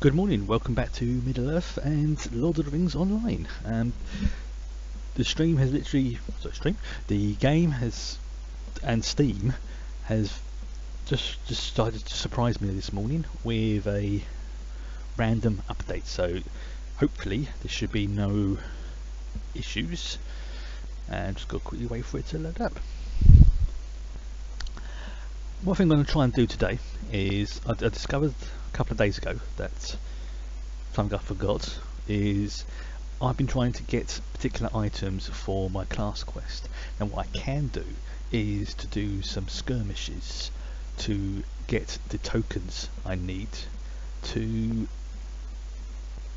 Good morning, welcome back to Middle-earth and Lord of the Rings Online. The stream has literally, the game has, and Steam has just decided to surprise me this morning with a random update. So hopefully there should be no issues, and just got to quickly wait for it to load up. One thing I'm going to try and do today is I discovered a couple of days ago that something I forgot is I've been trying to get particular items for my class quest, and what I can do is to do some skirmishes to get the tokens I need to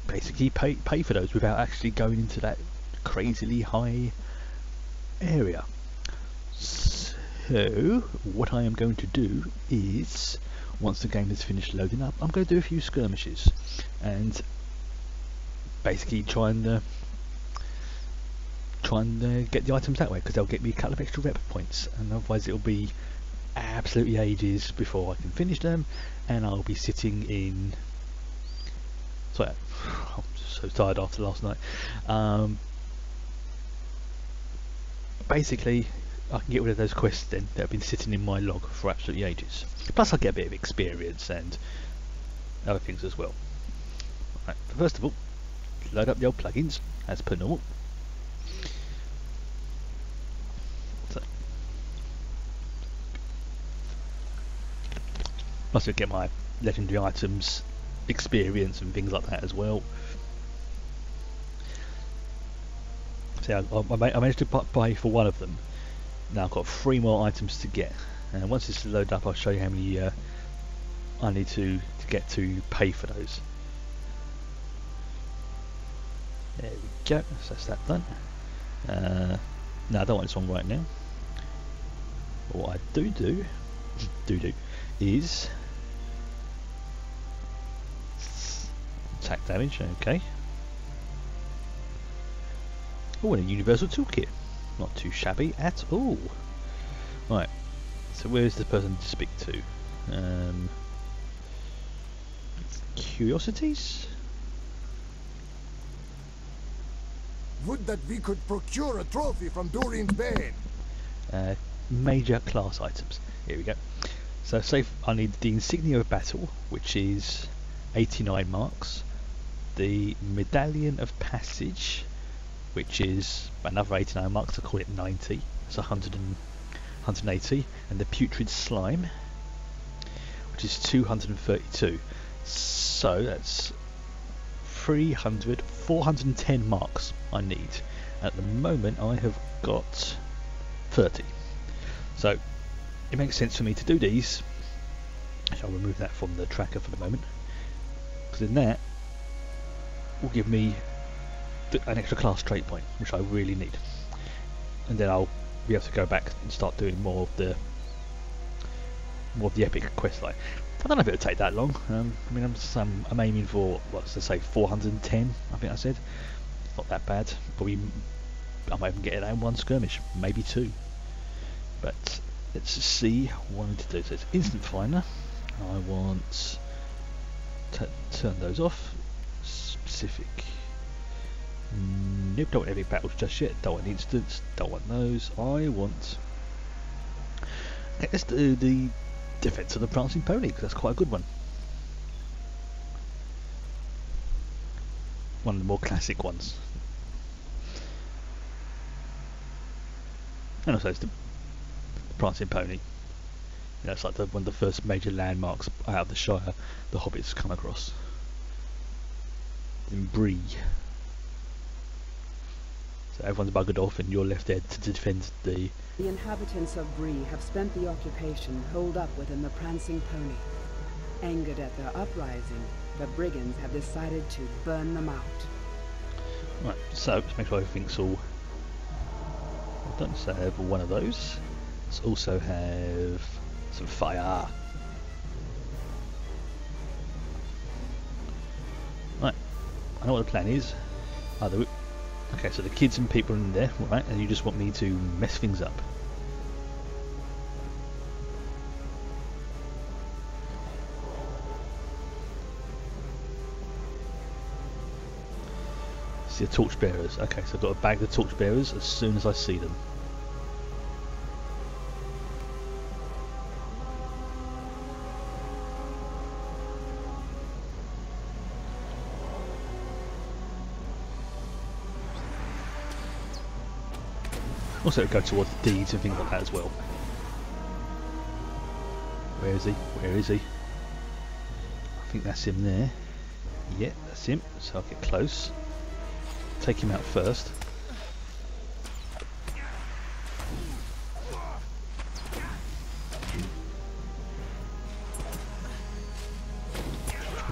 basically pay for those without actually going into that crazily high area. So what I am going to do is, once the game has finished loading up, I'm going to do a few skirmishes and basically try and get the items that way, because they'll get me a couple of extra rep points, and otherwise it'll be absolutely ages before I can finish them, and I'll be sitting in. Sorry, I'm so tired after last night. Basically, I can get rid of those quests then that have been sitting in my log for absolutely ages. Plus I get a bit of experience and other things as well. Right, first of all, load up the old plugins as per normal. So, plus I get my legendary items experience and things like that as well. So I managed to buy for one of them. Now I've got 3 more items to get, and once it's loaded up I'll show you how many I need to get to pay for those. There we go, so that's that done. No, I don't want this one right now. But what I do is attack damage, okay. Oh, and a universal toolkit. Not too shabby at all. Right, so where's the person to speak to? Curiosities? Would that we could procure a trophy from Durin's Bane. Major class items. Here we go. So say I need the Insignia of Battle, which is 89 marks. The Medallion of Passage, which is another 89 marks, I call it 90, it's 180, and the Putrid Slime, which is 232. So that's 410 marks I need. At the moment I have got 30. So it makes sense for me to do these. I'll remove that from the tracker for the moment, because then that will give me an extra class trait point, which I really need, and then I'll be able to go back and start doing more of the epic quest line. I don't know if it'll take that long. I mean, I'm aiming for, what's to say, 410. I think I said. Not that bad. Probably I might even get it in one skirmish, maybe 2. But let's see what I need to do. So it's instant finder. I want to turn those off. Specific. Nope, don't want epic battles just yet, don't want instants, don't want those. I want... Okay, let's do the Defense of the Prancing Pony, because that's quite a good one. One of the more classic ones. And also it's the Prancing Pony. You know, it's like one of the first major landmarks out of the Shire the Hobbits come across. In Bree. So everyone's buggered off and you're left there to defend the... The inhabitants of Bree have spent the occupation holed up within the Prancing Pony. Angered at their uprising, the brigands have decided to burn them out. Right, so let's make sure everything's all done. So I have one of those. Let's also have some fire. Right, I know what the plan is. Okay, so the kids and people in there, right, and you just want me to mess things up. See the torchbearers. Okay, so I've got to bag the torchbearers as soon as I see them. Also go towards deeds and things like that as well. Where is he? Where is he? I think that's him there. Yeah, that's him. So I'll get close. Take him out first.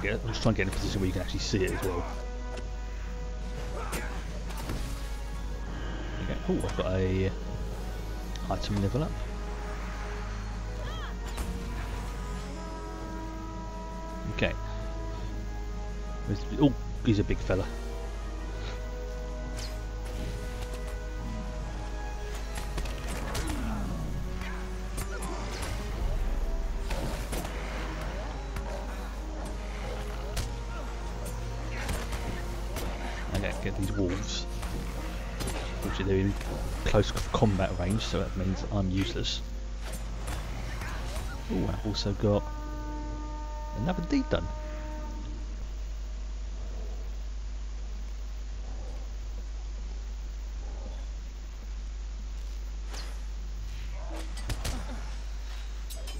I'm just trying to get in a position where you can actually see it as well. Okay. Oh, I've got a item level up. Okay. Oh, he's a big fella. Okay, get these wolves. Unfortunately, they're in close combat range, so that means I'm useless. Oh, I've also got another deed done.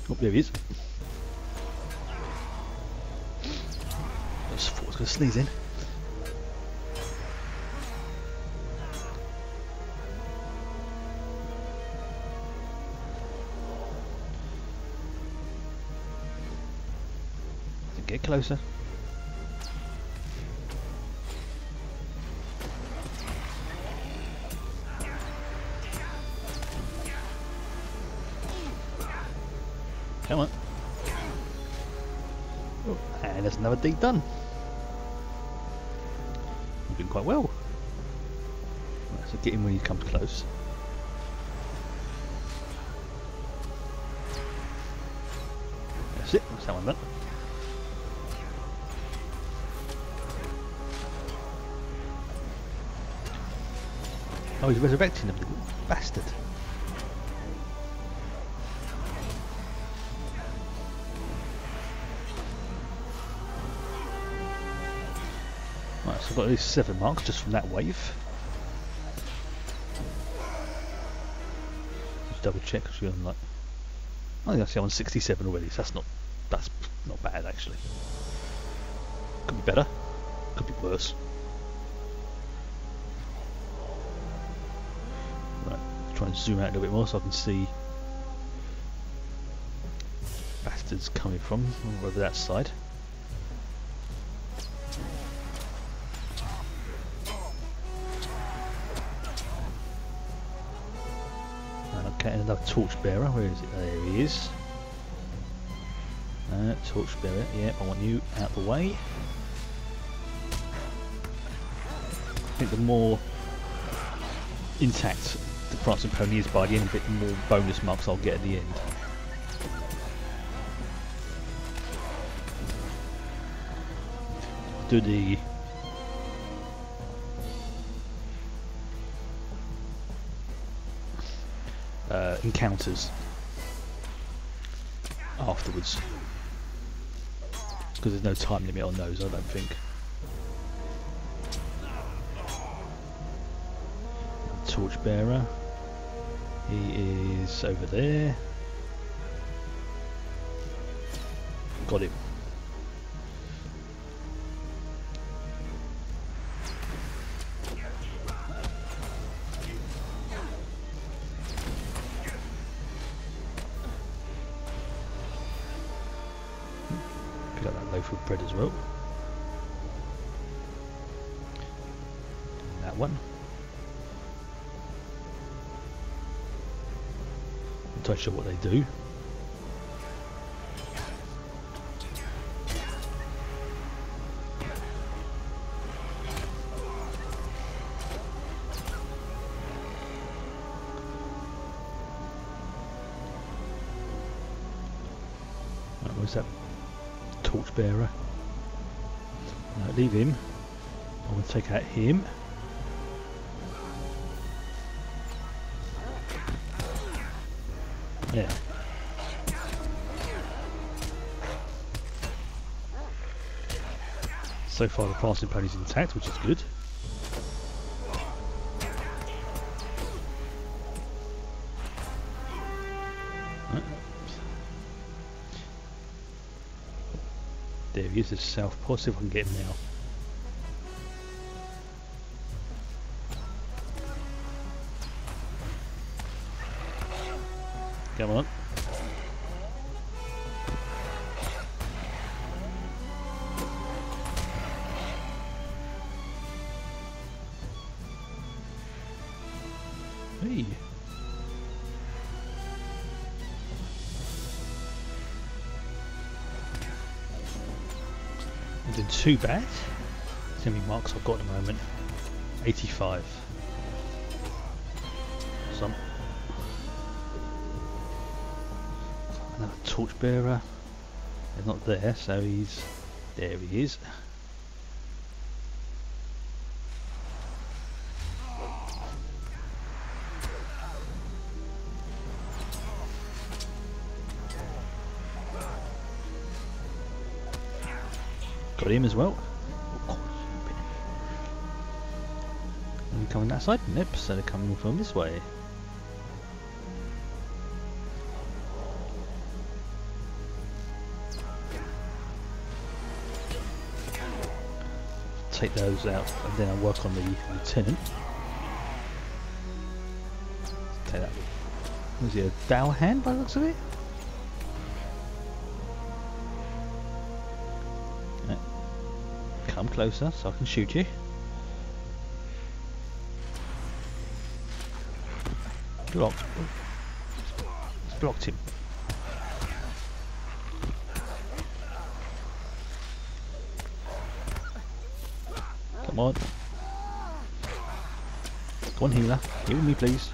Oh, there he is. I just thought I was going to sneeze in. Get closer. Come on. Oh, and there's another deed done. I'm doing quite well. Right, so get him when he comes close. That's it. That's that one done. Oh, he's resurrecting them, bastard. Right, so I've got at least 7 marks just from that wave. Just double check because we're on like, I think I see I'm on 67 already, so that's not bad actually. Could be better, could be worse. Try and zoom out a little bit more so I can see bastards coming from over that side. Okay, another torchbearer. Where is it? There he is. Torchbearer. Yeah, I want you out the way. I think the more intact the prancing pony is by the end of it, the more bonus marks I'll get at the end. Do the encounters afterwards, because there's no time limit on those, I don't think. Torchbearer. He is over there. Got him. Pick up that loaf of bread as well. And that one. I'm not sure what they do. Right, where's that torchbearer? No, leave him. I want to take out him. Yeah. So far the passing pony's intact, which is good. There he is, the southpaw. See if I can get him now. Come on. Hey. Not doing too bad. See how many marks I've got at the moment. 85. Some. Another torchbearer. They're not there, so he's there. He is. Got him as well. Are you coming that side? Nope, so they're coming from this way. Take those out and then I'll work on the lieutenant. Take that. Was he a dow hand by the looks of it? Right. Come closer so I can shoot you. Blocked. It's blocked him. Come on. Come on, healer. Heal me, please.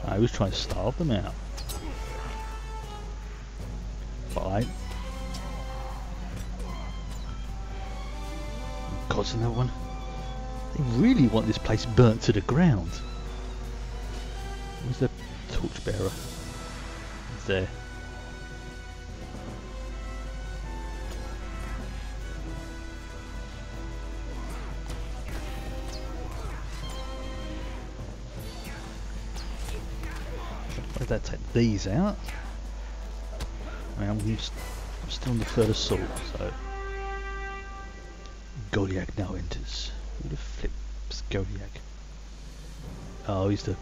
I was trying to starve them out. Fine. God's another one. They really want this place burnt to the ground. Where's the torchbearer? He's there. Why did that take these out? I'm still on the third assault, so Goliath now enters. Who the flips Goliath? Oh, he's the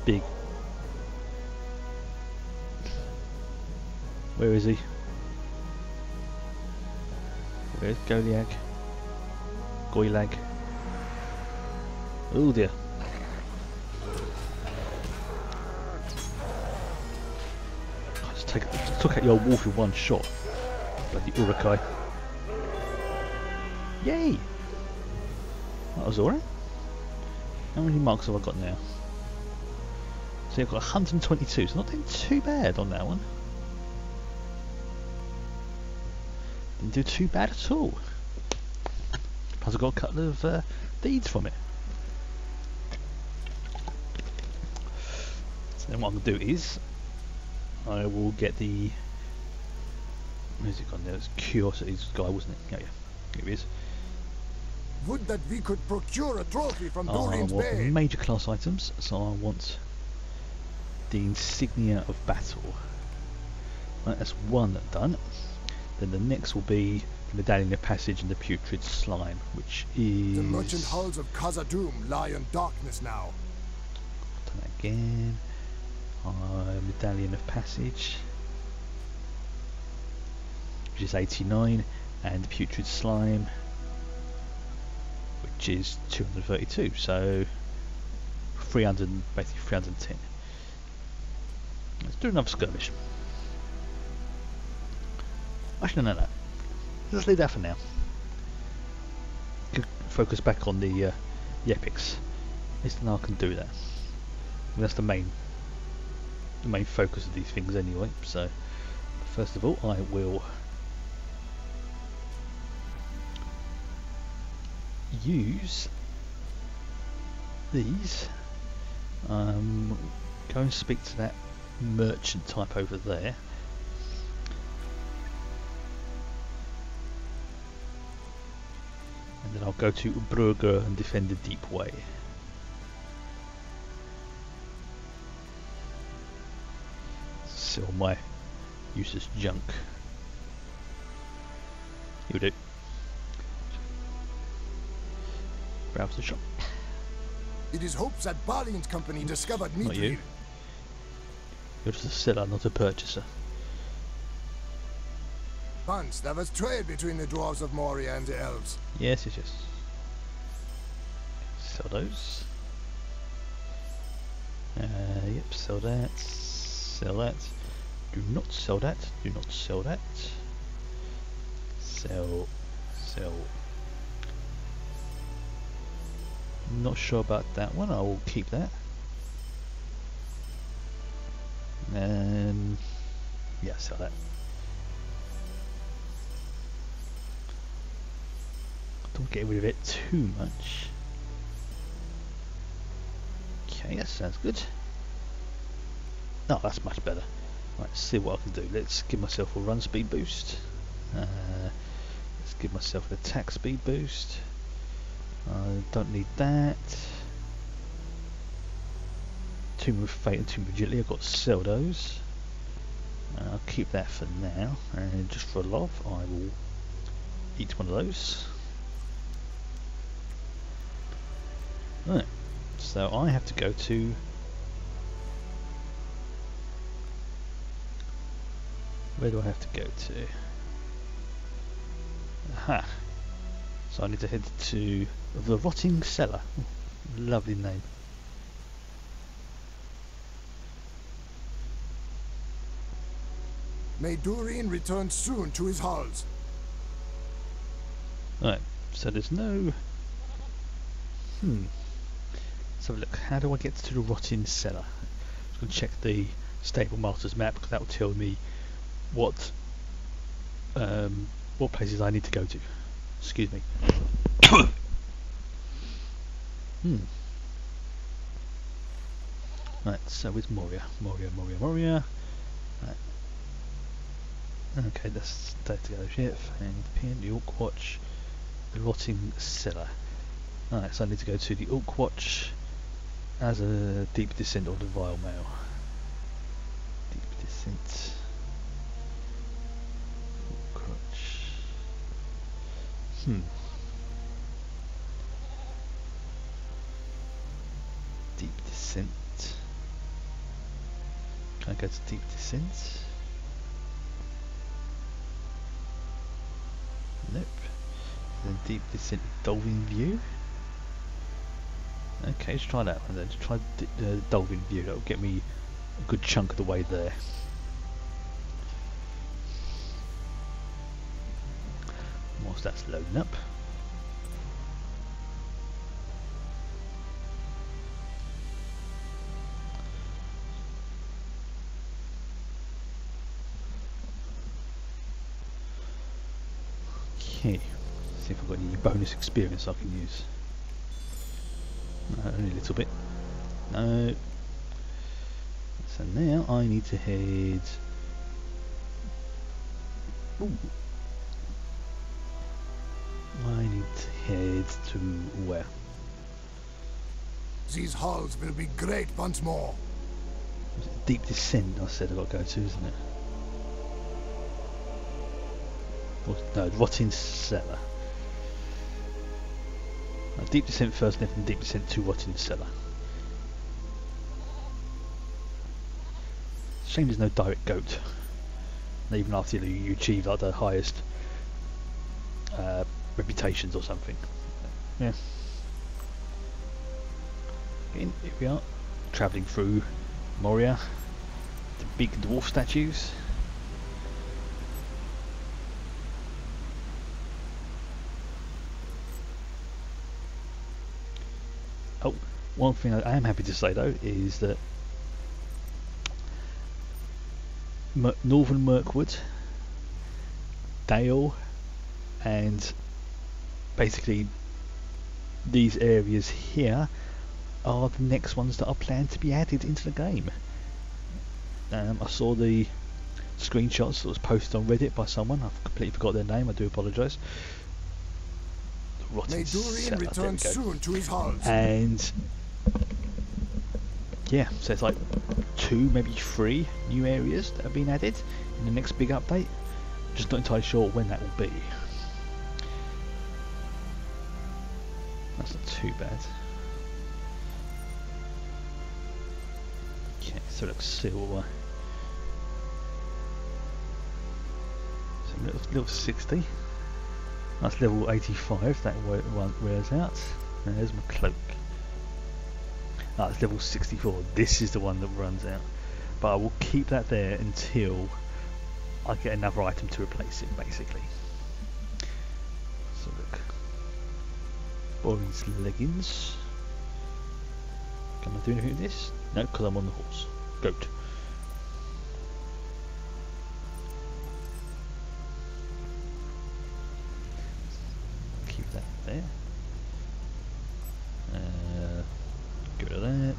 big. Where is he? Where's Goliath? Goliath. Oh dear. Took out your wolf in one shot. Bloody Urukai. Yay! That was alright. How many marks have I got now? See, I've got 122, so not doing too bad on that one. Didn't do too bad at all. Plus I got a couple of deeds from it. So then what I'm going to do is I will get the... Where's it gone there? It's Curiosity's guy, wasn't it? Yeah, here it is. Would that we could procure a trophy from I Dorian's want Bay. major class items, so I want the insignia of battle. Right, that's one done. Then the next will be the medallion of passage and the putrid slime, which is... The merchant hulls of Khazad-dûm lie in darkness now. Done that again. Medallion of passage, which is 89, and putrid slime, which is 232. So 300, basically 310. Let's do another skirmish. Actually, no. Let's leave that for now. Focus back on the epics. At least now I can do that. And that's the main focus of these things anyway. So, first of all, I will use these. Go and speak to that merchant type over there. And then I'll go to Brugger and defend the deep way. Sell my useless junk. You do. Browse the shop. It is hoped that Balian's company discovered Not you. Mithril. You're just a seller, not a purchaser. Once there was trade between the dwarves of Moria and the elves. Yes. Sell those. Yep, sell that. Sell that. Do not sell that. Do not sell that. Sell. Not sure about that one. I will keep that. Yeah, sell that. Don't get rid of it too much. Okay, that sounds good. Oh, that's much better. Right, let's see what I can do. Let's give myself a run speed boost. Let's give myself an attack speed boost. I don't need that. Tomb of Fate and Tomb of Agility, I've got to sell those. I'll keep that for now, and just for love I will eat one of those. Right, so I have to go to where do I have to go to? Aha! So I need to head to the Rotting Cellar. Lovely name. May Durin return soon to his halls. Right, so there's no... Let's have a look. How do I get to the Rotting Cellar? I'm just going to check the Stable Master's map, because that will tell me what places I need to go to. Excuse me. Right, so with Moria. Right. Okay, that's data go ship and pin the Orc Watch, the Rotting Cellar. Alright, so I need to go to the Orc Watch as a deep descent of the Vile Mail. Deep descent. Orc Watch. Deep descent. Can I go to deep descent? Nope. Then deep descent Dolphin View. Okay, let's try that one then. Let's try the Dolphin View. That'll get me a good chunk of the way there. Whilst that's loading up. Okay, see if I've got any bonus experience I can use. No, only a little bit. No. So now I need to head... Ooh. I need to head to where? These halls will be great once more. Deep descent I said I've got to go to, isn't it? No, Rotting Cellar. Deep descent first, and then deep descent to Rotting Cellar. Shame there's no direct goat. And even after you achieve like the highest reputations or something. Yeah. Again, here we are, travelling through Moria. The big dwarf statues. One thing I am happy to say though is that Northern Mirkwood, Dale, and basically these areas here are the next ones that are planned to be added into the game. I saw the screenshots that was posted on Reddit by someone. I've completely forgot their name. I do apologise. May Durian return soon to his halls. And yeah, so it's like 2, maybe 3 new areas that have been added in the next big update. Just not entirely sure when that will be. That's not too bad. Okay, so it looks silver. So level 60. That's level 85, that one wears out. And there's my cloak. It's level 64. This is the one that runs out. But I will keep that there until I get another item to replace it, basically. So look. Boris leggings. Can I do anything with this? No, because I'm on the horse. Goat. Keep that there. Get rid of that.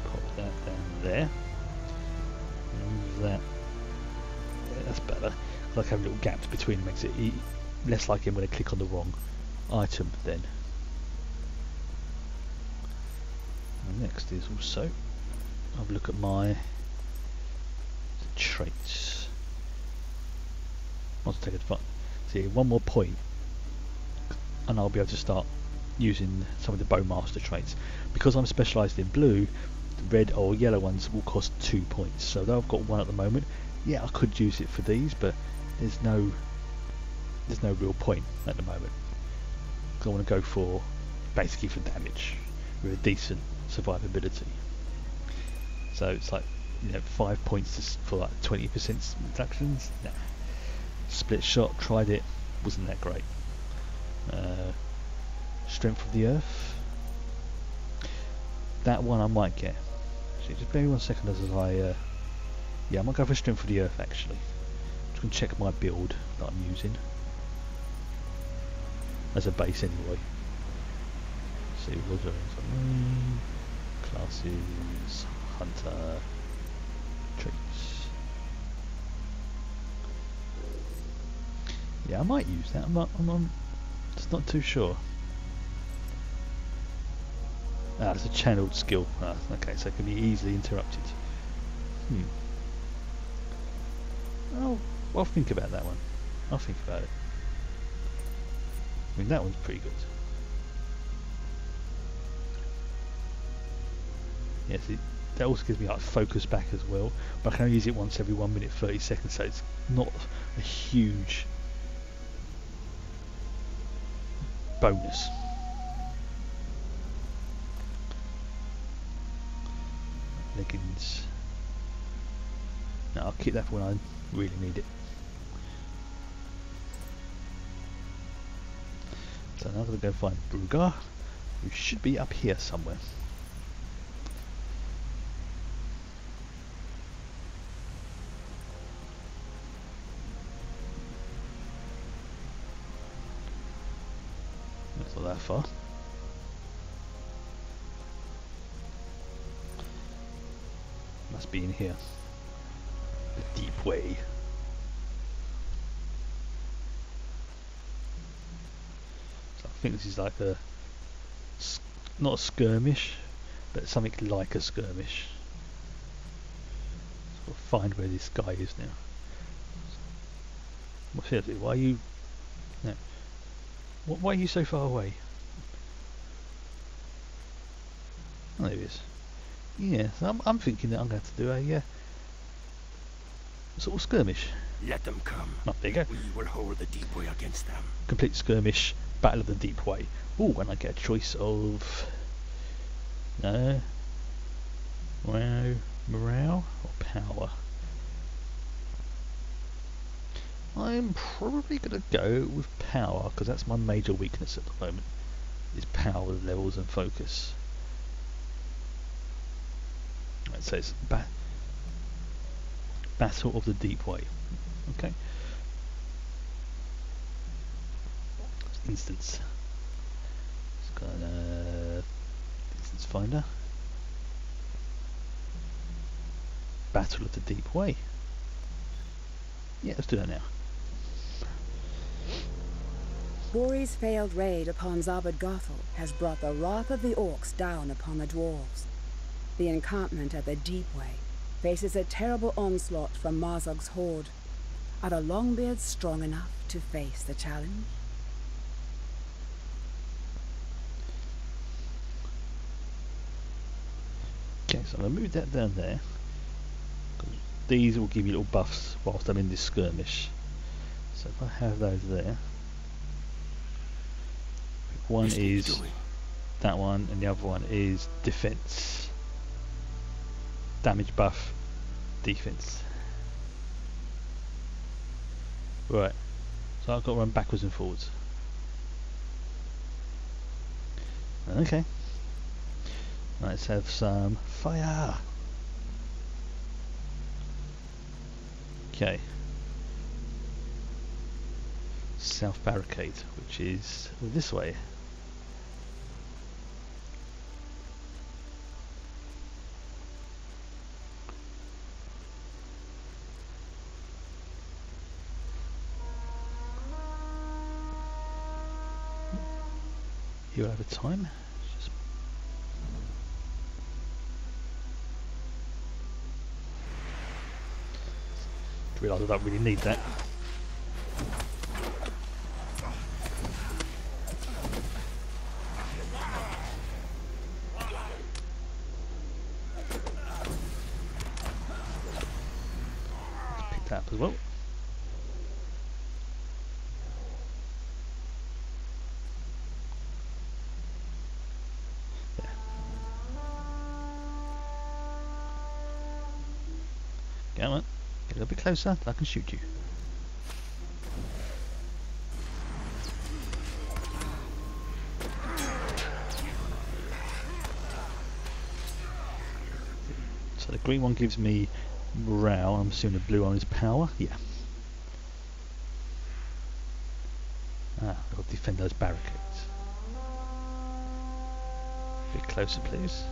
Pop that down there. Move that. Yeah, that's better. I like having little gaps between them, makes it less like him when I click on the wrong item then. And next is also have a look at my traits. I want to take advantage. See, one more point and I'll be able to start using some of the Bowmaster traits. Because I'm specialised in blue, the red or yellow ones will cost 2 points. So though I've got 1 at the moment, yeah, I could use it for these, but there's no real point at the moment. I want to go for basically for damage with a decent survivability. So it's like, you know, 5 points for like 20% reductions. Nah. Split shot, tried it, wasn't that great. Strength of the Earth. That one I might get. Actually, just bear with me 1 second as I. Yeah, I might go for Strength of the Earth actually. Just gonna check my build that I'm using as a base anyway. See what we're doing. Classes, Hunter, traits. Yeah, I might use that. I'm just not too sure. It's a channeled skill. Okay, so it can be easily interrupted. I'll think about that one. I'll think about it. I mean, that one's pretty good. Yeah, see, that also gives me like focus back as well, but I can only use it once every 1 minute 30 seconds, so it's not a huge bonus. Leggings. No, I'll keep that for when I really need it. So now I'm going to go find Brugar, who should be up here somewhere. That's not that far. Must be in here. The deep way. So I think this is like a, not a skirmish, but something like a skirmish. So we'll find where this guy is now. What's he do? Why are you? No. Why are you so far away? Oh, there he is. Yeah, so I'm thinking that I'm going to do a sort of skirmish. Let them come. Oh, there you go. We will hold the deep way against them. Complete skirmish, battle of the deep way. Oh, and I get a choice of morale or power. I'm probably going to go with power because that's my major weakness at the moment. is power levels and focus. Right, so it's Battle of the Deep Way. Okay. Instance. It's got an instance finder. Battle of the Deep Way. Yeah, let's do that now. Bori's failed raid upon Zabad Gothel has brought the wrath of the orcs down upon the dwarves. The encampment at the Deep Way faces a terrible onslaught from Marzog's horde. Are the Longbeards strong enough to face the challenge? Okay, so I'm going to move that down there. These will give you little buffs whilst I'm in this skirmish. So if I have those there. One is that one, and the other one is defense. Damage buff, defense. Right, so I've got to run backwards and forwards. Okay. Let's have some fire. Okay. South barricade, which is this way. You'll have a time. Just realise I don't really need that. Let's pick that up as well. Come on, get a little bit closer, I can shoot you. So the green one gives me morale, I'm assuming the blue one is power, yeah. Ah, I've got to defend those barricades. A bit closer please.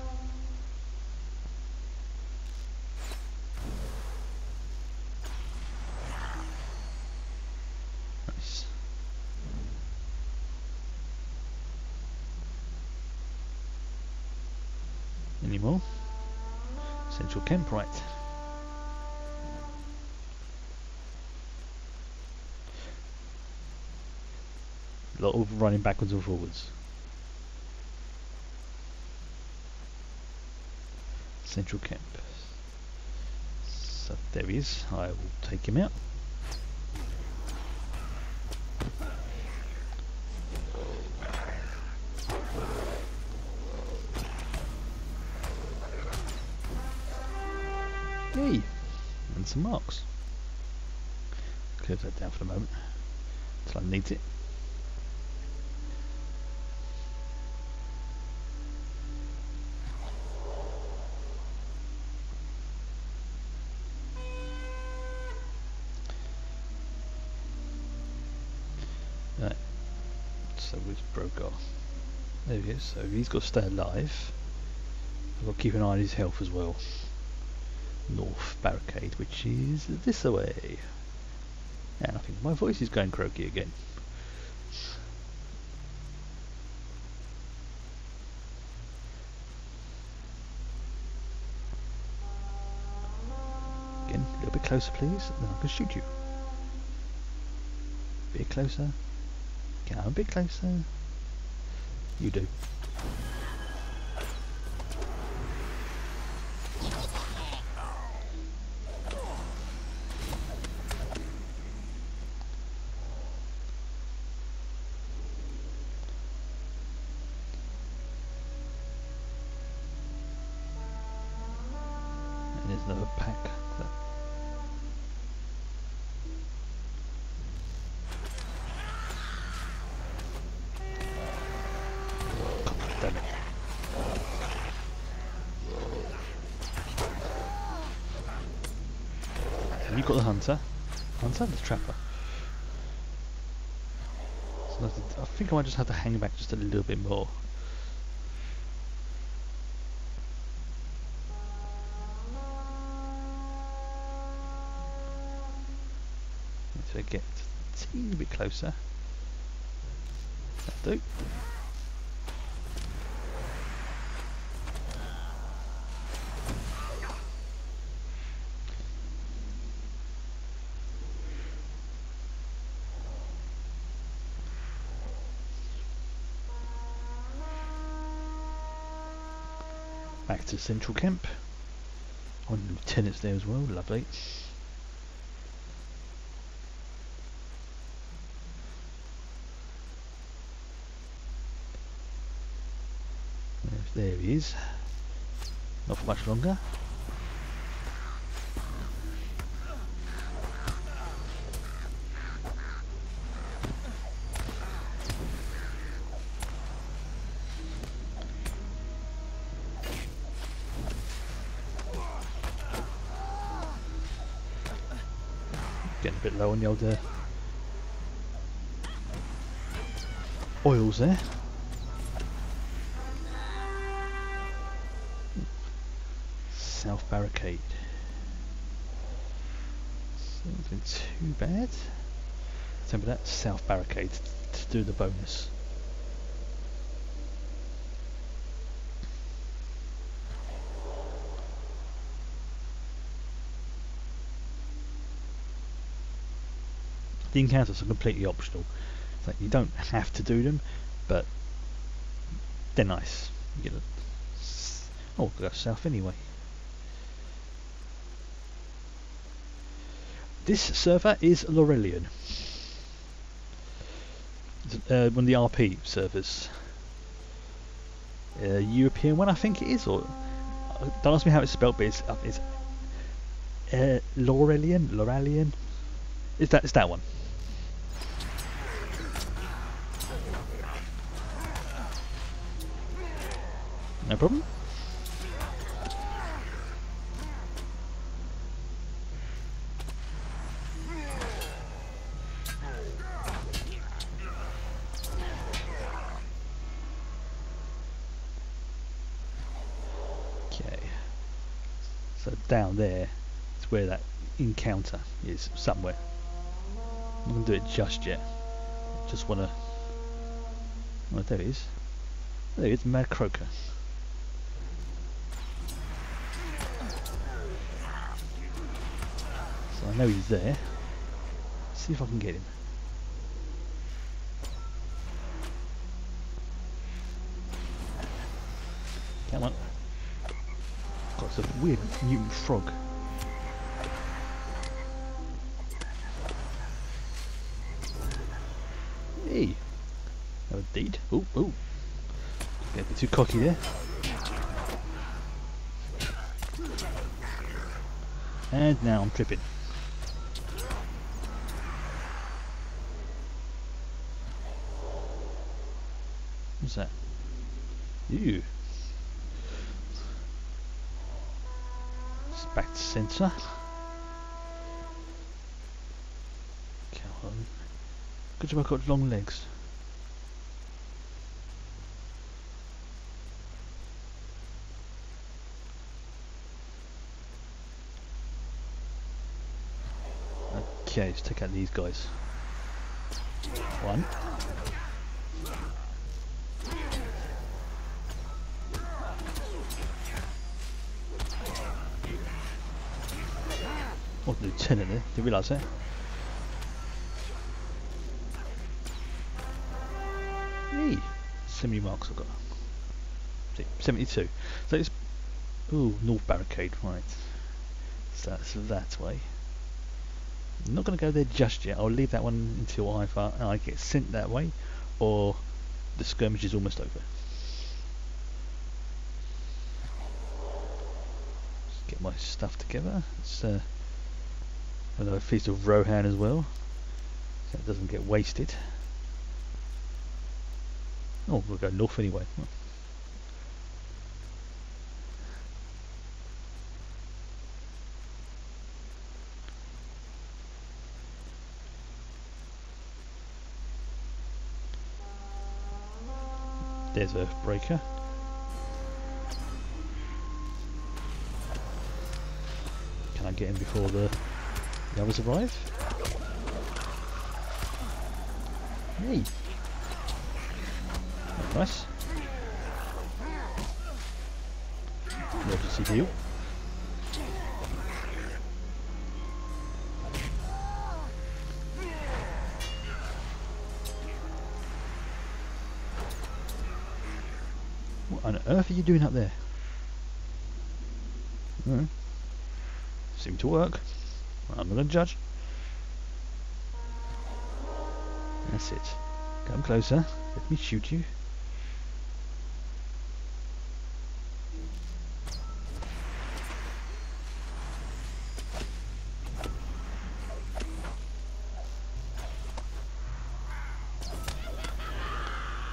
Any more? Central camp, right. A lot of running backwards and forwards. Central camp. So there he is. I will take him out. Hey, and some marks. Close that down for the moment until I need it. Right, so we've broke off. There he is. So he's got to stay alive. I've got to keep an eye on his health as well. North barricade, which is this way. And I think my voice is going croaky again. Again, a little bit closer please, and then I can shoot you. A bit closer. Come a bit closer. You do. There's another pack. And you've got the hunter. Hunter? The trapper. So I think I might just have to hang back just a little bit more. Until I get a teeny bit closer. That'll do. Back to central camp. One of the lieutenants there as well, lovely. There he is. Not for much longer. Getting a bit low on the old oils there. South barricade. Something too bad. Remember that south barricade to do the bonus. The encounters are completely optional. It's like you don't have to do them, but they're nice. You get we'll go south anyway. This server is Laurelian. One of the RP servers. European one, I think it is, or don't ask me how it's spelled, but it's Laurelian. It's that one. No problem. Okay. So down there is where that encounter is, somewhere. I'm not going to do it just yet. Just want to... Oh, there it is. There it is, Mad Croaker. So I know he's there. Let's see if I can get him. Come on. Got some weird mutant frog. Hey! Oh, indeed. Ooh, ooh. Get a bit too cocky there. And now I'm tripping. What's that? Ew. It's back to centre. Come on. Good job I've got long legs. Okay, let's take out these guys. One. Oh, the lieutenant there. Didn't realise that. Hey, 70 marks I've got. See, 72. So it's... Ooh, North Barricade, right. So that's that way. I'm not going to go there just yet. I'll leave that one until either I get sent that way or the skirmish is almost over. Just get my stuff together. It's another Feast of Rohan as well, so it doesn't get wasted. Oh, we'll go north anyway. There's Earthbreaker. Can I get in before the others arrive? Hey! That's nice. Emergency heal. What on earth are you doing up there? Seemed to work. I'm not going to judge. That's it. Come closer. Let me shoot you.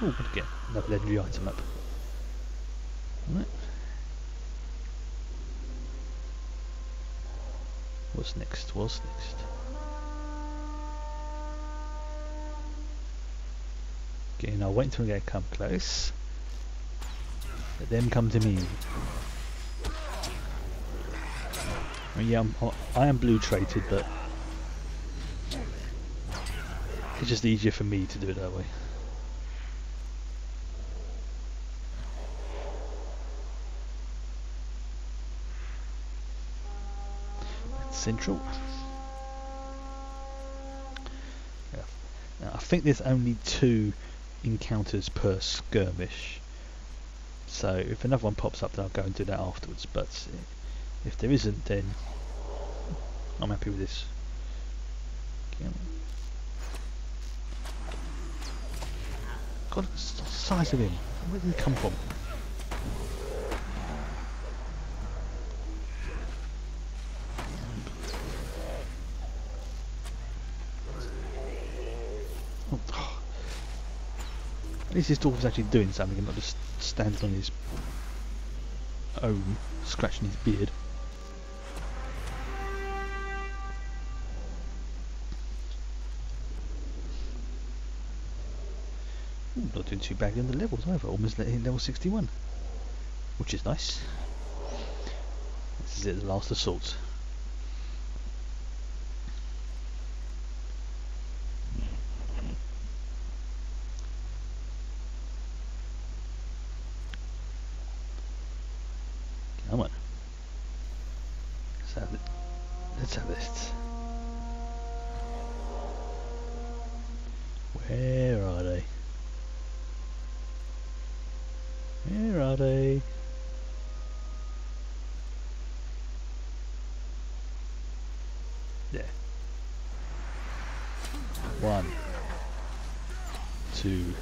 Oh, what to get? Another legendary item up. Right. What's next? What's next? Okay, now wait until they come close. Let them come to me. Yeah, I am blue traded, but it's just easier for me to do it that way. Central. Yeah. Now, I think there's only 2 encounters per skirmish, so if another one pops up then I'll go and do that afterwards, but if there isn't then I'm happy with this. Okay. God, the size of him, where did he come from? At least his dwarf actually doing something and not just standing on his own, scratching his beard. Ooh, not doing too badly on the levels either, almost hitting level 61, which is nice. This is it, the last assault. Come on. Let's have this. Where are they? Where are they? There. 1, 2,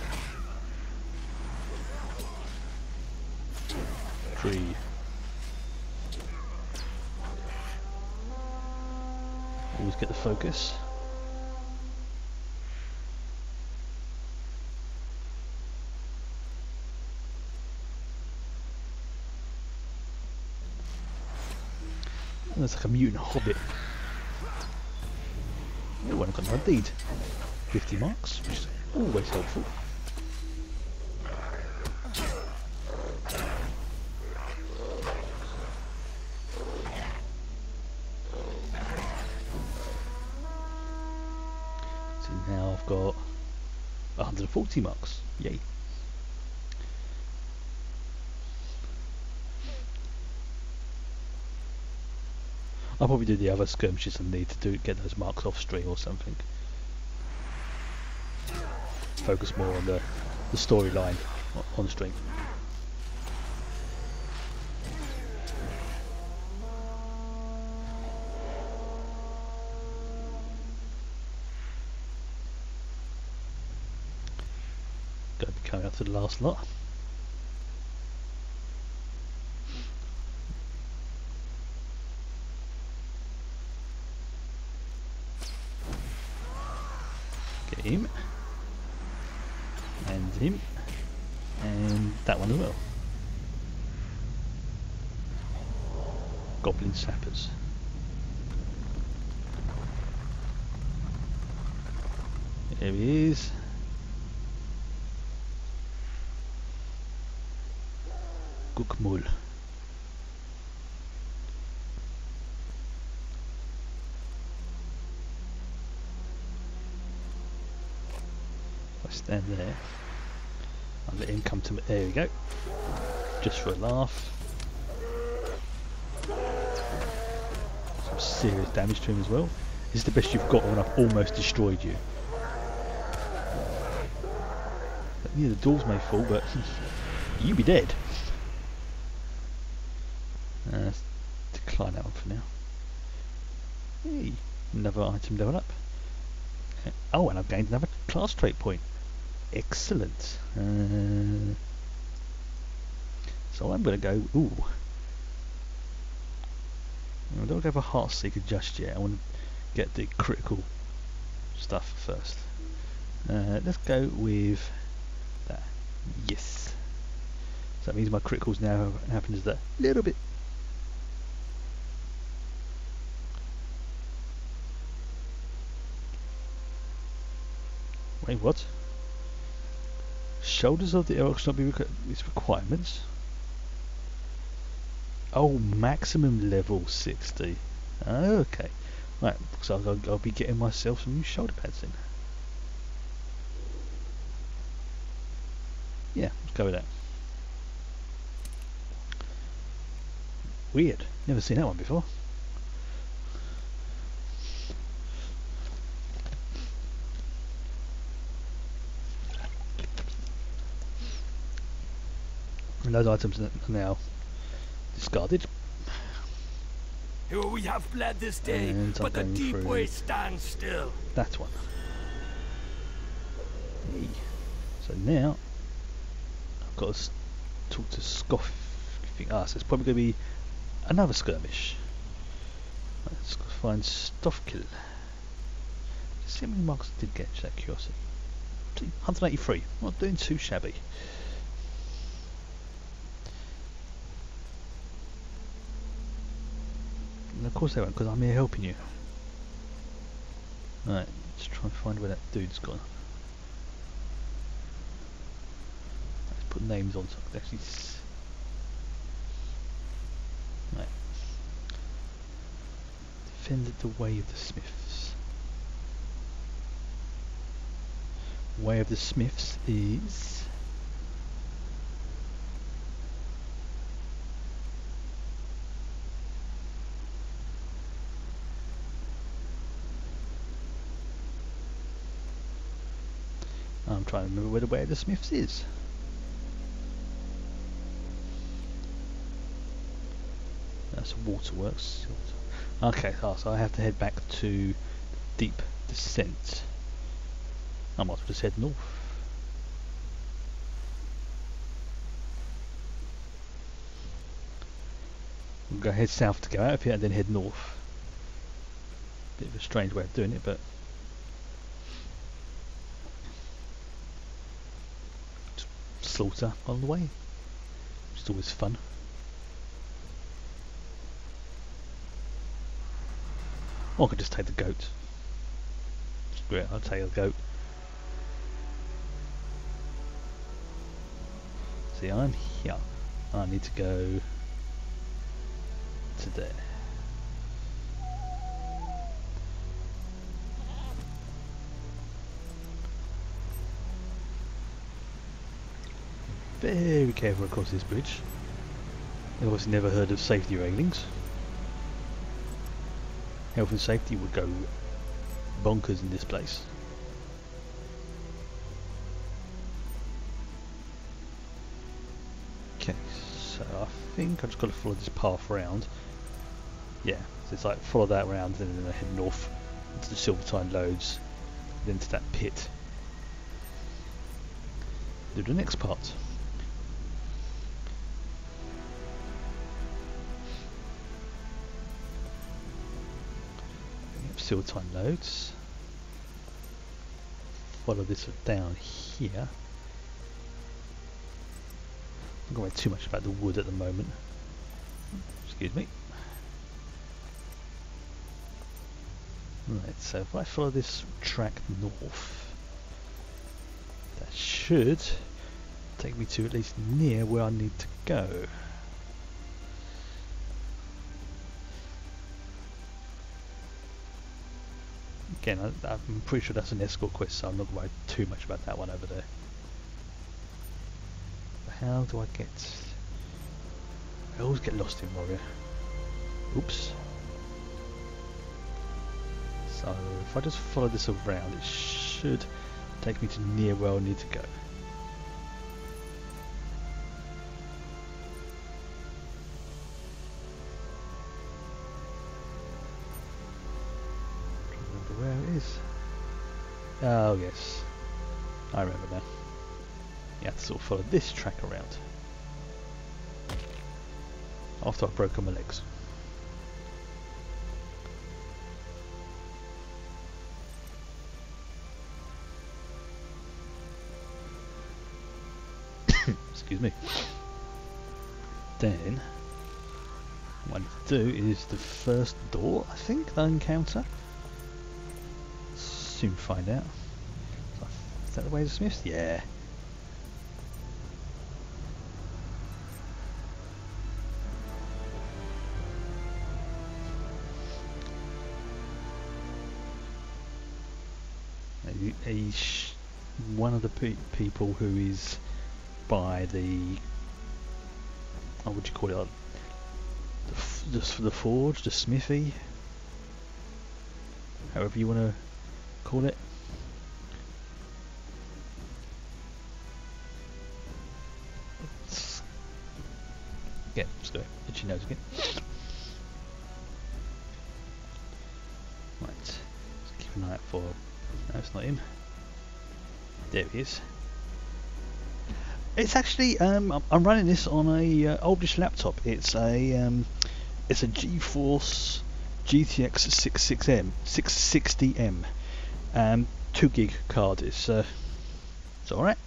3. Always get the focus. That's like a mutant hobbit. Oh, one got another deed. 50 marks, which is always helpful. So now I've got 140 marks. Yay. I'll probably do the other skirmishes I need to get those marks off stream or something. Focus more on the storyline on stream. Going to be coming up to the last lot. Him and him and that one as well. Goblin sappers. There he is. Guckmull. If I stand there, I'll let him come to me. There we go. Just for a laugh. Some serious damage to him as well. This is the best you've got when I've almost destroyed you. Yeah, the doors may fall, but you be dead. Let's decline that one for now. Hey, another item level up. Oh, and I've gained another class trait point. Excellent. So I'm going to go. Ooh. I don't go for Heartseeker just yet. I want to get the critical stuff first. Let's go with that. Yes. So that means my criticals now happen as that little bit. Wait, what? Shoulders of the elk should not be its requirements. Oh, maximum level 60. Okay. Right, so I'll be getting myself some new shoulder pads in. Yeah, let's go with that. Weird. Never seen that one before. And those items are now discarded. We have bled this day, And but the I'm going deep through way stands still. that one. Hey. So now I've got to talk to Scoff. So it's probably going to be another skirmish. Let's go find Stoffkill. See how many marks I did get, just out of curiosity. 183. Not doing too shabby. And of course they won't, because I'm here helping you. Right, let's try and find where that dude's gone. Let's put names on so I can actually right. Defended the way of the Smiths. Way of the Smiths is... I'm trying to remember where the Way of the Smiths is. That's Waterworks. Okay, so I have to head back to Deep Descent. I might as well just head north. We'll go head south to go out of here and then head north. Bit of a strange way of doing it, but slaughter on the way. It's always fun. Or I could just take the goat. Screw it, I'll take the goat. See, I'm here. I need to go to there. Very careful across this bridge. I've obviously never heard of safety railings. Health and safety would go bonkers in this place. Okay, so I think I've just got to follow this path round. Yeah, so it's like follow that round and then I head north into the Silvertine Loads, then to that pit. Do the next part. Silvertine Loads. Follow this down here. I'm not going to worry too much about the wood at the moment. Excuse me. Right, so if I follow this track north, that should take me to at least near where I need to go. Again, I'm pretty sure that's an escort quest, so I'm not worried too much about that one over there. But how do I get... I always get lost in Warrior. Oops. So if I just follow this around, it should take me to near where I need to go. Where it is. Oh yes, I remember now. You have to sort of follow this track around. After I've broken my legs. Excuse me. Then what I need to do is the first door, I think, that I encounter. Soon find out. Is that the way to Smiths? Yeah. One of the people who is by the, what would you call it? The forge, the smithy, however you want to call it. Yeah, let's go. Itchy nose again. Right, let's keep an eye out for. No, it's not him. There he is. It's actually I'm running this on a oldish laptop. It's a GeForce GTX 660M 2 gig card. It's alright.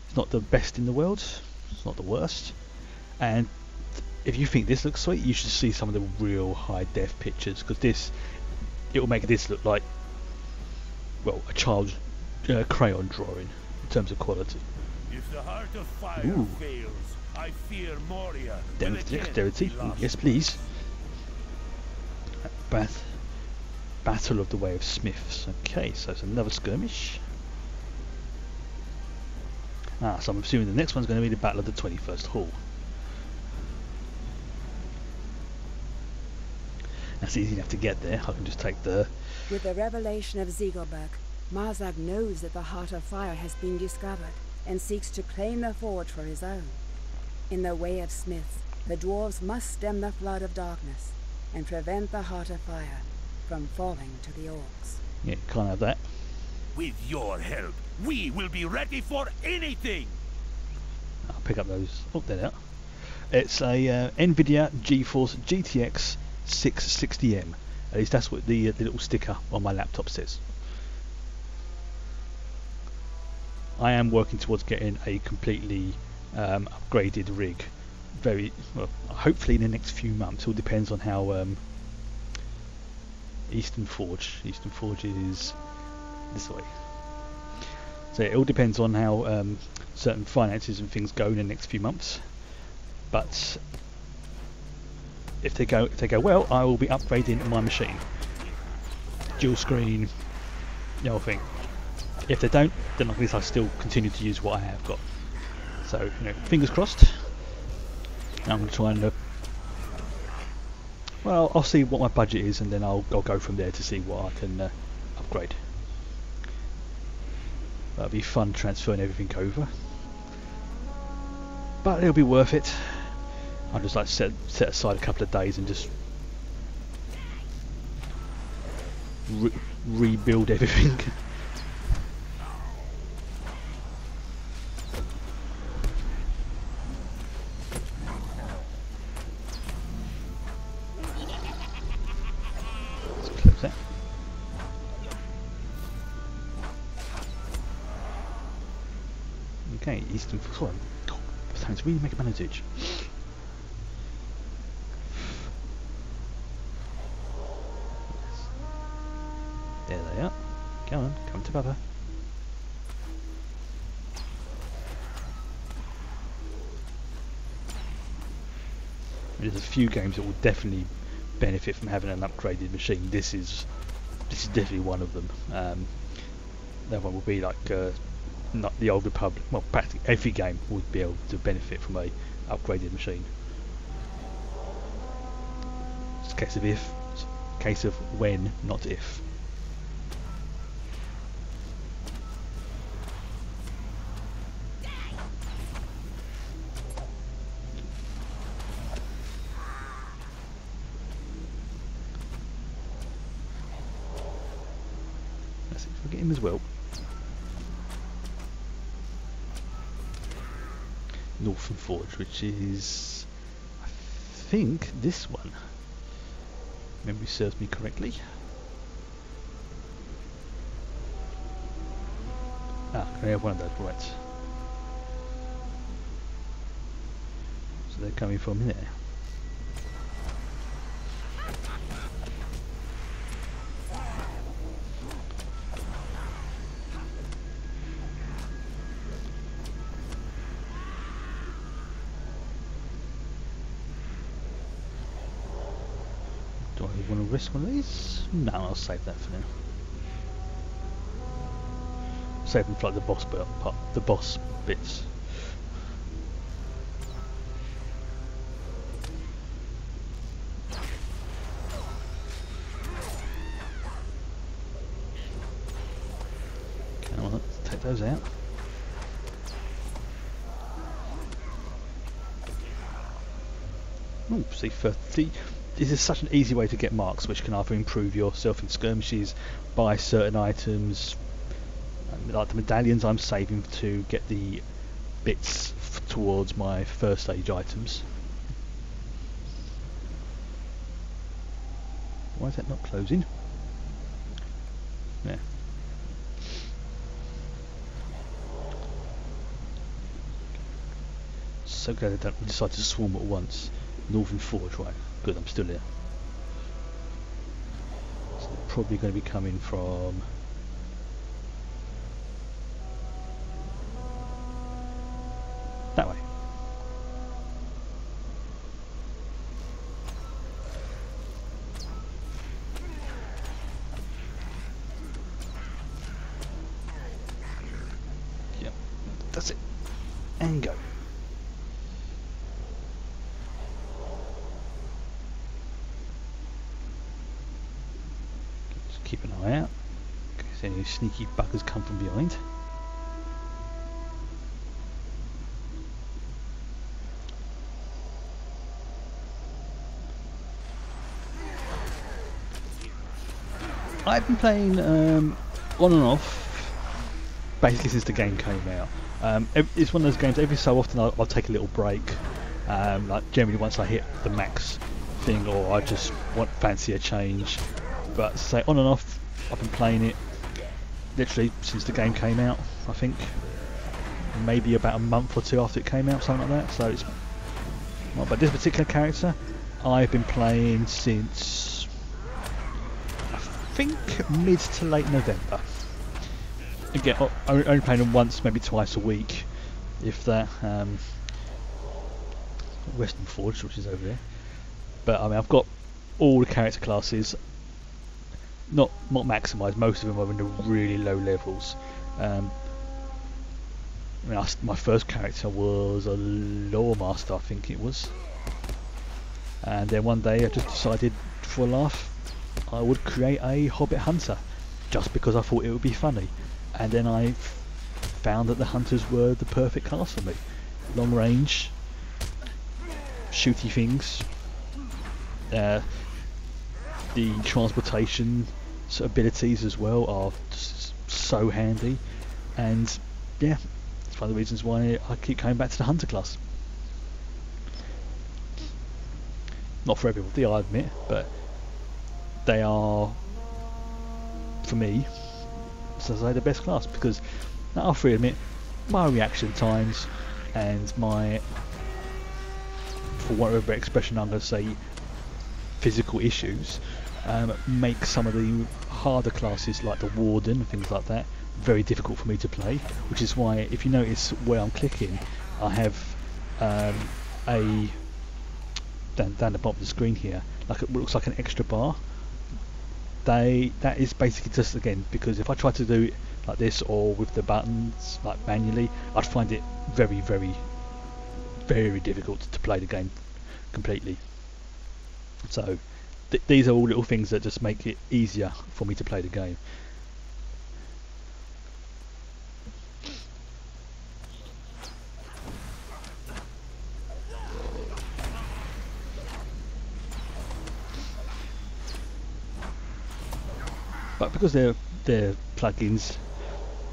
It's not the best in the world. It's not the worst. And if you think this looks sweet, you should see some of the real high def pictures, because it will make this look like, well, a child's crayon drawing in terms of quality. If the heart of fire fails, I fear Moria. Dexterity. Yes, please. Battle of the Way of Smiths. Okay, so it's another skirmish. So I'm assuming the next one's going to be the Battle of the 21st Hall. That's easy enough to get there. I can just take the... With the revelation of Ziegelberg, Marzak knows that the Heart of Fire has been discovered and seeks to claim the forge for his own. In the Way of Smiths, the dwarves must stem the flood of darkness and prevent the Heart of Fire from falling to the orcs. Yeah, can't have that. With your help, we will be ready for anything. I'll pick up those. Oh, there they are. It's a NVIDIA GeForce GTX 660M. At least that's what the little sticker on my laptop says. I am working towards getting a completely upgraded rig. Very well, hopefully in the next few months. It all depends on how Eastern Forge is this way. So it all depends on how certain finances and things go in the next few months. But if they go well, I will be upgrading my machine. Dual screen, the whole thing. If they don't, then at least I still continue to use what I have got. So, fingers crossed. I'm going to try and well, I'll see what my budget is, and then I'll go from there to see what I can upgrade. That'll be fun transferring everything over, but it'll be worth it. I'll just like set aside a couple of days and just rebuild everything. Let's close that. Okay, Eastern. Sorry, God, time to really make a manage. There they are. Come on, come to Baba. There's a few games that will definitely benefit from having an upgraded machine. This is this is definitely one of them. That one will be like not the Old Republic. Well, practically every game would be able to benefit from a upgraded machine. It's a case of if, it's a case of when, not if. That's it. We'll get him as well. Northern Forge, which is, I think, this one. Memory serves me correctly. Ah, can I have one of those? Right. So they're coming from there. Do I want to risk one of these? No, I'll save that for now. Save them for like the boss part, the boss bits. Okay, well, let's take those out. Ooh, see, 30. This is such an easy way to get marks, which can either improve yourself in skirmishes, buy certain items, like the medallions I'm saving to get the bits towards my first stage items. Why is that not closing? Yeah. So glad I don't decide to swarm at once. Northern Forge, right. Good, I'm still here. So they're probably going to be coming from... that way. Yep, that's it. And go. Keep an eye out in case any sneaky buggers come from behind. I've been playing on and off basically since the game came out. It's one of those games, every so often I'll take a little break, like generally once I hit the max thing, or I just fancy a change. But say on and off, I've been playing it literally since the game came out. I think maybe about a month or two after it came out, something like that. So it's not. But this particular character, I've been playing since I think mid to late November. Again, only playing them once, maybe twice a week, if that. Western Forge, which is over there. But I mean, I've got all the character classes. Not maximised. Most of them are in the really low levels. I mean, my first character was a lore master, I think it was. And then one day I just decided, for a laugh, I would create a Hobbit hunter, just because I thought it would be funny. And then I found that the hunters were the perfect class for me. Long range, shooty things. The transportation abilities as well are just so handy, and yeah, it's one of the reasons why I keep coming back to the hunter class. Not for everybody, I admit, but they are, for me, as I say, the best class, because I freely admit my reaction times and my, for whatever expression I'm going to say, physical issues make some of the harder classes like the Warden and things like that very difficult for me to play, which is why if you notice where I'm clicking, I have a down the bottom of the screen here, like it looks like an extra bar. that is basically just, again, because if I try to do it like this or with the buttons like manually, I'd find it very, very, very difficult to play the game completely. So these are all little things that just make it easier for me to play the game. But because they're plugins,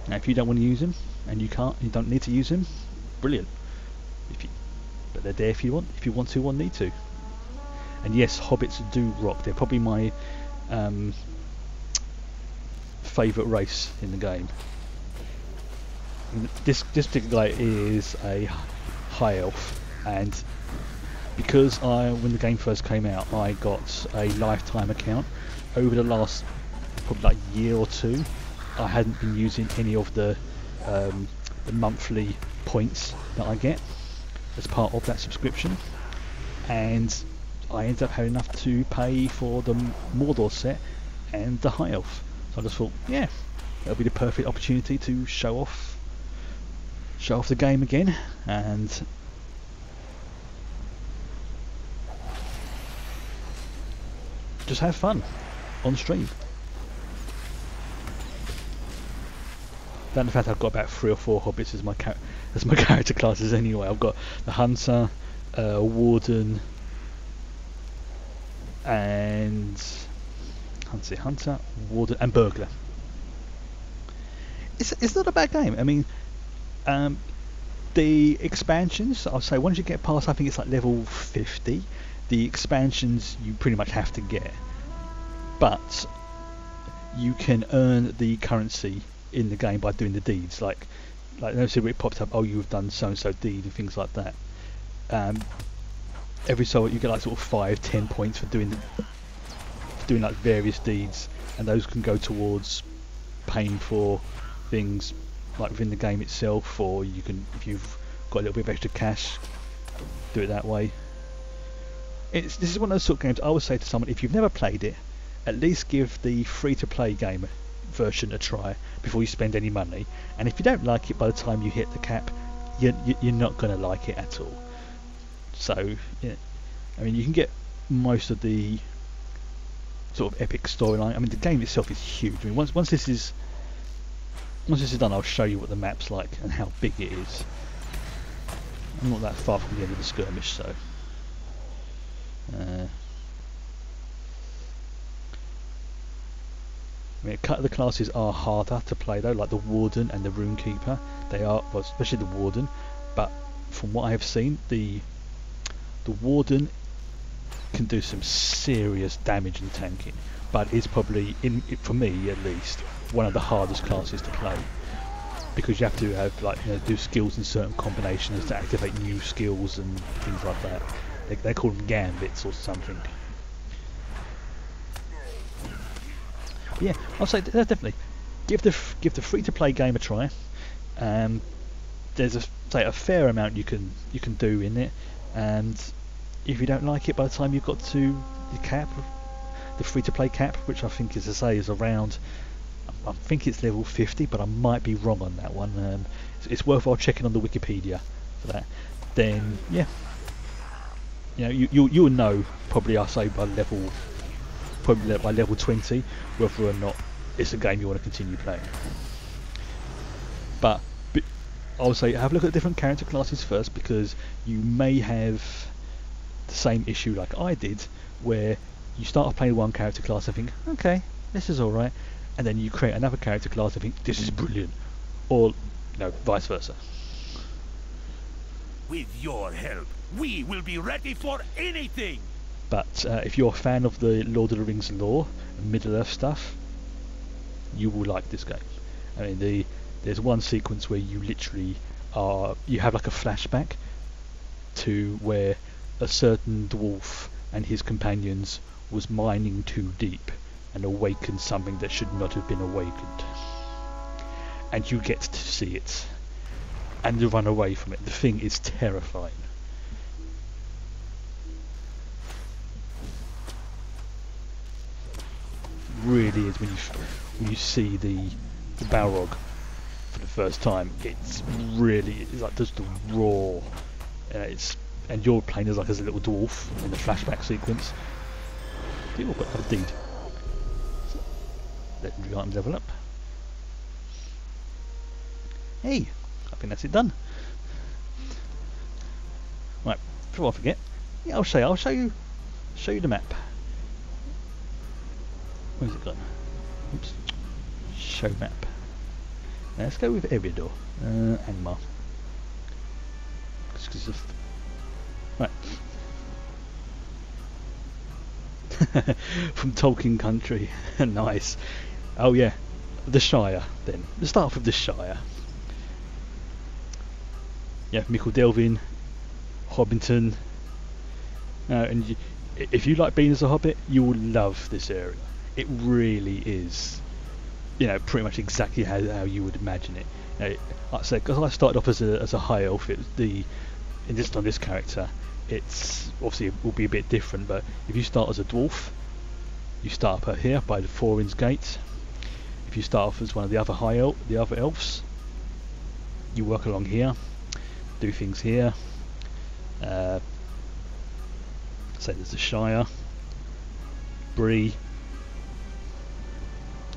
now if you don't want to use them and you don't need to use them, brilliant. But they're there if you want to or need to. And yes, hobbits do rock. They're probably my favourite race in the game. And this particular guy is a high elf, and because when the game first came out, I got a lifetime account. Over the last probably like year or two, I hadn't been using any of the monthly points that I get as part of that subscription, and I ended up having enough to pay for the Mordor set and the High Elf. So I just thought, yeah, that'll be the perfect opportunity to show off the game again, and just have fun on stream. Then the fact I've got about 3 or 4 hobbits as my character classes anyway. I've got the hunter, warden, and hunter, warden, and burglar. It's not a bad game. I mean, the expansions, I'll say once you get past, I think it's like level 50, the expansions you pretty much have to get, but you can earn the currency in the game by doing the deeds, like notice it pops up, oh, you've done so and so deed and things like that. Every so you get like sort of 5-10 points for doing like various deeds, and those can go towards paying for things like within the game itself, or you can, if you've got a little bit of extra cash, do it that way. This is one of those sort of games I would say to someone, if you've never played it, at least give the free-to-play game version a try before you spend any money, and if you don't like it by the time you hit the cap, you're not going to like it at all. So yeah, I mean, you can get most of the sort of epic storyline. I mean, the game itself is huge. I mean, once this is done, I'll show you what the map's like and how big it is. I'm not that far from the end of the skirmish, so I mean, the classes are harder to play though, like the Warden and the Runekeeper. They are, well, especially the Warden, but from what I have seen, the Warden can do some serious damage and tanking, but is probably, for me at least, one of the hardest classes to play, because you have to have, like, you know, do skills in certain combinations to activate new skills and things like that. They call them gambits or something. But yeah, I'll say definitely give the free-to-play game a try. There's a fair amount you can do in it, and if you don't like it by the time you've got to the cap, the free-to-play cap, which I think, as I say, is around, I think it's level 50, but I might be wrong on that one. It's worthwhile checking on the Wikipedia for that. Then yeah, you know, you'll know probably, I'll say by level 20 whether or not it's a game you want to continue playing. But I would say have a look at different character classes first, because you may have the same issue like I did, where you start off playing one character class and think, okay, this is alright, and then you create another character class and think, this is brilliant, or, you know, vice versa. With your help, we will be ready for anything! But if you're a fan of the Lord of the Rings lore and Middle-earth stuff, you will like this game. I mean, there's one sequence where you literally you have like a flashback to where a certain dwarf and his companions was mining too deep and awakened something that should not have been awakened. And you get to see it and you run away from it. The thing is terrifying. really is when you see the Balrog for the first time. It's like just the raw. And you're playing as a little dwarf in the flashback sequence. People got a deed. Legendary item level up. Hey, I think that's it done. Right, before I forget, yeah, I'll show you the map. Where's it gone? Oops. Show map. Now let's go with Eriador, Angmar. Right. From Tolkien country. Nice. Oh yeah, the Shire then. Let's start off with the Shire. Yeah, Mickle Delvin, Hobbiton. And if you like being as a hobbit, you will love this area. It really is, pretty much exactly how you would imagine it. Like I say, because I started off as a high elf, on this character, it's obviously it will be a bit different. But if you start as a dwarf, you start up here by the Thorin's Gate. If you start off as one of the other elves, you work along here, do things here. Say there's the Shire, Bree,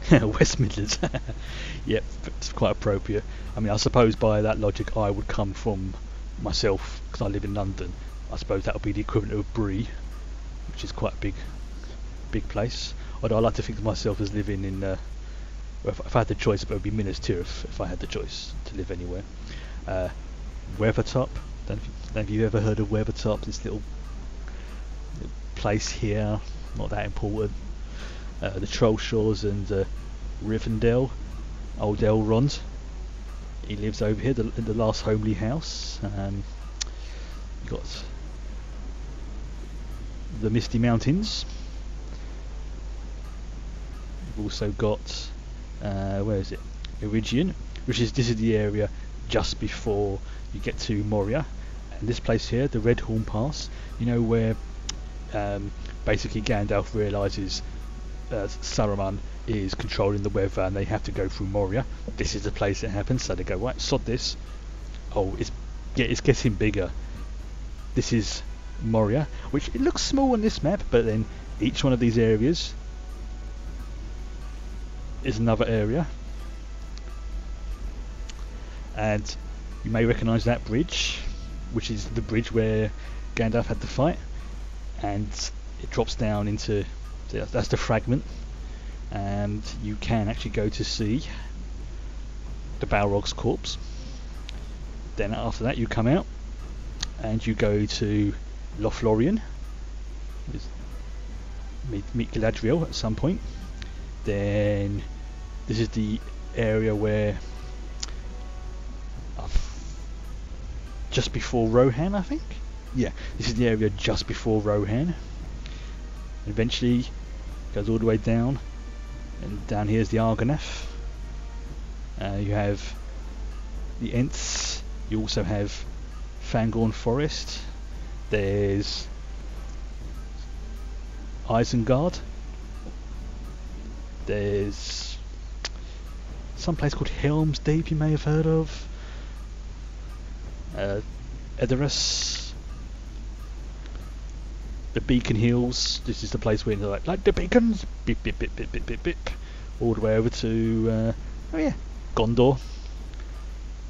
West Midlands. Yep, it's quite appropriate. I mean, I suppose by that logic I would come from myself, because I live in London. I suppose that would be the equivalent of Bree, which is quite a big place. Although I like to think of myself as living in if I had the choice, it would be Minas Tirith if I had the choice to live anywhere. Weathertop, don't know if you've ever heard of Weathertop, this little place here, not that important. The Troll Shores and Rivendell, old Elrond, he lives over here, in the last homely house. You've got the Misty Mountains. You've also got where is it? Iridian, this is the area just before you get to Moria, and this place here, the Redhorn Pass. Where basically Gandalf realises Saruman is controlling the weather and they have to go through Moria. This is the place it happens, so they go, right, sod this. Oh, it's getting bigger. This is Moria, which it looks small on this map, but then each one of these areas is another area. And you may recognise that bridge, which is the bridge where Gandalf had the fight, and it drops down into, that's the fragment, and you can actually go to see the Balrog's corpse. Then after that you come out and you go to Lothlorien, meet Galadriel at some point. Then this is the area where just before Rohan, I think. Yeah, this is the area just before Rohan. Eventually goes all the way down, and down here is the Argonath. You have the Ents. You also have Fangorn Forest. There's Isengard. There's some place called Helm's Deep you may have heard of. Edoras. The Beacon Hills. This is the place where they're like the beacons, beep beep beep beep beep beep beep, all the way over to Gondor,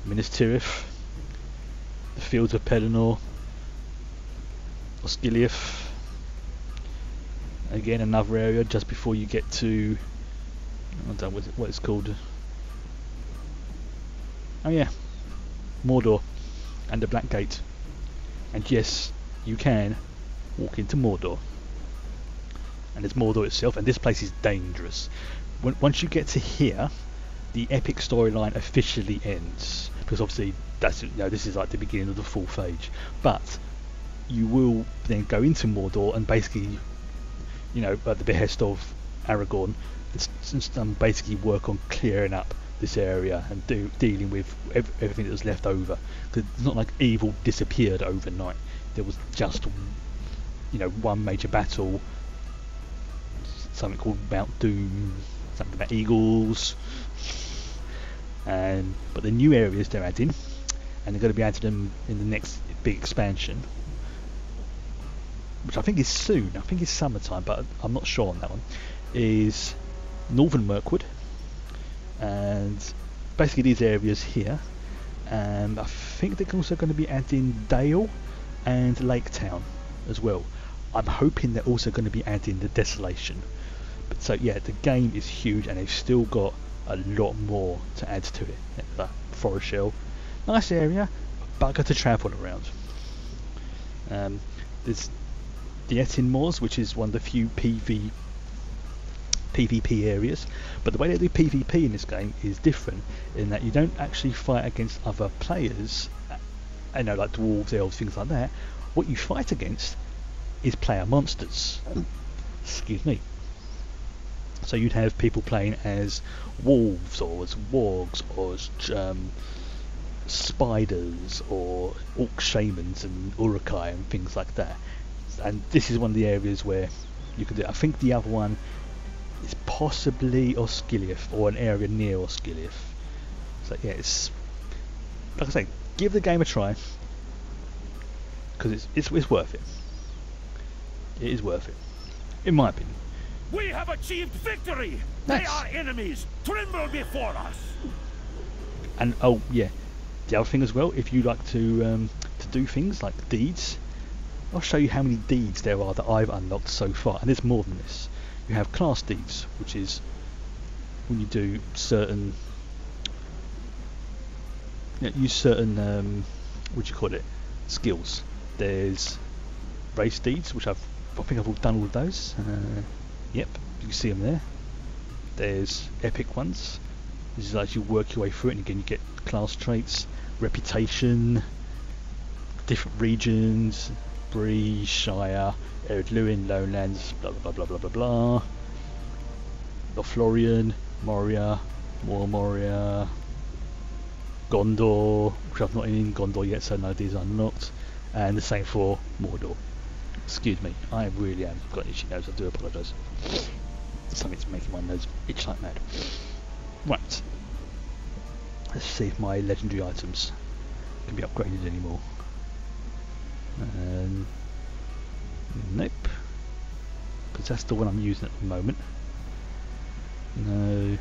Minas Tirith, the Fields of Pelennor, Osgiliath. Again, another area just before you get to, I don't know what it's called. Oh yeah, Mordor and the Black Gate. And yes, you can walk into Mordor, and there's Mordor itself, and this place is dangerous. Once you get to here, the epic storyline officially ends, because obviously this is like the beginning of the fourth age. But you will then go into Mordor and basically, at the behest of Aragorn, basically work on clearing up this area and dealing with everything that was left over. Because it's not like evil disappeared overnight. There was just one major battle something called Mount Doom, something about eagles, but the new areas they're adding, and they're going to be adding them in the next big expansion, which I think is soon. I think it's summertime, but I'm not sure on that one. Is Northern Mirkwood, and basically these areas here. And I think they're also going to be adding Dale and Lake Town as well. I'm hoping they're also going to be adding the Desolation. But so yeah, the game is huge, and they've still got a lot more to add to it. Forest Shell, nice area, bugger to travel around. There's the Etin Moors, which is one of the few PvP areas, but the way they do PvP in this game is different in that you don't actually fight against other players, like dwarves, elves, things like that. What you fight against is player monsters. Excuse me. So you'd have people playing as wolves, or as wargs, or as spiders, or orc shamans and urukai and things like that. And this is one of the areas where you can do it. I think the other one is possibly Osgiliath, or an area near Osgiliath. So yeah, it's like I say, give the game a try, because it's worth it. It is worth it, in my opinion. We have achieved victory! Nice. They are enemies! Tremble before us! And oh yeah, the other thing as well, if you like to do things like deeds, I'll show you how many deeds there are that I've unlocked so far, and there's more than this. You have class deeds, which is when you do certain, use certain what do you call it, skills. There's race deeds, which I think I've all done all of those. Yep, you can see them there. There's epic ones. This is as you work your way through it, and again you get class traits, reputation, different regions, Bree, Shire, Ered Luin, Lowlands, blah blah blah blah blah blah. Lothlorien, Moria, Mor Moria, Gondor, which I've not in Gondor yet, so no, these are unlocked. And the same for Mordor. Excuse me, I really am got an itchy nose, I do apologise. Something's making my nose itch like mad. Right. Let's see if my legendary items can be upgraded anymore. Nope. Because that's the one I'm using at the moment. No.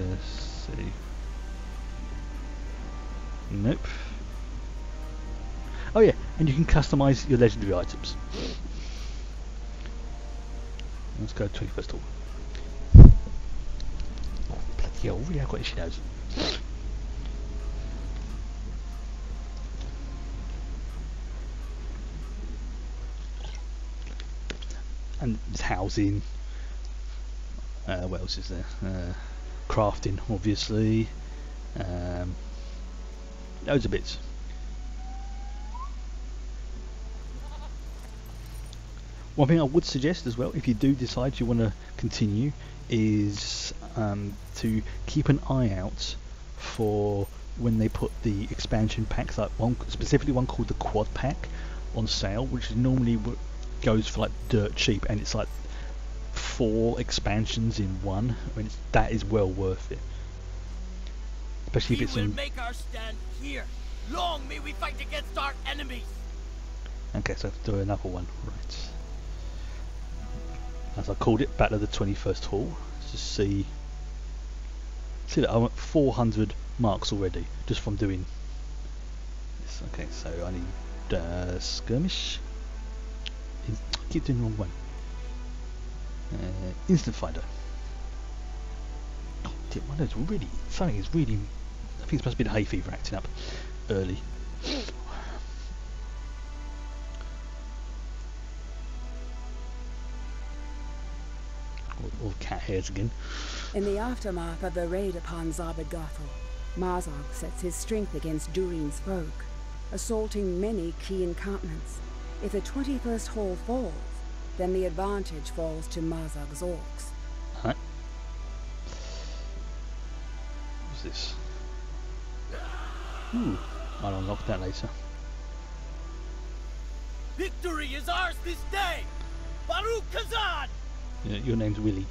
Let's see. Nope. Oh yeah, and you can customise your legendary items. Let's go to 21st hall. Oh, bloody hell, really I've got itchy nose. And there's housing. What else is there? Crafting, obviously. Loads of bits. One thing I would suggest as well, if you do decide you want to continue, is to keep an eye out for when they put the expansion packs, like specifically one called the Quad Pack, on sale, which normally goes for like dirt cheap, and it's like 4 expansions in one. I mean, that is well worth it, especially if it's in. Make our stand here. Long may we fight against our enemies. Okay, so I have to do another one, right? As I called it, Battle of the 21st Hall. Let's just see that I'm at 400 marks already just from doing this. Okay, so I need skirmish. I keep doing the wrong one. Instant finder. Oh dear, my nose really, something is really, I think it's supposed to be the hay fever acting up early. All cat hairs again. In the aftermath of the raid upon Zabad Gothel, Marzog sets his strength against Durin's folk, assaulting many key encampments. If the 21st Hall falls, then the advantage falls to Marzog's orcs. Alright. What's this? Ooh, I'll unlock that later. Victory is ours this day! Baruch Kazan! Yeah, your name's Willie.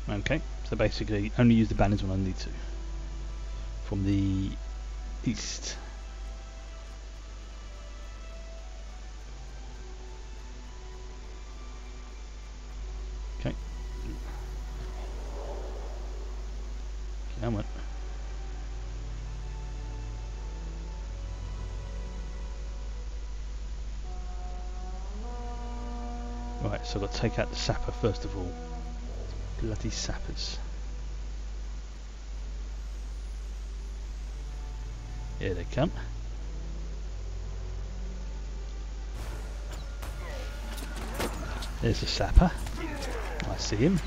Okay, so basically only use the banners when I need to. From the east. Okay. Come on. Right, so I've got to take out the sapper first of all. Bloody sappers. Here they come. There's the sapper. I see him.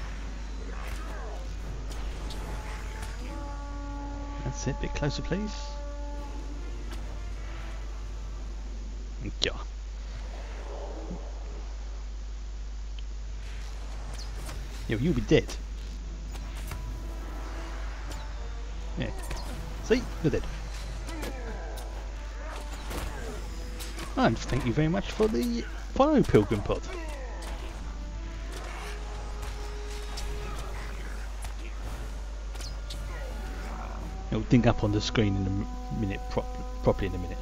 That's it, bit closer please. Yeah. Yeah, you'll be dead. Yeah. See? You're dead. And thank you very much for the follow, Pilgrim Pod. It'll ding up on the screen in a minute, properly in a minute.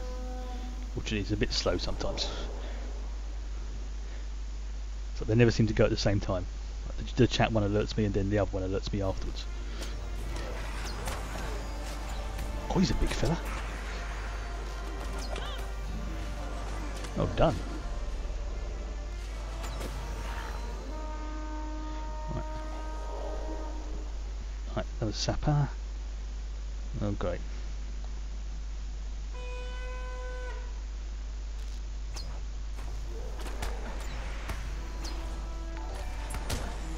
Which is a bit slow sometimes. So they never seem to go at the same time. The chat one alerts me and then the other one alerts me afterwards. Oh, he's a big fella. Oh, done. Right. Right, that was sapper. Oh, great.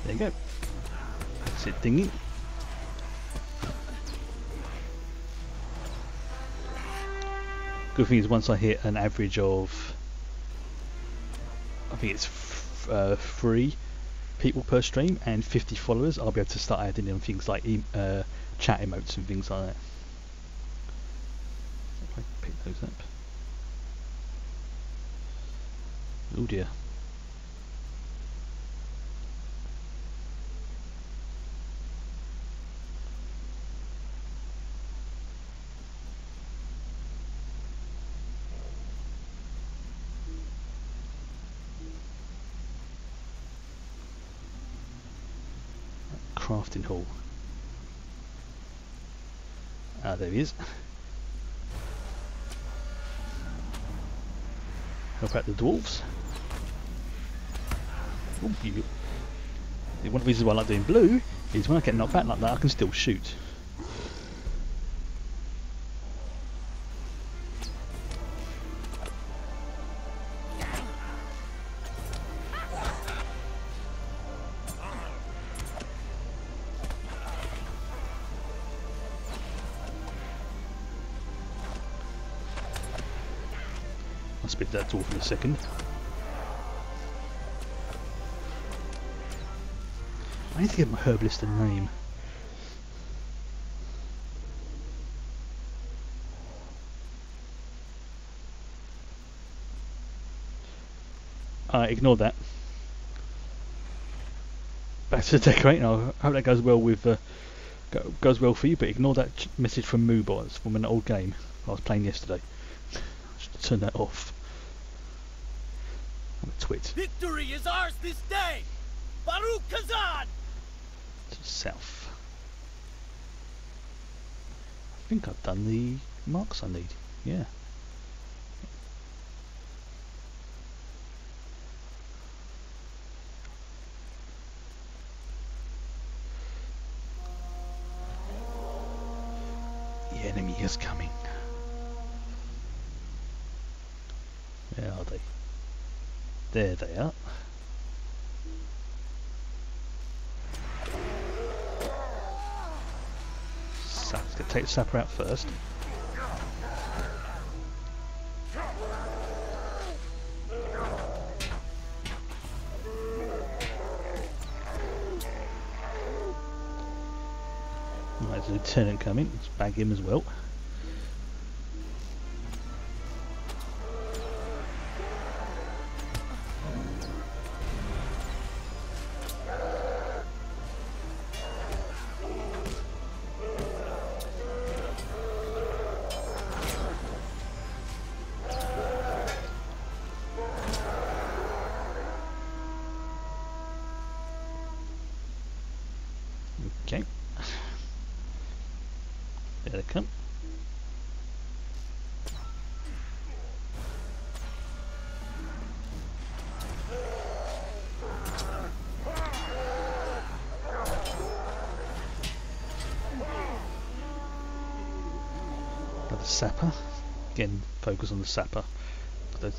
There you go. That's it, dingy. Good thing is once I hit an average of, I think it's 3 people per stream and 50 followers, I'll be able to start adding in things like chat emotes and things like that. If I pick those up. Oh dear. Crafting hall. Ah, there he is. Help out the dwarves. Ooh, one of the reasons why I like doing blue is when I get knocked back like that I can still shoot. I'll spit that dwarf in a second. I need to get my herbalist a name. Ignore that. Back to the decorating. I hope that goes well with goes well for you. But ignore that message from Moobot. It's from an old game I was playing yesterday. I should turn that off. I'm a twit. Victory is ours this day! Baruch Kazan! To the south. I think I've done the marks I need. Yeah. The enemy is coming. Where are they? There they are. So, let's take the sapper out first. Right, there's a lieutenant coming. Let's bag him as well. Okay. There they come. Another sapper. Again, focus on the sapper. But yeah,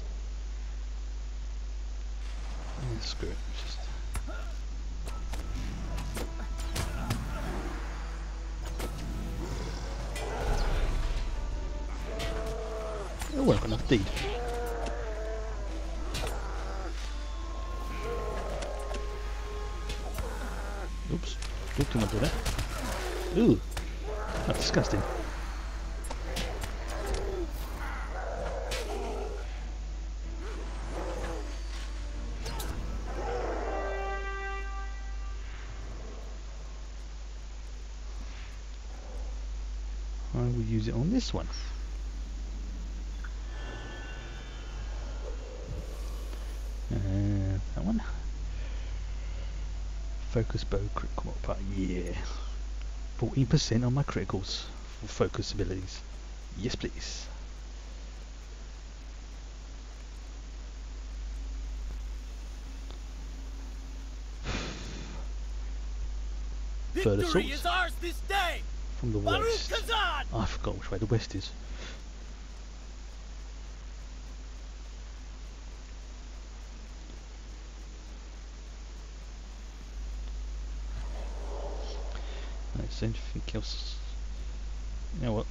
screw it. Just it'll work enough, indeed. Oops, didn't want to do that. Ooh, that's disgusting. I will use it on this one. That one. Focus bow critical modifier. Yeah. 14% on my criticals for focus abilities. Yes, please. Third assault Victory is ours this day! from the Baruch west. Kazan! I forgot which way the west is. Is there anything else? You know what?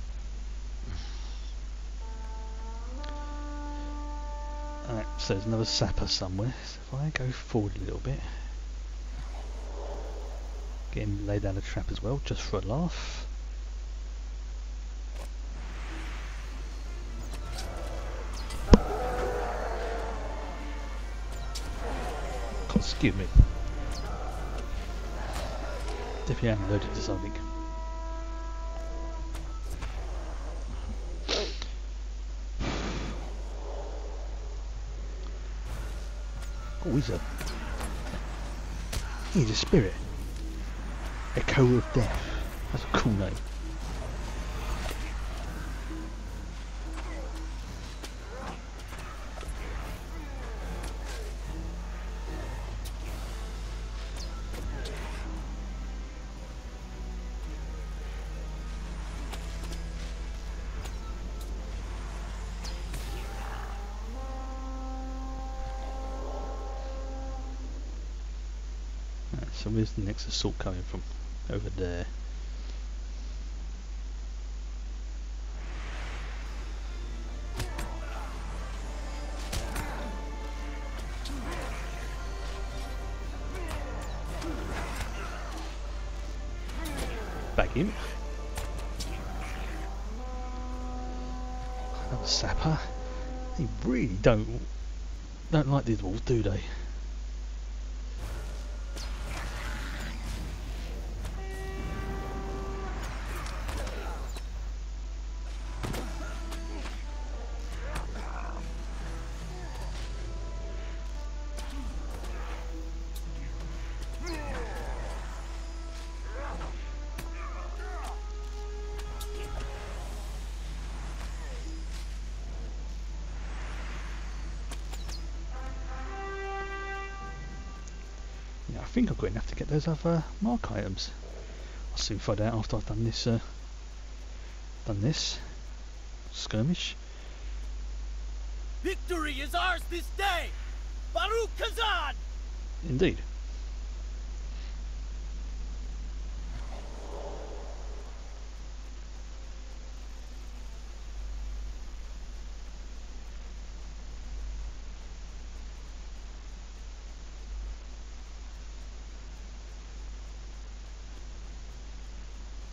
Alright, so there's another sapper somewhere. So if I go forward a little bit, get him to lay down a trap as well, just for a laugh. Excuse me. Definitely am allergic to something. Oh, he's a spirit. Echo of Death. That's a cool name. So where's the next assault coming from? Over there. Back in. Another sapper. They really don't like these walls, do they? Yeah, I think I've got enough to get those other mark items. I'll soon find out after I've done this skirmish. Victory is ours this day! Baruch Kazan! Indeed.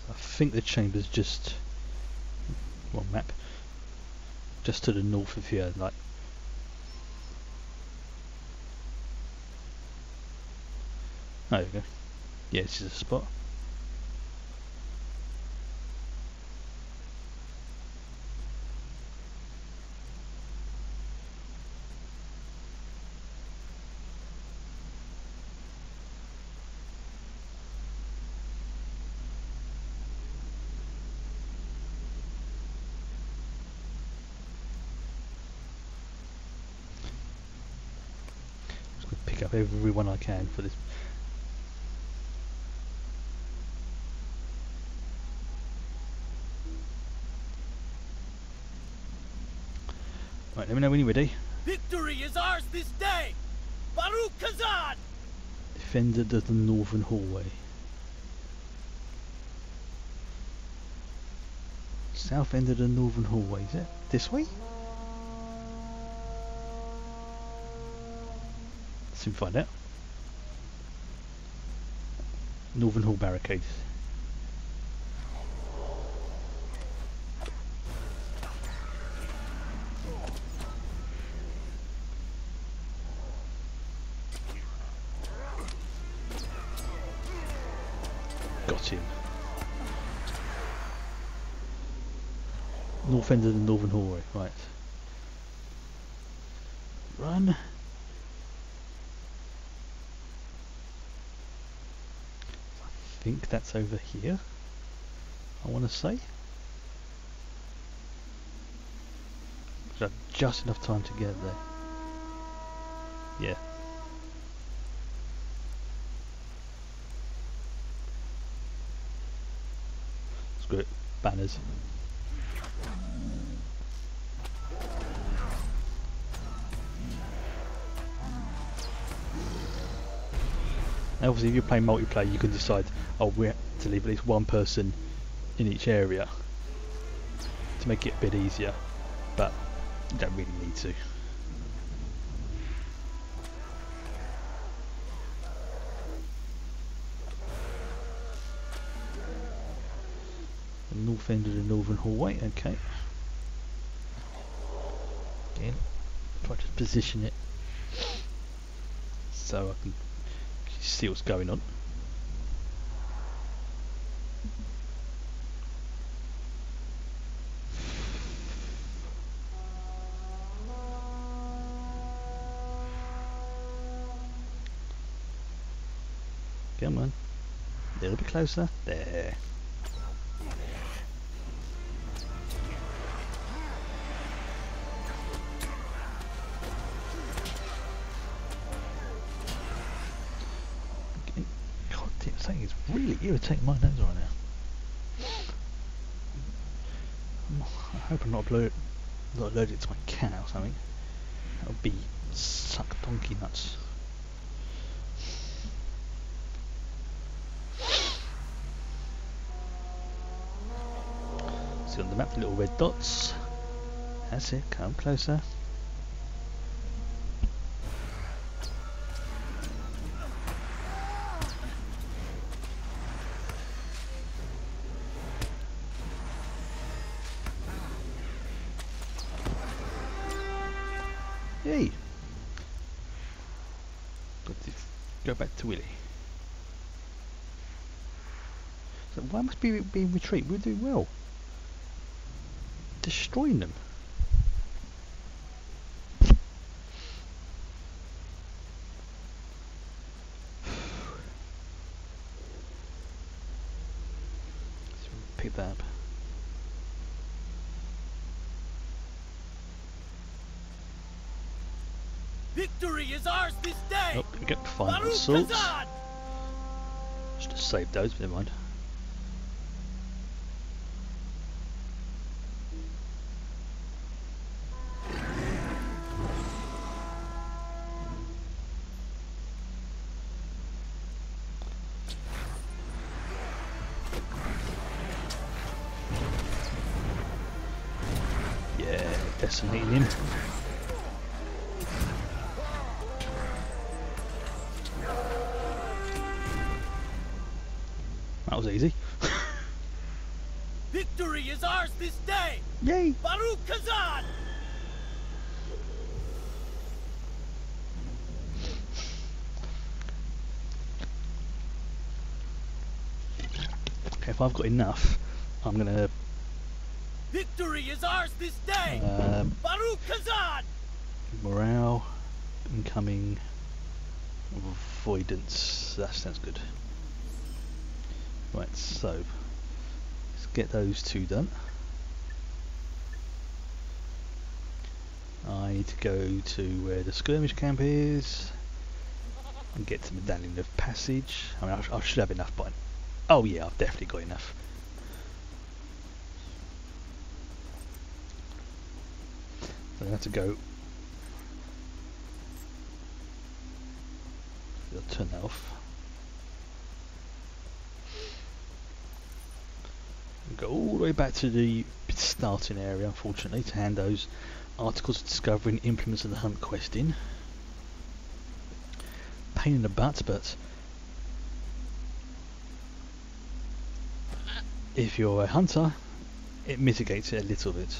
I think the chamber's just, well, map, just to the north of here, like. Oh, there we go. Yeah, this is a spot. Just gonna pick up everyone I can for this. Right, let me know when you're ready. Victory is ours this day! Baruch Kazan! Defended of the northern hallway. South end of the northern hallway, is it? This way? Let's soon find out. Northern hall barricades. Got him. North end of the northern hallway, right. Run. I think that's over here, I want to say. So just enough time to get there. Yeah. Screw it. Banners. Now obviously if you're playing multiplayer you can decide, oh, we have to leave at least one person in each area to make it a bit easier, but you don't really need to. The north end of the northern hallway, okay. Again, try to position it so I can see what's going on. Come on, a little bit closer. There. Something is really irritating my nose right now. I hope I'm not allergic to my cat or something. That would be suck donkey nuts. See on the map the little red dots. That's it, come closer. Yay! Got to go back to Willie. So why must we be in retreat? We're doing well. Destroying them. Let's pick that up. Victory is ours this day! Oh, we get to find the Baruch swords. Kazan! Should have saved those, but never mind. Yeah, decimating him. That was easy. Victory is ours this day! Yay! Baruch Kazan! Okay, if I've got enough, I'm gonna Victory is ours this day! Baruch Kazan! morale, incoming, avoidance. That sounds good. Right, so let's get those two done. I need to go to where the skirmish camp is and get the medallion of passage. I mean, I should have enough by now. Oh yeah, I've definitely got enough. So I have to go. I'll turn that off. Go all the way back to the starting area, unfortunately, to hand those articles of discovery and implements of the hunt quest in. Pain in the butt, but if you're a hunter, it mitigates it a little bit.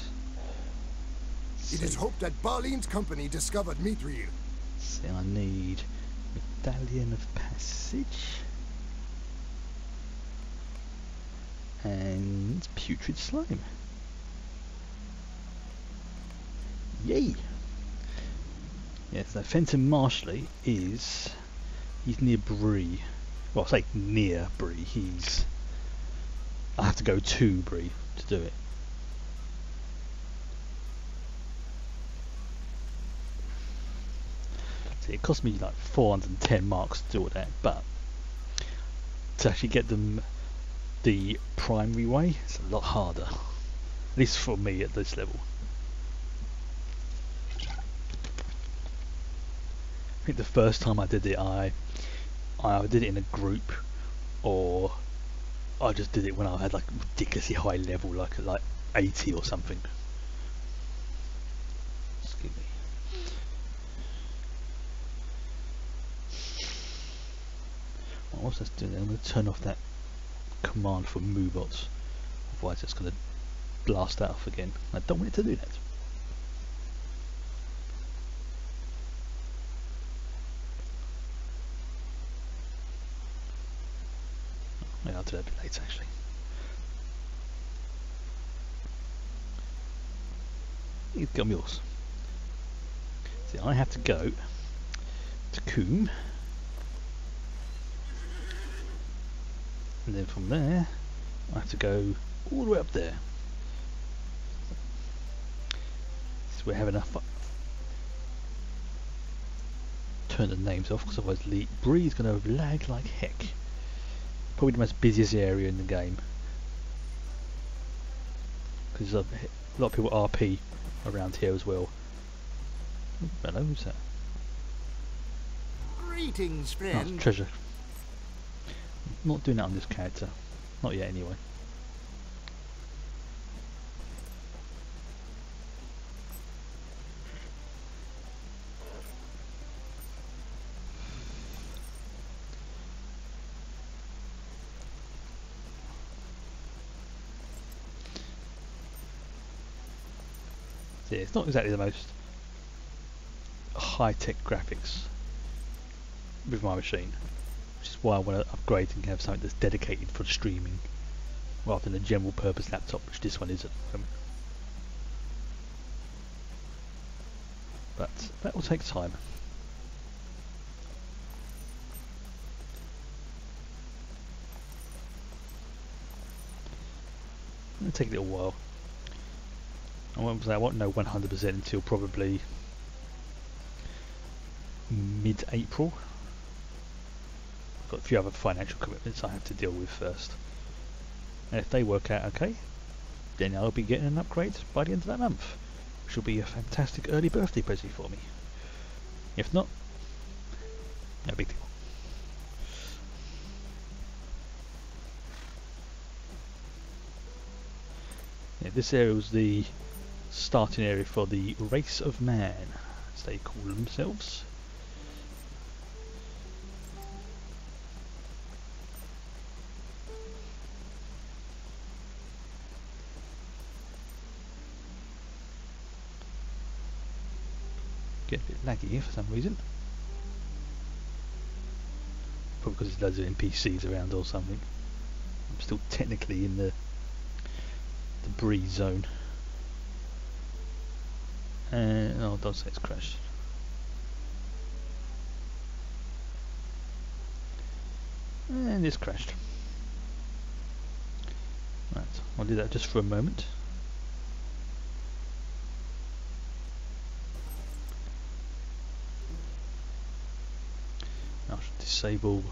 It is hoped that Barleen's company discovered Mithril. So I need medallion of passage and putrid slime. Yay! Yes, so Fenton Marshley he's near Bree. Well, I say near Bree. I have to go to Bree to do it. So it cost me like 410 marks to do all that, but to actually get them the primary way, it's a lot harder. At least for me at this level. I think the first time I did it, I did it in a group, or I just did it when I had like ridiculously high level, like 80 or something. Excuse me. What's that doing? I'm going to turn off that command for Moobot, otherwise it's going to blast that off again. I don't want it to do that. Yeah, I'll do that a bit later actually. You got yours. See, I have to go to Coombe, and then from there I have to go all the way up there. So we have enough. Turn the names off because otherwise Bree's going to lag like heck. Probably the most busiest area in the game because a lot of people RP around here as well. Oh, hello, who's that? Greetings, Oh, friend. it's treasure. Not doing that on this character. Not yet, anyway. So yeah, it's not exactly the most high-tech graphics with my machine, which is why I want to upgrade and have something that's dedicated for streaming rather than a general purpose laptop, which this one is at the moment. But that will take time. It'll take a little while. I won't know 100% until probably mid-April. I've got a few other financial commitments I have to deal with first. And if they work out okay, then I'll be getting an upgrade by the end of that month, which will be a fantastic early birthday present for me. If not, no big deal. Yeah, this area was the starting area for the race of man, as they call themselves. Getting a bit laggy here for some reason. Probably because there's loads of NPCs around or something. I'm still technically in the breeze zone. And oh, don't say it's crashed. And it's crashed. Right, I'll do that just for a moment. I should disable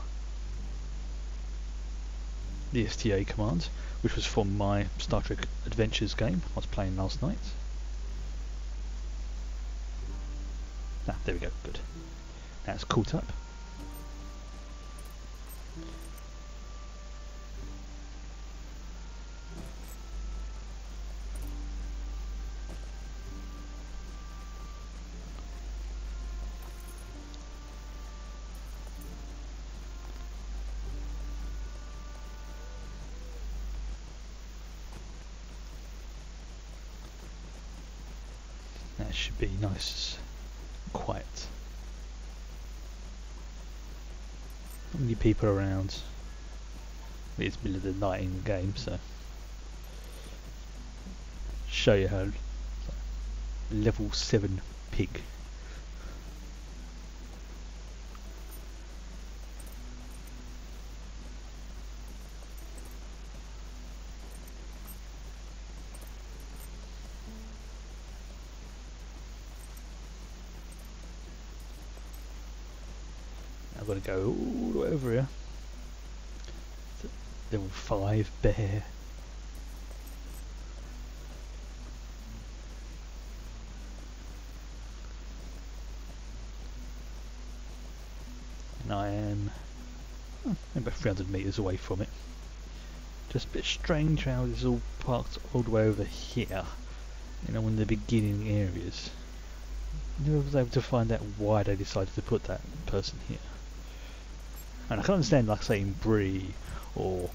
the STA command, which was from my Star Trek Adventures game I was playing last night. Ah, there we go, good. Now it's caught up. That should be nice, quiet. Not many people around. It's middle of the night in the game, so show you how level 7 pig. I've got to go all the way over here. Level 5 bear. And I am about 300 metres away from it. Just a bit strange how it's all parked all the way over here. You know, in the beginning areas. I never was able to find out why they decided to put that person here. And I can understand, like say in Bree, or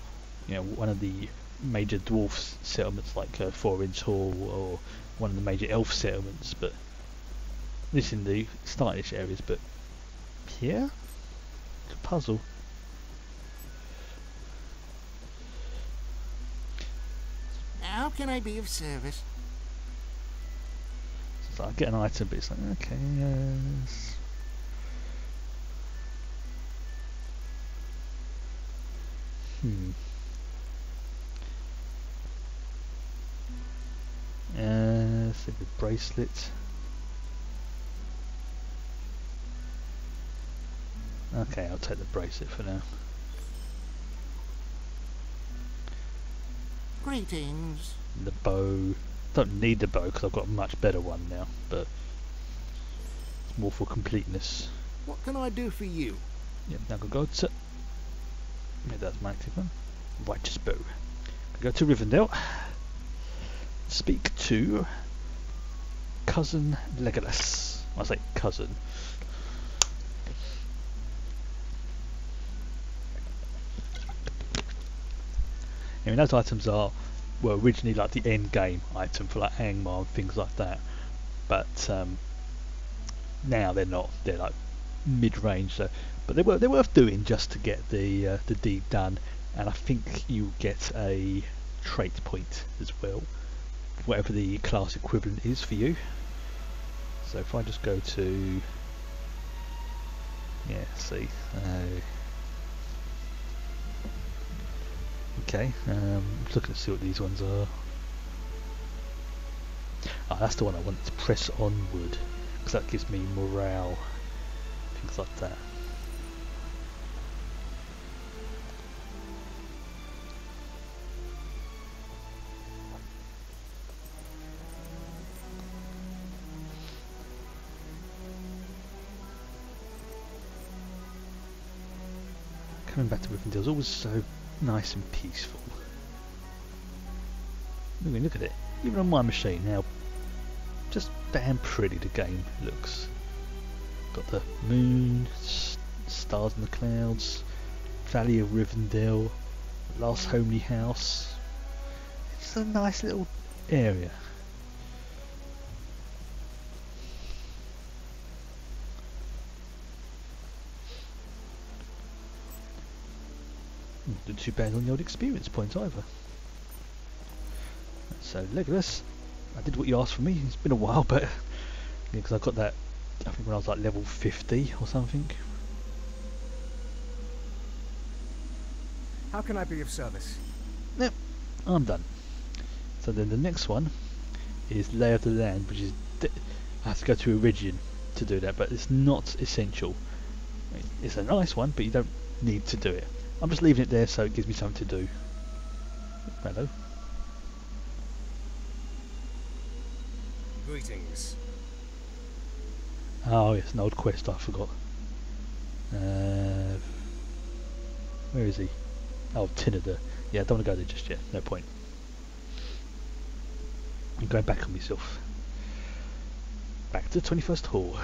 you know, one of the major dwarf settlements like Forin's Hall, or one of the major elf settlements, but this in the stylish areas. But here, it's a puzzle. How can I be of service? So I get an item, but it's like, okay, yes. See the bracelet. Okay, I'll take the bracelet for now. Greetings. The bow. Don't need the bow because I've got a much better one now, but it's more for completeness. What can I do for you? Yep, now I'll go to... Yeah, that's my active one. Righteous bow. Go to Rivendell. Speak to Cousin Legolas. I say cousin. I mean, those items were originally like the end game item for like Angmar and things like that, but now they're not. They're like mid-range. So, but they're worth doing just to get the deed done. And I think you get a trait point as well, whatever the class equivalent is for you. So if I just go to, yeah, see, okay, just looking to see what these ones are. Ah, that's the one I wanted to press onward, because that gives me morale, things like that. Coming back to Rivendell is always so nice and peaceful. I mean, look at it. Even on my machine now, just damn pretty the game looks. Got the moon, stars in the clouds, Valley of Rivendell, last homely house. It's a nice little area. too bad on the old experience points either. So Legolas, I did what you asked for me. It's been a while, but because I got that, I think when I was like level 50 or something. How can I be of service? Yep, I'm done. So then the next one is Lay of the Land, which is I have to go to Iridian to do that, but it's not essential. It's a nice one, but you don't need to do it. I'm just leaving it there so it gives me something to do. Hello. Greetings. Oh yes, an old quest I forgot. Where is he? Oh, Tinada. Yeah, I don't want to go there just yet. No point. I'm going back on myself. Back to the 21st Hall.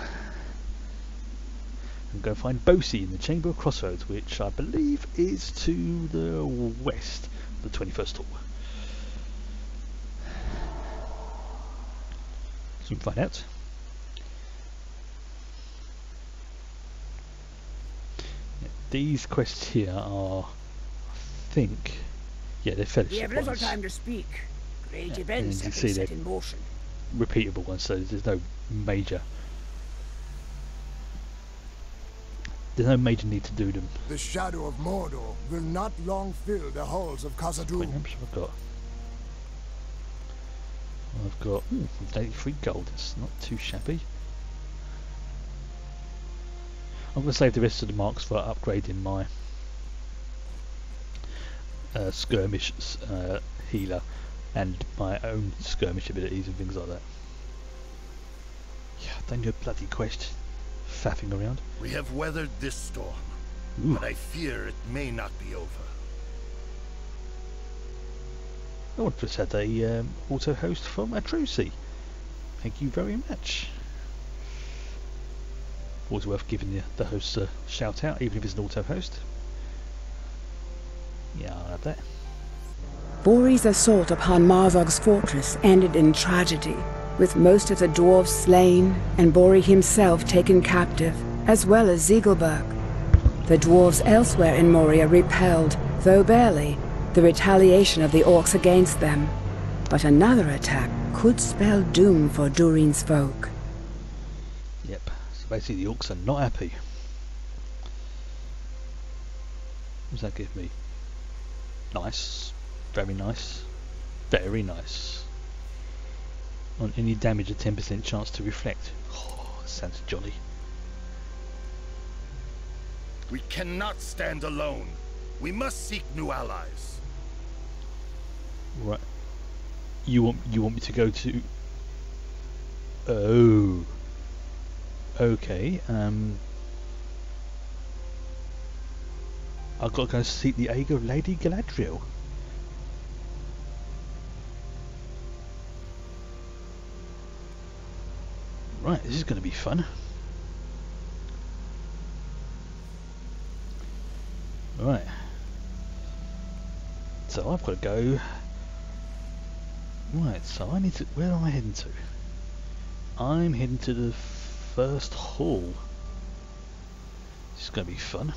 I'm going to find Bosie in the Chamber of Crossroads, which I believe is to the west of the 21st Hall. So we can find out. Yeah, these quests here are, I think, yeah, they're fellowship We have little ones. time to speak. Great Yeah, events and you have see been they're set in motion. repeatable ones, so there's no major need to do them. The shadow of Mordor will not long fill the halls of Khazad-dûm. How much have I got? I've got 83 gold. That's not too shabby. I'm going to save the rest of the marks for upgrading my skirmish healer and my own skirmish abilities and things like that. Yeah, don't do a bloody quest faffing around. We have weathered this storm, Ooh. but I fear it may not be over. I just had a auto host from Atroci. Thank you very much. Always worth giving the host a shout out, even if it's an auto host. Yeah, I'll have that. Bori's assault upon Marzog's fortress ended in tragedy, with most of the dwarves slain and Bori himself taken captive, as well as Ziegelberg. The dwarves elsewhere in Moria repelled, though barely, the retaliation of the orcs against them. But another attack could spell doom for Durin's folk. Yep, so basically the orcs are not happy. What does that give me? Nice. Very nice. Very nice. On any damage, a 10% chance to reflect. Oh, sounds jolly. We cannot stand alone. We must seek new allies. Right. You want me to go to? Oh. Okay. I've got to go seek the aid of Lady Galadriel. Right, this is going to be fun. Right. So I've got to go. Right, so I need to. Where am I heading to? I'm heading to the first hall. This is going to be fun.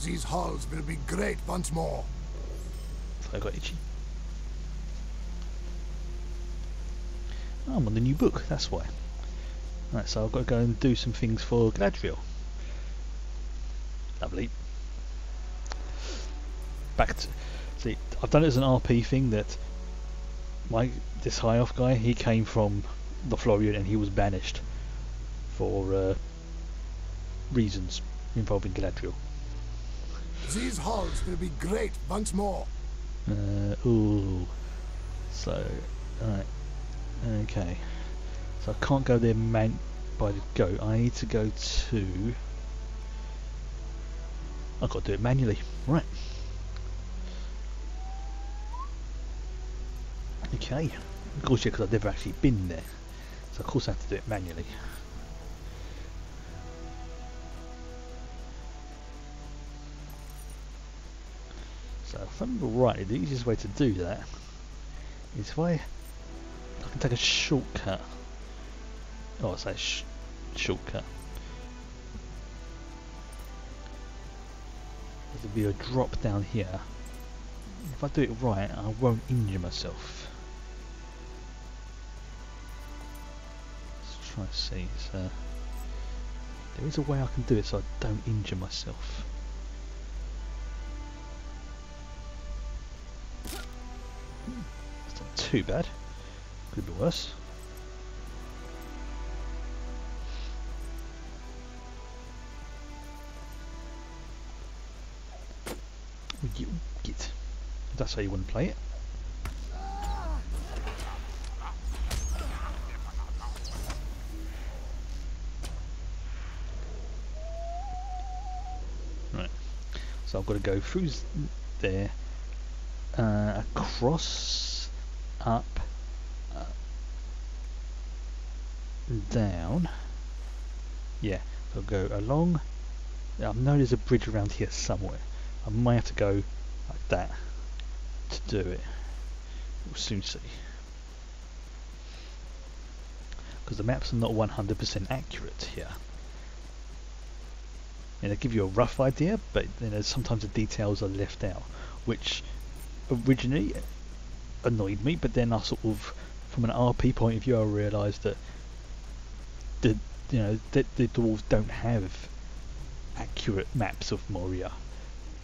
These halls will be great once more. I got itchy. Oh, I'm on the new book, that's why. Right, so I've got to go and do some things for Galadriel. Lovely. Back to... See, I've done it as an RP thing that this high off guy, he came from the Florian and he was banished for reasons involving Galadriel. These halls will be great once more. Ooh. So, alright. Okay. So I can't go there by the go. I need to go to... I've got to do it manually. Right. Okay. Of course, yeah, because I've never actually been there. So of course I have to do it manually. So if I remember rightly, the easiest way to do that is if I can take a shortcut. Oh, I say shortcut. there'll be a drop down here. If I do it right, I won't injure myself. Let's try and see. So there is a way I can do it so I don't injure myself. It's not too bad. Could be worse. You get. That's how you want to play it. Right. So I've got to go through there, across, up, down. Yeah. So I'll go along. I know there's a bridge around here somewhere. I might have to go like that to do it. We'll soon see. Because the maps are not 100% accurate here. And they give you a rough idea, but then sometimes the details are left out, which originally annoyed me. But then I sort of, from an RP point of view, I realised that the dwarves don't have accurate maps of Moria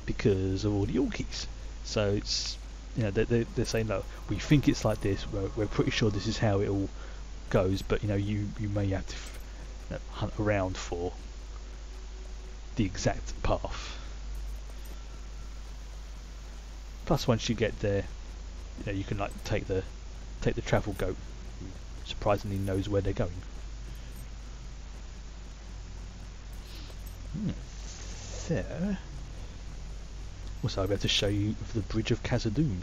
because of all the Orkies. So it's, they're saying, no, we think it's like this, we're pretty sure this is how it all goes, but you may have to hunt around for the exact path. Plus once you get there, you can take the travel goat, who surprisingly knows where they're going. So also I'll be able to show you the bridge of Khazad-dûm.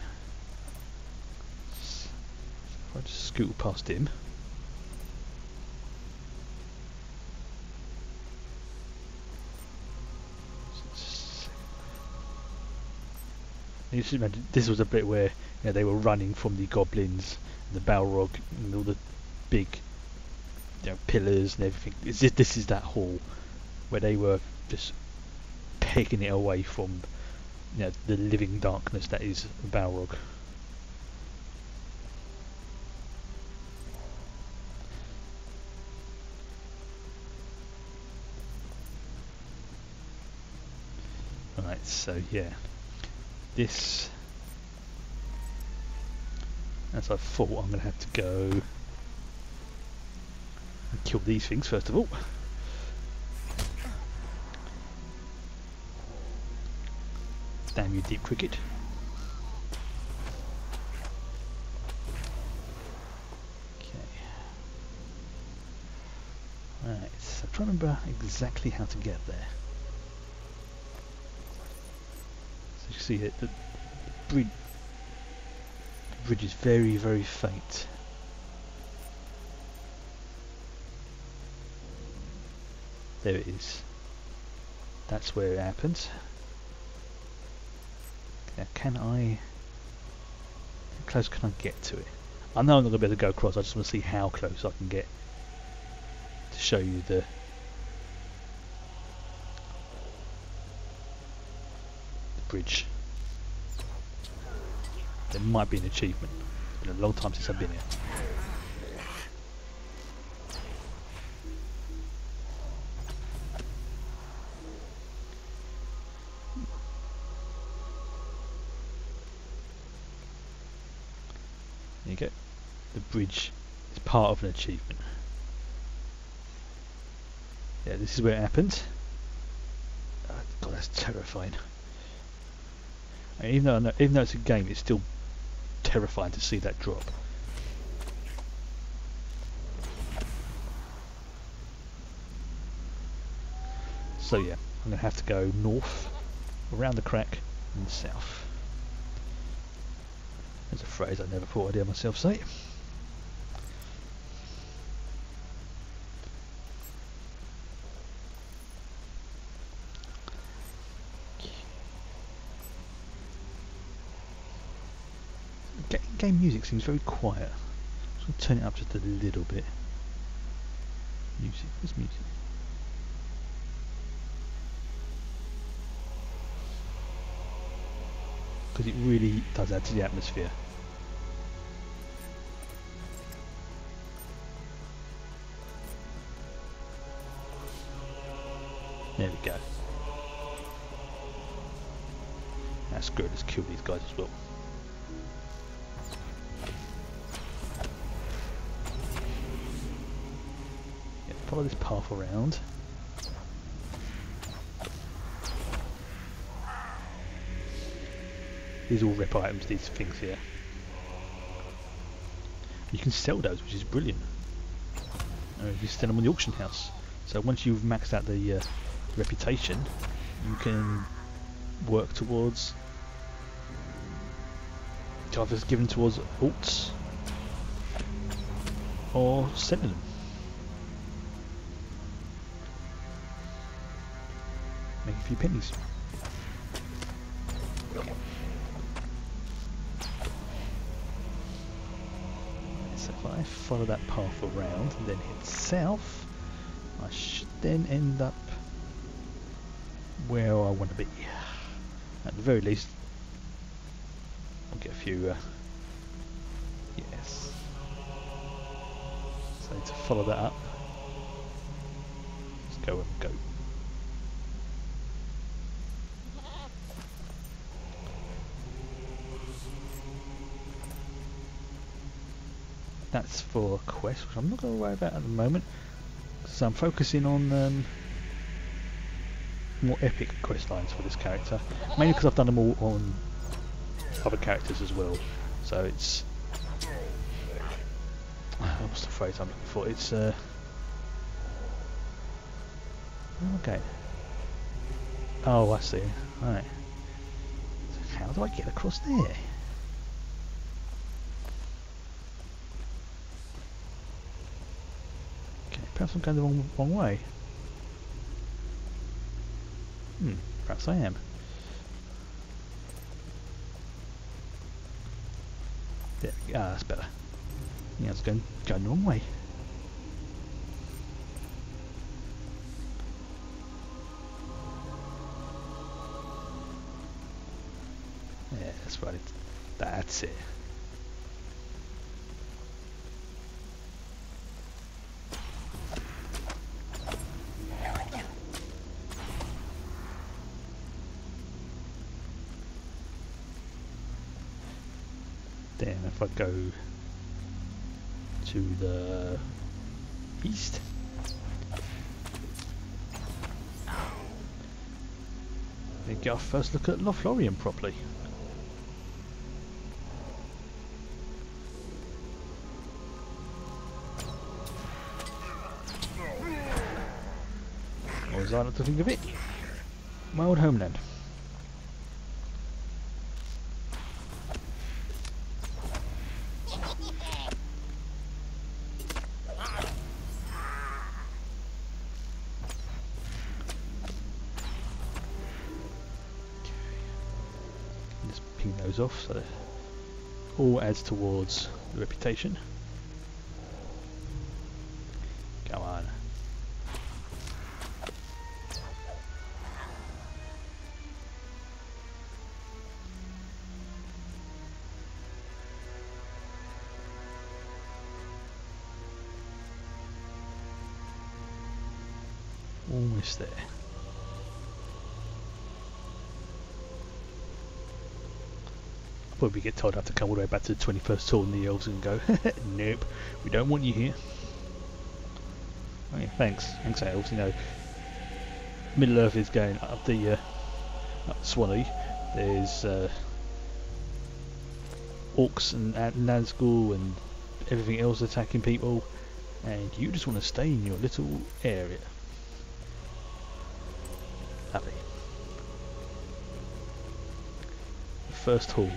If I just scoot past him. You should imagine this was a bit where they were running from the goblins, the Balrog, and all the big pillars and everything. This is that hall where they were just pegging it away from the living darkness that is Balrog. Right, so yeah, this, as I thought, I'm going to have to go and kill these things first of all. Damn you, deep cricket. Okay. Right, so I'm trying to remember exactly how to get there. So you see it, the bridge is very, very faint. There it is. That's where it happens. Now, how close can I get to it? I know I'm not going to be able to go across, I just want to see how close I can get to show you the bridge. There might be an achievement. It's been a long time since I've been here. There you go. The bridge is part of an achievement. Yeah, this is where it happened. Oh, God, that's terrifying. I mean, even though it's a game, it's still terrifying to see that drop. So yeah, I'm going to have to go north, around the crack, and south. There's a phrase I never thought I'd hear myself say. Game music seems very quiet. I'm just going to turn it up just a little bit. Music, where's music? because it really does add to the atmosphere. There we go. That's good, let's kill these guys as well. Yeah, follow this path around. These are all rep items, these things here. You can sell those, which is brilliant. You sell them on the auction house. So once you've maxed out the reputation, you can work towards either giving towards alts or selling them. Make a few pennies. So if I follow that path around and then head south, I should then end up where I want to be. At the very least, I'll get a few. Yes. So to follow that up, let's go and go. That's for a quest, which I'm not going to worry about at the moment. So I'm focusing on more epic quest lines for this character, mainly because I've done them all on other characters as well. So it's what's the phrase I'm looking for? It's okay. Oh, I see. Right. So how do I get across there? Okay, perhaps I'm going the wrong way. Perhaps I am. There we go. Ah, that's better. Yeah, I was going the wrong way. Yeah, that's right. That's it. Then if I go to the east, we get our first look at Lothlorien properly. Or as I like to think of it, my old homeland. Off, so all adds towards the reputation. Come on. Almost there. Probably get told I have to come all the way back to the 21st tour and the elves and go, nope, we don't want you here. Oh yeah, thanks elves. You know, Middle Earth is going up the up Swanee. There's orcs and Nazgul and everything else attacking people, and you just want to stay in your little area. Happy. The first hall.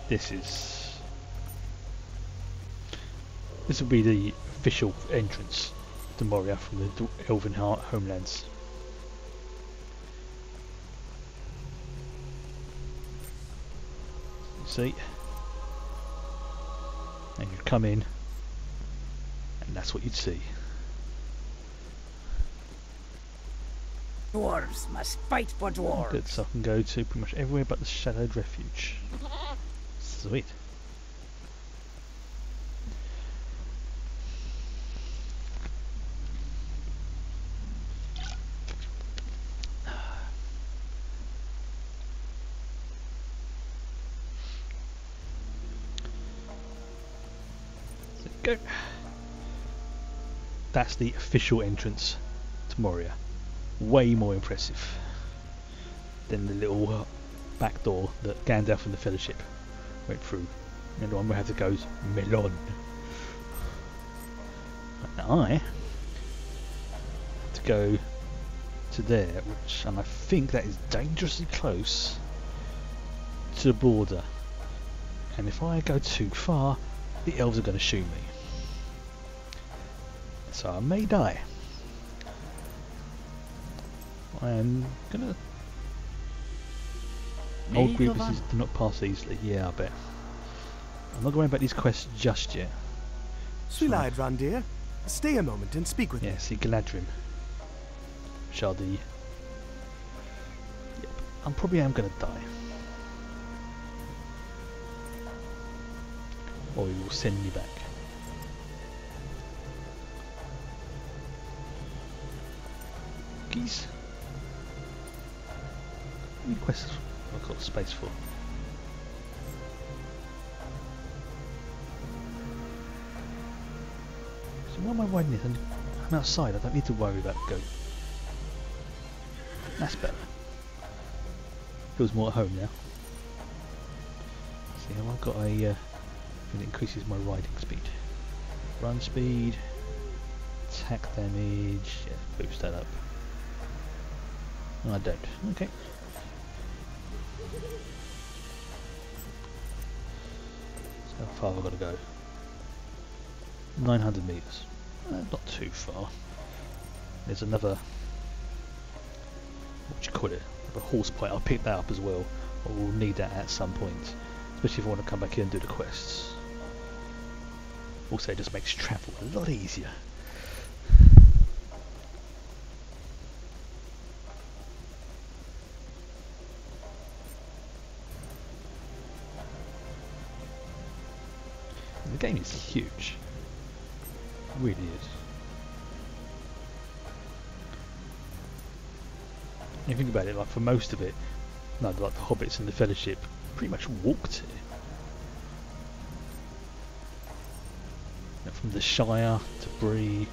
This will be the official entrance to Moria from the Elven homelands. See, and you'd come in, and that's what you'd see. Dwarves must fight for dwarves. Good, so I can go to pretty much everywhere but the Shadowed Refuge. Sweet. Go. That's the official entrance to Moria. Way more impressive than the little back door that Gandalf and the Fellowship went through. And the one we have to go is Melon. And I have to go to there, and I think that is dangerously close to the border. And if I go too far, the elves are going to shoot me. So I may die. I'm gonna... Old grievances do not pass easily. Yeah, I bet. I'm not going about these quests just yet. Sweet-eyed Randir, stay a moment and speak with me. Yeah, see Galadrim. Which are the... Yep. I probably am going to die. Or he will send me back. Geese. How many quests have I got space for? So why am I riding this? I'm outside, I don't need to worry about the goat. That's better. Feels more at home now. See, I've got a... it increases my riding speed. Run speed, attack damage, yeah, boost that up. No, I don't. Okay. So how far have I got to go? 900 meters. Not too far. There's another... what do you call it? A horse point. I'll pick that up as well. I will need that at some point. Especially if I want to come back here and do the quests. Also, it just makes travel a lot easier. The game is huge. It really is. If you think about it, like for most of it, no, like the hobbits and the Fellowship pretty much walked here. From the Shire to Bree.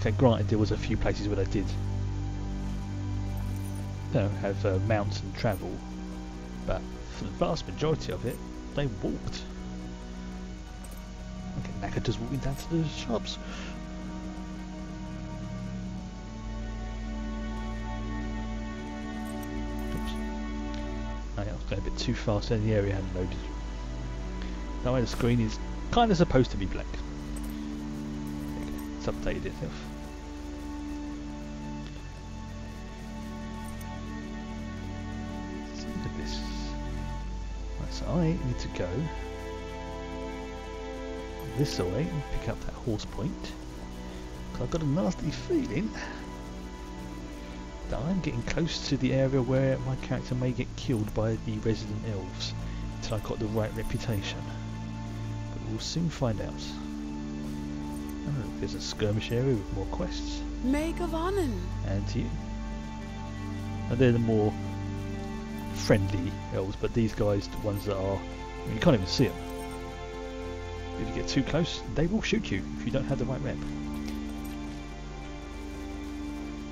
Okay, granted there was a few places where they did have mounts and travel, but for the vast majority of it, they walked. Okay, knackered just walking down to the shops. Oops. Oh yeah, I was going a bit too fast and the area hadn't loaded. That way the screen is kind of supposed to be black. Okay, it's updated itself. Let's look at this. Right, so I need to go this way and pick up that horse point. Because I've got a nasty feeling that I'm getting close to the area where my character may get killed by the resident elves until I've got the right reputation. We'll soon find out. Oh, there's a skirmish area with more quests. Make of Annen. And to you. And they're the more friendly elves, but these guys, the ones that are... I mean, you can't even see them. If you get too close, they will shoot you if you don't have the right rep.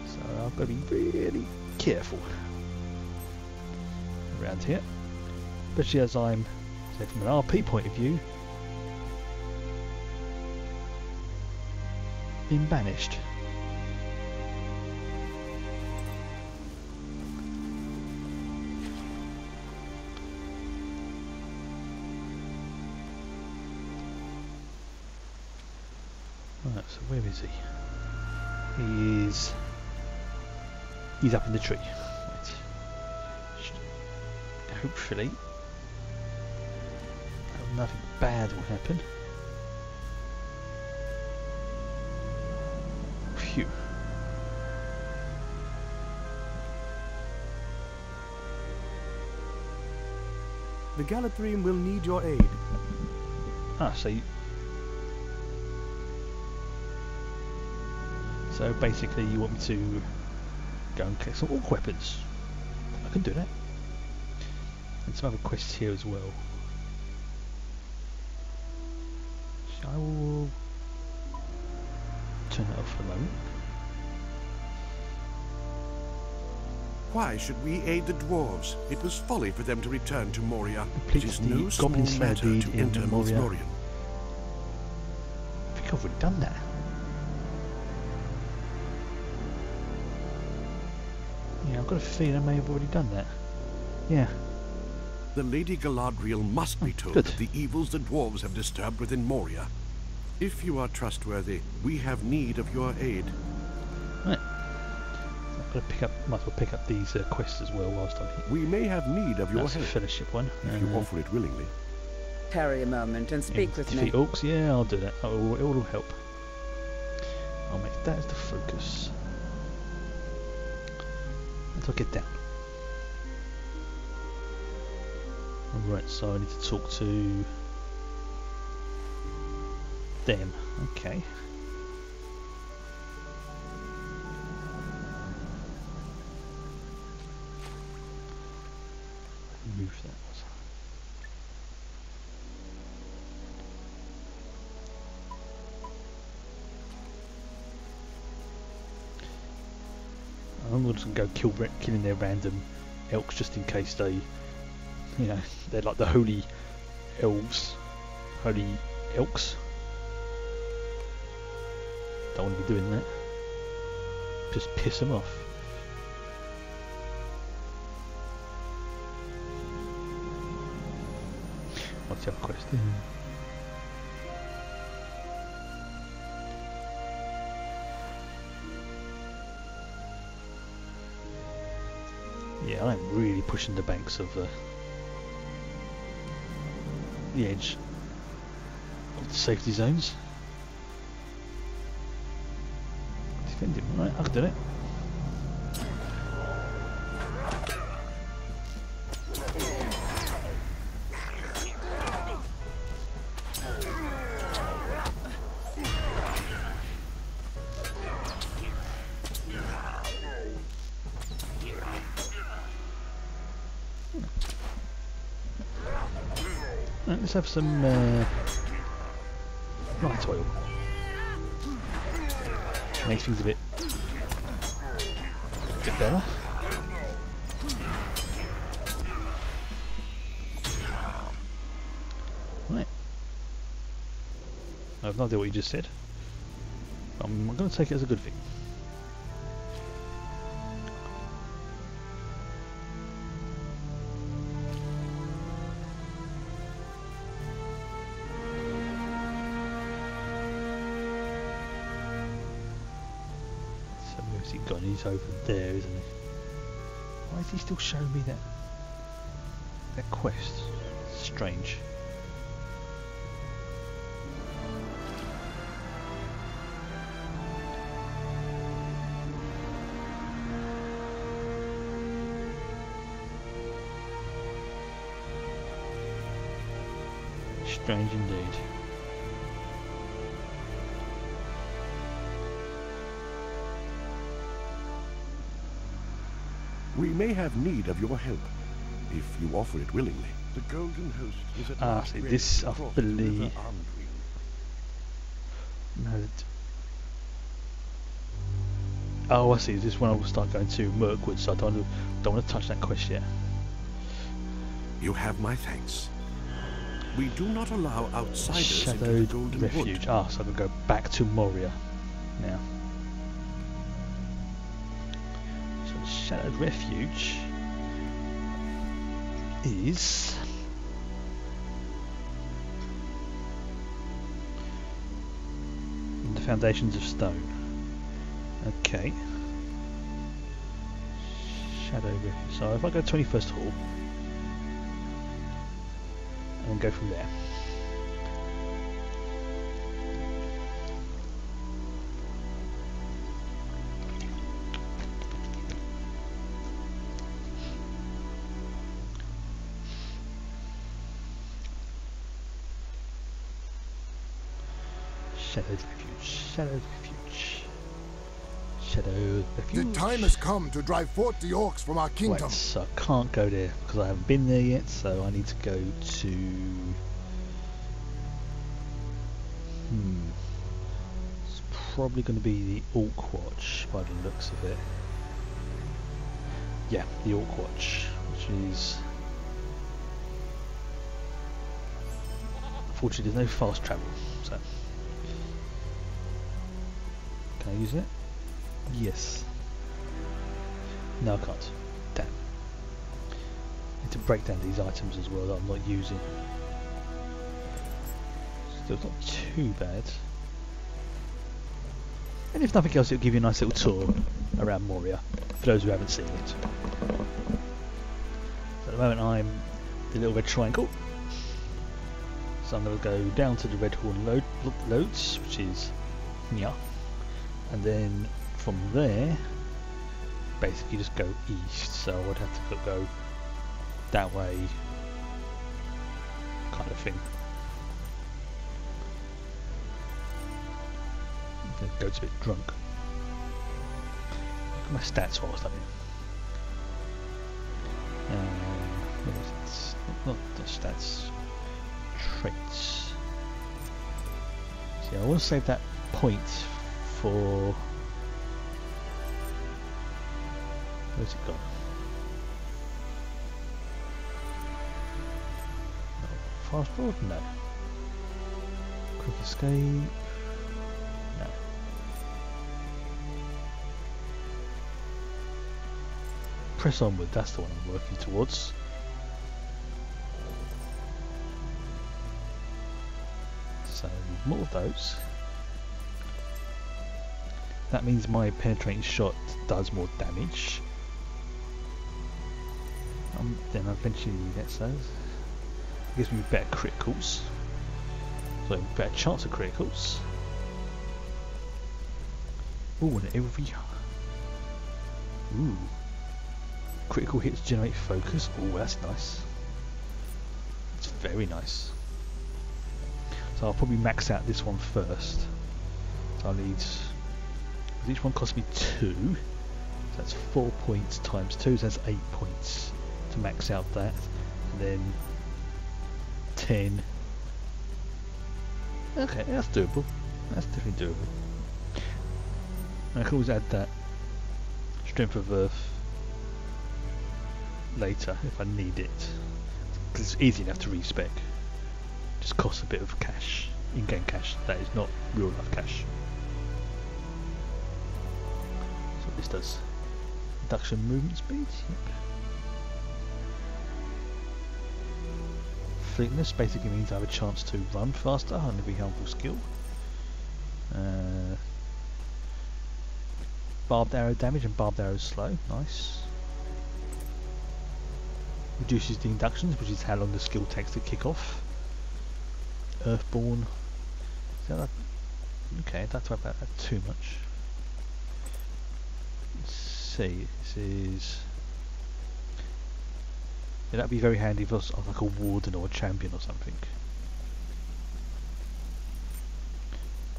So I've got to be really careful around here. Especially as I'm, say, from an RP point of view, been banished. Right, so where is he? He's up in the tree. Right. Hopefully nothing bad will happen. Phew. The Galathrene will need your aid. Ah, so basically you want me to go and collect some orc weapons. I can do that. And some other quests here as well. So I will turn that off for the moment. Why should we aid the dwarves? It was folly for them to return to Moria. Complete It is the no small Goblin Slayer matter deed to in enter Moria. Lothlorien. I think I've already done that. Yeah, I've got a feeling I may have already done that. Yeah. The Lady Galadriel must be told Good. of the evils the dwarves have disturbed within Moria. If you are trustworthy, we have need of your aid. Right. I've got to pick up, might as well pick up these quests as well whilst I'm here. We may have need of your That's a help, fellowship one. if you offer it willingly. Tarry a moment and speak with me. Defeat orcs, yeah, I'll do that. It will help. I'll make that as the focus. Until I get down. Alright, so I need to talk to them. Okay. Move that. I'm just gonna go killing their random elks just in case they, you know, they're like the holy elves, holy elks. Don't want to be doing that. Just piss them off. What's the other question? Yeah, I'm really pushing the banks of the edge of the safety zones. Defending, right? I can do it. Right, let's have some light oil. Makes things a bit better. Right. I have no idea what you just said. I'm going to take it as a good thing. He gone? He's over there, isn't he? Why is he still showing me that quest? Strange. Strange indeed. We may have need of your help, if you offer it willingly. The Golden Host is at last ready this to I cross the believe. river Arndwing. No. Oh, I see. This is when I will start going to Mirkwood, so I don't want to touch that quest yet. You have my thanks. We do not allow outsiders into the Shadowed Golden Refuge. Wood. Ah, so I can go back to Moria now. So the Shadowed Refuge is the Foundations of Stone. Okay. Shadow Refuge. So if I go 21st Hall and go from there. Shadow's Refuge. Shadow's Refuge. Shadow's Refuge. The time has come to drive forth the orcs from our kingdom. Right, so I can't go there because I haven't been there yet, so I need to go to... It's probably going to be the Orc Watch by the looks of it. Yeah, the Orc Watch, which is... Unfortunately, there's no fast travel, so... Can I use it? Yes. No, I can't. Damn. I need to break down these items as well that I'm not using. Still not too bad. And if nothing else, it'll give you a nice little tour around Moria, for those who haven't seen it. So at the moment I'm the little red triangle. So I'm going to go down to the Red Horn Loads, which is here. And then from there, basically just go east. So I would have to go that way, kind of thing. The goat's a bit drunk. Look at my stats while I was done it. What was it? Not the stats. Traits. See, I want to save that point for... Where's it gone? No. Fast forward? No. Quick escape? No. Press onward, that's the one I'm working towards. So, more of those. That means my penetrating shot does more damage. Then eventually gets those. It gives me better criticals. So better chance of criticals. Ooh, and every... Ooh. Critical hits generate focus. Ooh, that's nice. That's very nice. So I'll probably max out this one first. So I'll need... Each one costs me 2. So that's 4 points times 2, so that's 8 points to max out that. And then 10. Okay, that's doable. That's definitely doable. And I can always add that Strength of Earth later if I need it. Because it's easy enough to respec. Just costs a bit of cash, in-game cash. That is not real life cash. So this does reduction movement speed. Yep. Fleetness basically means I have a chance to run faster on every helpful skill. Barbed arrow damage and barbed arrow slow. Nice. Reduces the inductions, which is how long the skill takes to kick off. Earthborn. Okay, don't worry about that too much. Let's see, this is... Yeah, that'd be very handy if I was like a warden or a champion or something.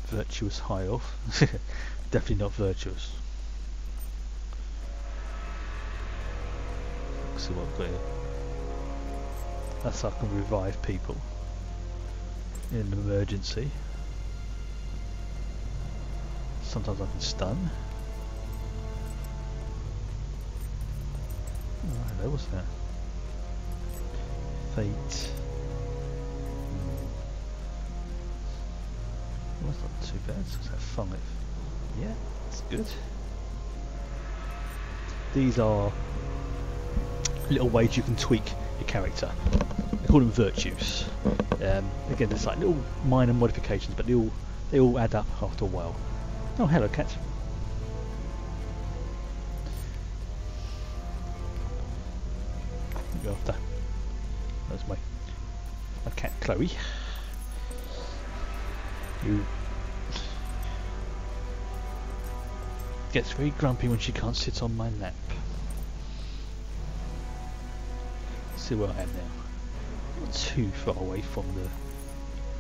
Virtuous high off. Definitely not virtuous. Let's see what I've got here. That's how I can revive people in an emergency. Sometimes I can stun. Oh, hello, what's that? Fate. Well, that's not too bad. What's that? 5. Yeah, that's good. These are little ways you can tweak your character. They call them virtues. Again, there's like little minor modifications, but they all add up after a while. Oh, hello, cat. Go after. That's my cat, Chloe. Who gets very grumpy when she can't sit on my lap. Let's see where I am now. Not too far away from the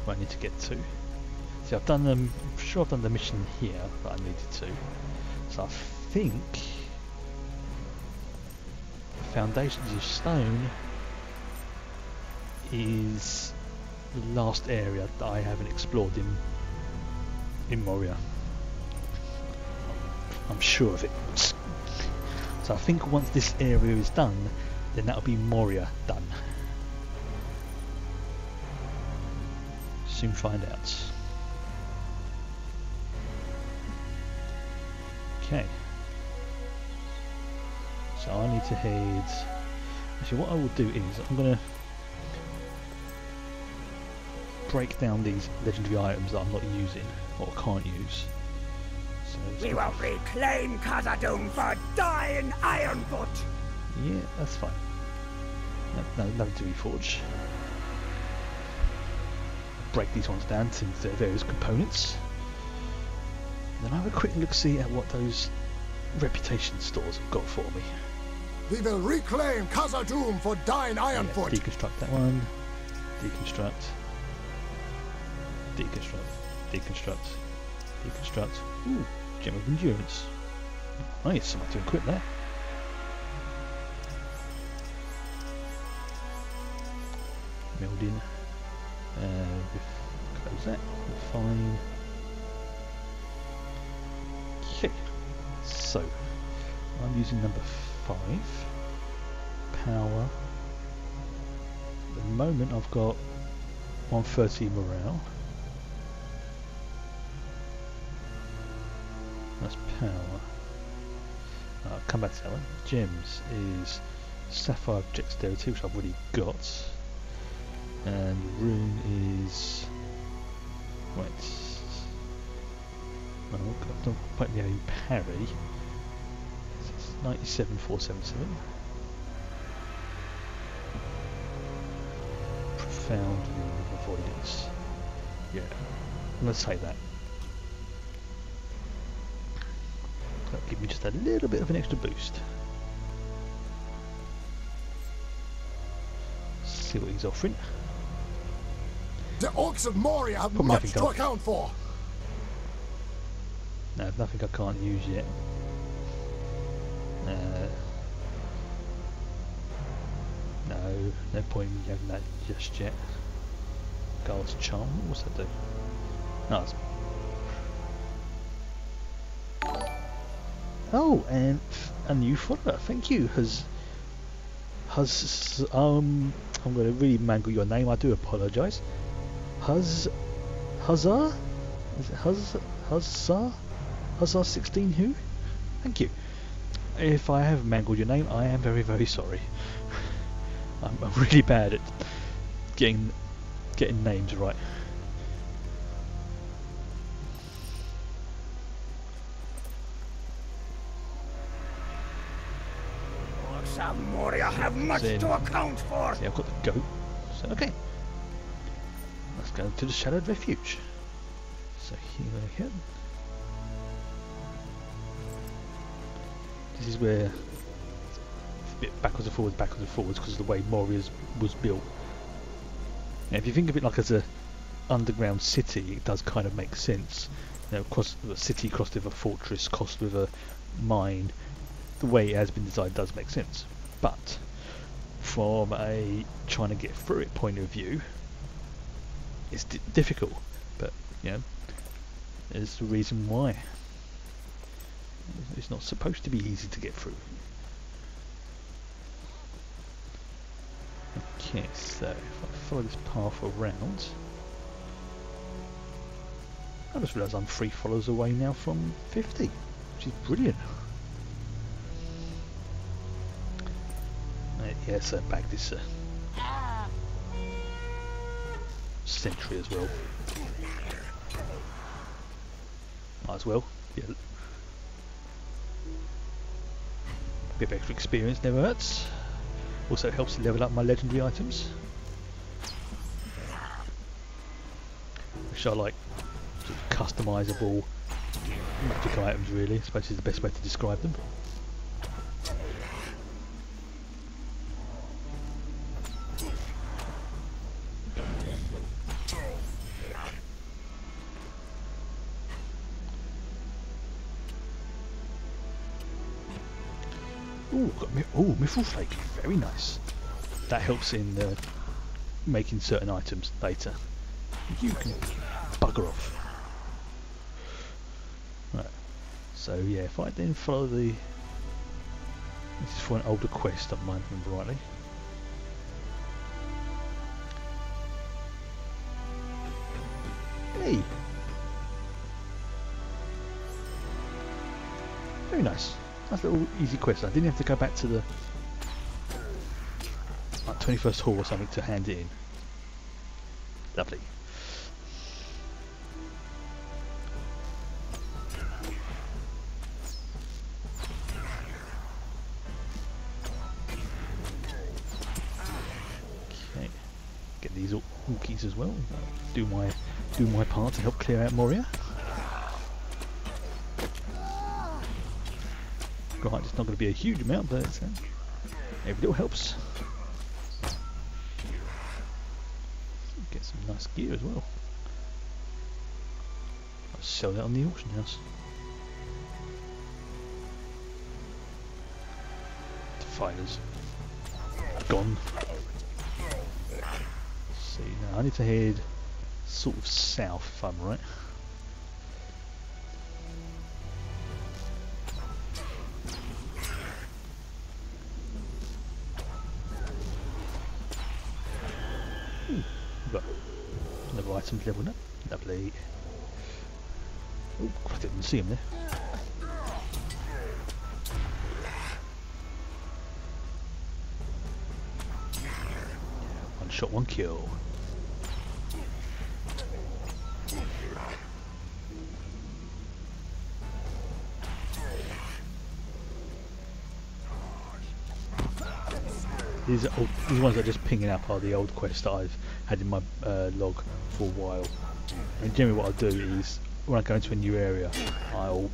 where I need to get to. See, See, I've done I'm sure I've done the mission here that I needed to. So I think the Foundations of Stone is the last area that I haven't explored in Moria. I'm sure of it. So I think once this area is done, then that'll be Moria done. Soon find out. Okay. So I need to head. Actually, what I will do is I'm going to break down these legendary items that I'm not using or can't use. So We will reclaim Khazad-dûm for dying Ironfoot! yeah, that's fine. No, nothing to reforge. Break these ones down into their various components. And then I'll have a quick look see at what those reputation stores have got for me. We will reclaim Khazad-dûm for dying Ironfoot. Yeah, deconstruct that one. Deconstruct. Deconstruct. Deconstruct. Deconstruct. Ooh, gem of endurance. Nice, something to equip there. Building. Close that. Fine. Okay. So I'm using number 5. Power. At the moment I've got 130 morale. That's power. I'll come back to that one. Gems is sapphire dexterity, which I've already got. And rune is right. Well, I've done quite the parry. So it's 97,477. Profound rune of avoidance. Yeah, let's say that. That'll give me just a little bit of an extra boost. See what he's offering. The orcs of Moria have Probably much nothing to else. account for. No, nothing I can't use yet. No point in having that just yet. Guard's charm, what's that do? No, it's... Oh, and a new follower, thank you. I'm going to really mangle your name, I do apologise. Huzzar? Is it Huzzar? Huzzar 16 who? Thank you. If I have mangled your name, I am very, very sorry. I'm really bad at getting names right. Orcs of Moria have much to account for! See, I've got the goat. So, okay. Let's go to the Shadowed Refuge. So here we go. This is where it's a bit backwards and forwards because of the way Moria was built. Now, if you think of it like as a underground city, it does kind of make sense. You know, cross a city crossed with a fortress, crossed with a mine. The way it has been designed does make sense. But from a trying to get through it point of view, it's difficult. But you know, there's the reason why. It's not supposed to be easy to get through. Okay, so if I follow this path around, I just realised I'm 3 followers away now from 50, which is brilliant. Yeah, so bag this sentry as well. Might as well. Yeah. Bit of extra experience never hurts. Also helps to level up my legendary items, which are like sort of customizable magic items really, I suppose is the best way to describe them. Ooh, got mithril flake. Very nice. That helps in making certain items later. You can bugger off. Right. So yeah, if I then follow the... This is for an older quest, I might remember rightly. Hey! Very nice. Nice little easy quest. I didn't have to go back to the 21st hall or something to hand it in. Lovely. Okay. Get these Orkies as well. Do my part to help clear out Moria. Right, it's not going to be a huge amount, but every little helps. Get some nice gear as well. I'll sell that on the auction house. Defilers. Gone. Let's see, now I need to head sort of south if I'm right. Another item's leveled up. Lovely. Oh, I didn't see him there. One shot, one kill. These ones that are just pinging up are the old quests that I've had in my log for a while. And generally what I'll do is, when I go into a new area, I'll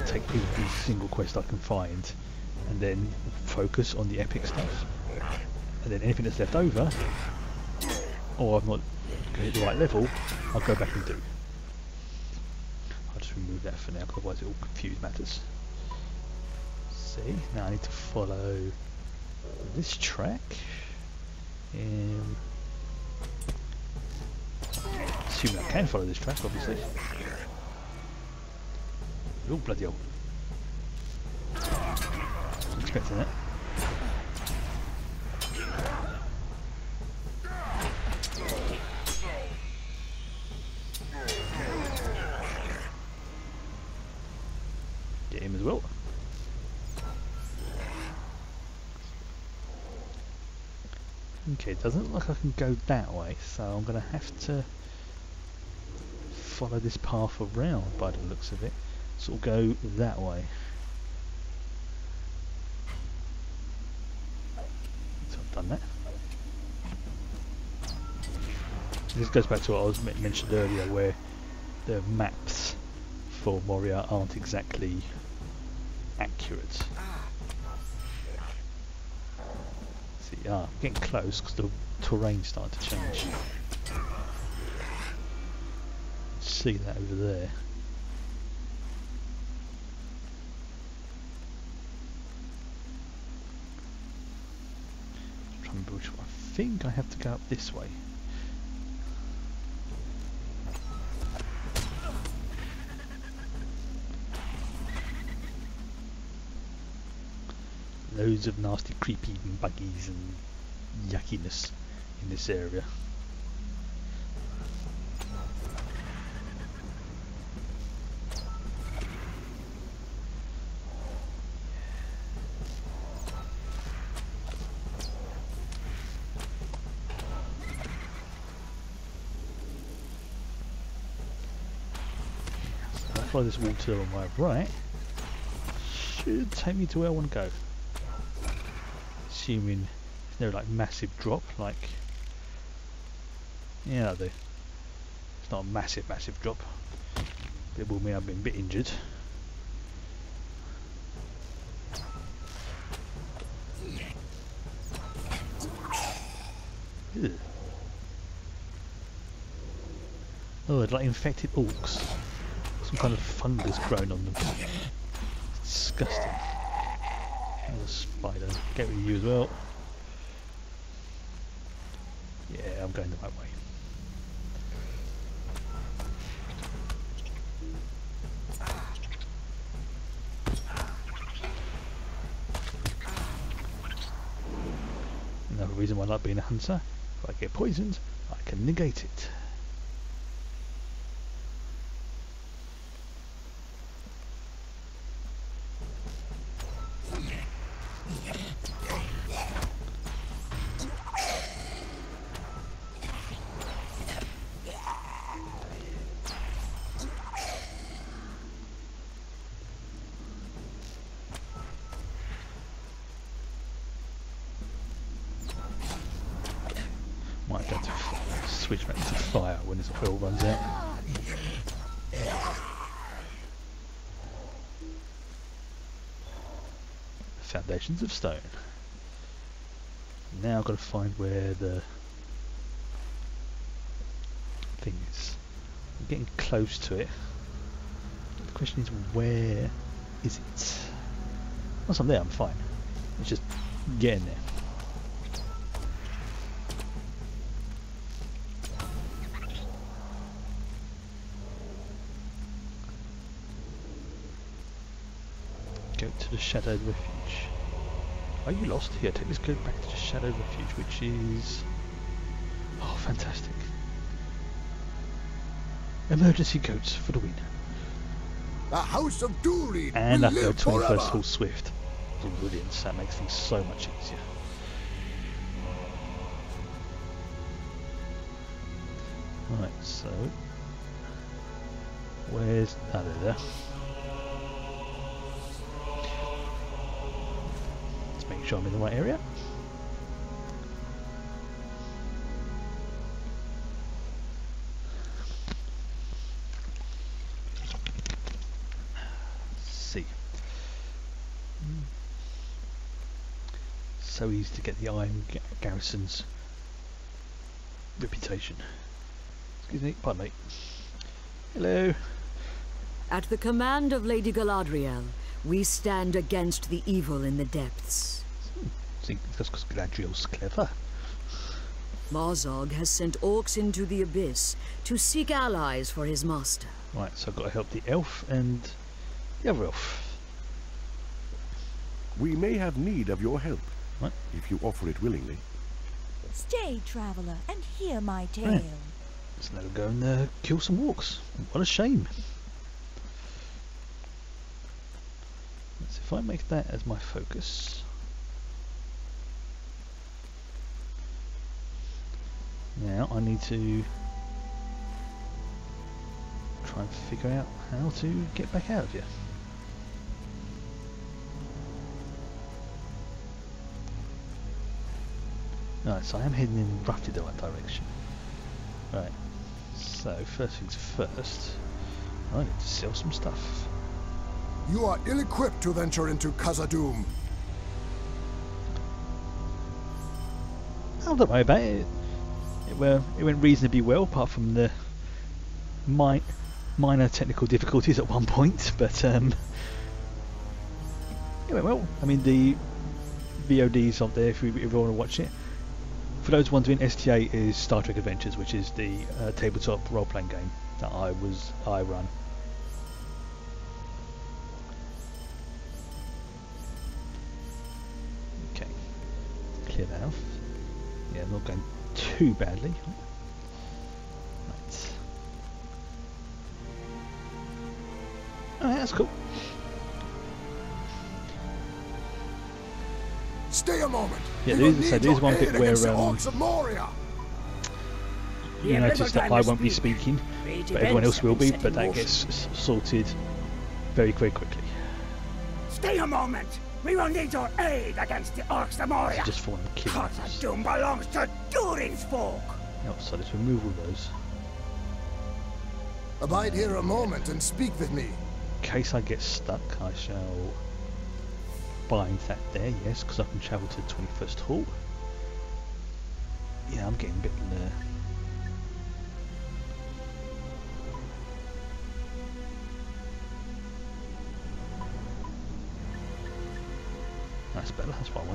take every single quest I can find and then focus on the epic stuff. And then anything that's left over, or I've not hit the right level, I'll go back and do. I'll just remove that for now, otherwise it will confuse matters. See, now I need to follow this track. Assuming I can follow this track, obviously. Oh, bloody hell. Wasn't expecting that. Get him as well. Okay, it doesn't look like I can go that way, so I'm going to have to follow this path around by the looks of it. Sort of go that way. So I've done that. This goes back to what I was mentioned earlier, where the maps for Moria aren't exactly accurate. See, I'm getting close because the terrain's starting to change. See that over there. I'm trying to remember which one. I think I have to go up this way. Loads of nasty creepy buggies and yuckiness in this area. Follow this water on my right, should take me to where I want to go. Assuming there's no like massive drop, like, yeah, that'll do. It's not a massive drop, but it will mean I've been a bit injured. Ew. Oh, they're like infected orcs. Some kind of fungus growing on them. It's disgusting. spider. Get rid of you as well. Yeah, I'm going the right way. Another reason why I like being a hunter. If I get poisoned, I can negate it. Might go to switch back to fire when his oil runs out. Foundations of stone. Now I've got to find where the thing is. I'm getting close to it. The question is, where is it? Once I'm there, I'm fine. It's just getting there. Go to the Shadowed Refuge. Are you lost? Here, take this code back to the Shadowed Refuge, which is... oh, fantastic. Emergency coats for the win. The House of Durin And will I go live 21st forever. Full Swift. Brilliant, that makes things so much easier. Right, so... where's... ah, there. Let's make sure I'm in the right area. See. So easy to get the Iron Garrison's reputation. Excuse me, pardon me. Hello. At the command of Lady Galadriel, we stand against the evil in the depths. See, that's because Galadriel's clever. Marzog has sent orcs into the abyss to seek allies for his master. Right, so I've got to help the elf and the other elf. We may have need of your help, Right. if you offer it willingly. Stay, traveler, and hear my tale. Right. Let's now go and kill some orcs. What a shame. So if I make that as my focus. Now I need to try and figure out how to get back out of here. Right, so I am heading in roughly the right direction. Right, so first things first, I need to sell some stuff. You are ill-equipped to venture into Khazad-dûm. Oh, don't worry about it. It went reasonably well, apart from the minor technical difficulties at one point, but it went well. I mean, the VOD's up there if you want to watch it. For those wondering, STA is Star Trek Adventures, which is the tabletop role-playing game that I run. Okay, clear that off. Yeah, not going too badly. Right. Alright, that's cool. Stay a moment. Yeah, We will there's need your one aid bit where against the orcs of Moria. you notice that I won't be speaking, but everyone else will be, but that gets sorted very, very quickly. Stay a moment! We will need your aid against the orcs of Moria! Just for one killing us. Khazad-dûm belongs to Durin's folk! Oh, so let's remove all those. Abide here a moment and speak with me. In case I get stuck, I shall bind that there, yes, because I can travel to the 21st Hall. Yeah, I'm getting a bit that's better.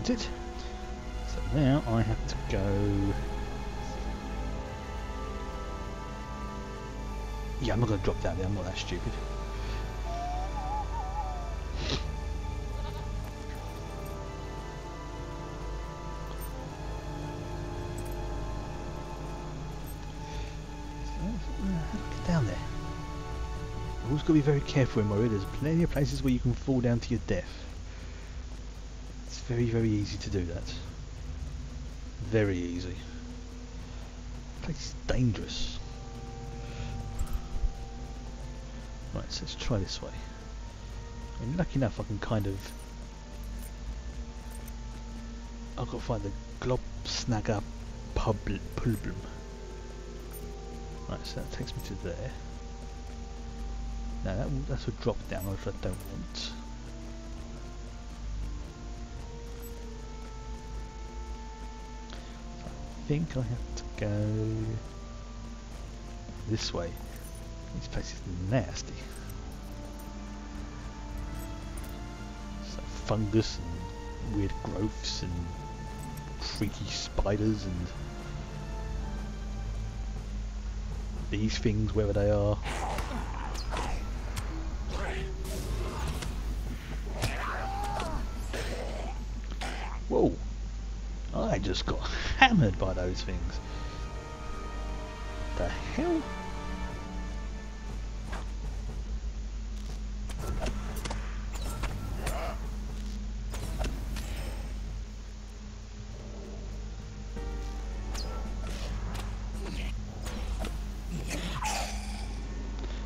wanted. So now I have to go... Yeah, I'm not going to drop down there, I'm not that stupid. Down there. Always got to be very careful in Moria. There's plenty of places where you can fall down to your death. It's very, very easy to do that. Very easy. The place is dangerous. Right, so let's try this way. I'm lucky enough I can kind of... I've got to find the Globsnagger Pulblum. Right, so that takes me to there. Now that's a drop down, which I don't want. I think I have to go this way. This place is nasty. It's like fungus and weird growths and freaky spiders and these things, wherever they are. Whoa! I just got hammered by those things. What the hell?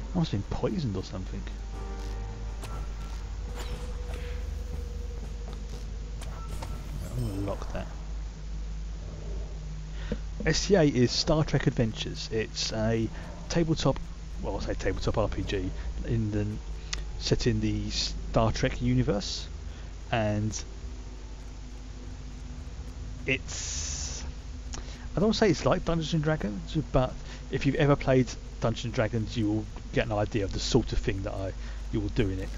I must have been poisoned or something. I'm gonna lock that. STA is Star Trek Adventures. It's a tabletop, well, I say tabletop RPG set in the Star Trek universe, and it's, I don't want to say it's like Dungeons and Dragons, but if you've ever played Dungeons and Dragons, you will get an idea of the sort of thing that you will do in it.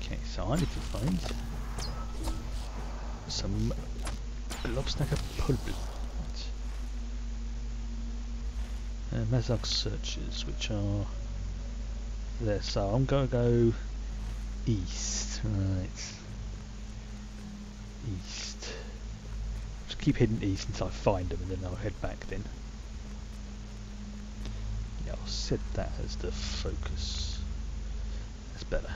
Okay, so I need to find some Globsnagger Pulblum. Mazak searches, which are there, so I'm going to go east, right, east. Just keep heading east until I find them and then I'll head back then. Yeah, I'll set that as the focus. That's better.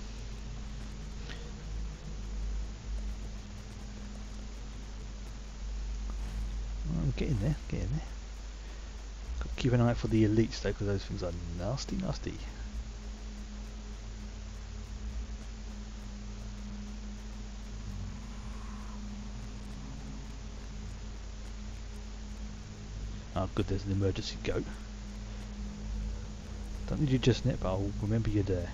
I'm getting there, getting there. Keep an eye out for the elites though, because those things are nasty, nasty. Oh good, there's an emergency goat. Don't need you just yet, but I'll remember you're there.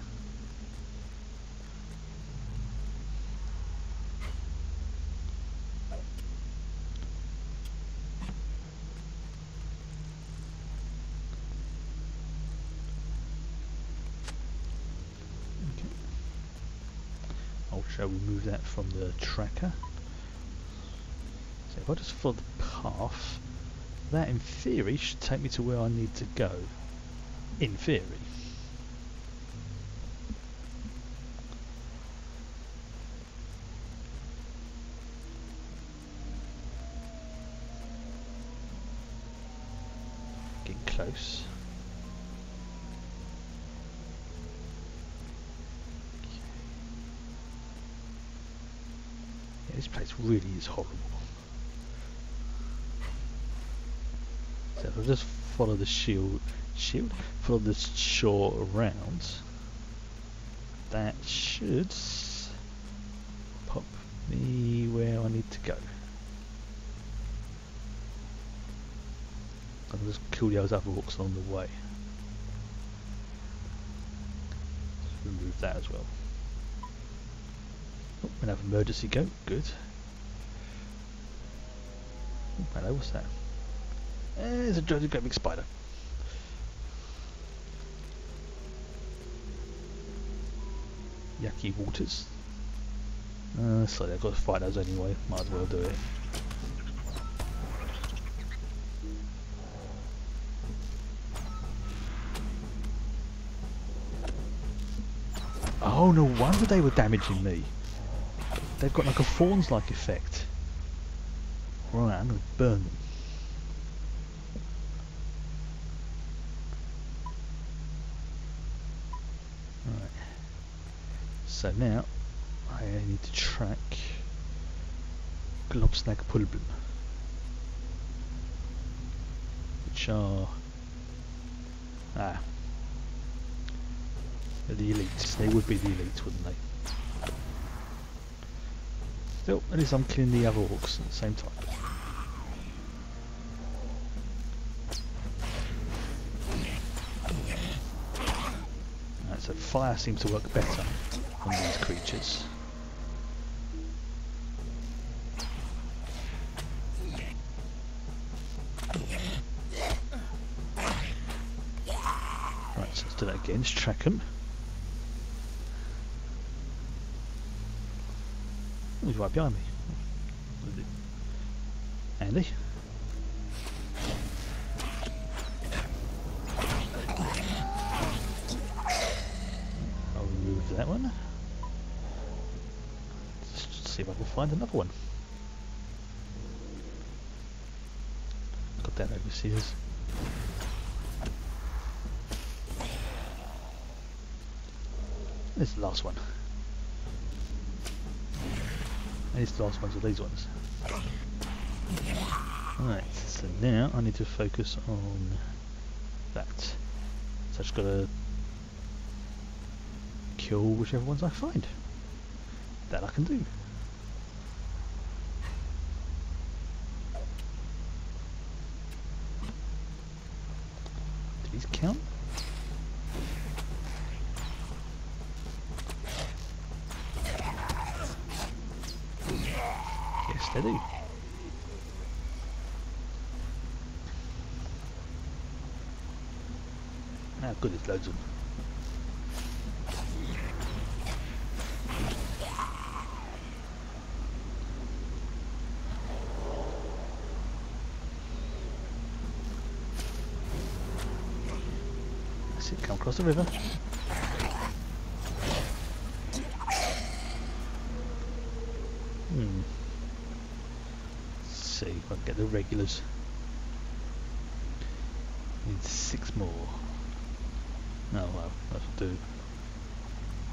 Shall we move that from the tracker? So if I just follow the path, that in theory should take me to where I need to go. In theory. Getting close. This place really is horrible. So if I just follow the follow the shore around, that should pop me where I need to go. I'll just kill those other orcs along the way. Just remove that as well. Oh, another emergency goat, good. Hello, what's that? It's a great big spider. Yucky waters. Sorry, I've got to fight those anyway. Might as well do it. Oh, no wonder they were damaging me. They've got like a thorns-like effect. Right, I'm going to burn them. Right. So now, I need to track Globsnagpulben, which are the elites. They would be the elites, wouldn't they? Still, at least I'm killing the other orcs at the same time. Right, so fire seems to work better on these creatures. Right, so let's do that again. Let's track them. He's right behind me. Andy. I'll remove that one. Let's see if I can find another one. Got that overseas. This is the last one. And it's the last ones are these ones. Right, so now I need to focus on that. So I've just got to kill whichever ones I find. That I can do. Do these count? Yes, they do. Ah, good, there's loads of them. That's it, come across the river. Let's see if I can get the regulars. Need 6 more. Oh well, that'll do.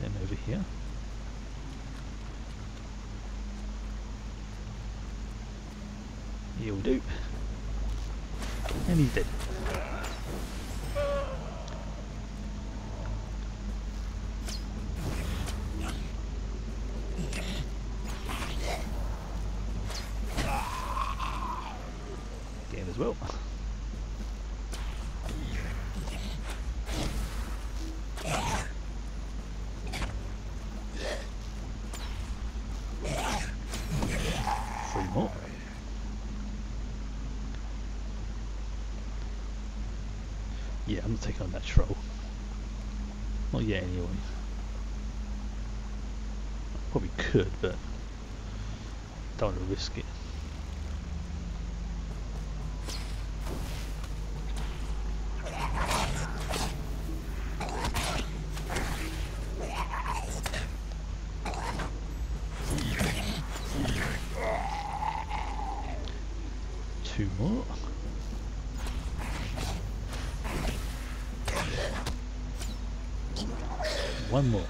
Then over here. He'll do. And he's dead. Get him as well. More. Yeah, I'm not taking on that troll. Not yet, anyway. Probably could, but don't want to risk it. Two more. One more.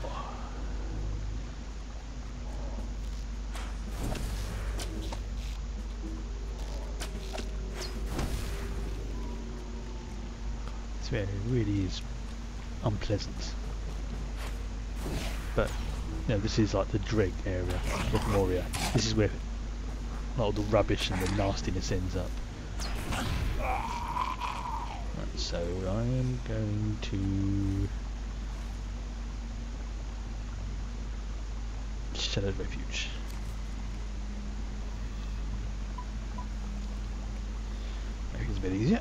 This area really is unpleasant. But you know, this is like the Dreg area of Moria. This is where all the rubbish and the nastiness ends up. Right, so I am going to Shadowed Refuge. things a bit easier.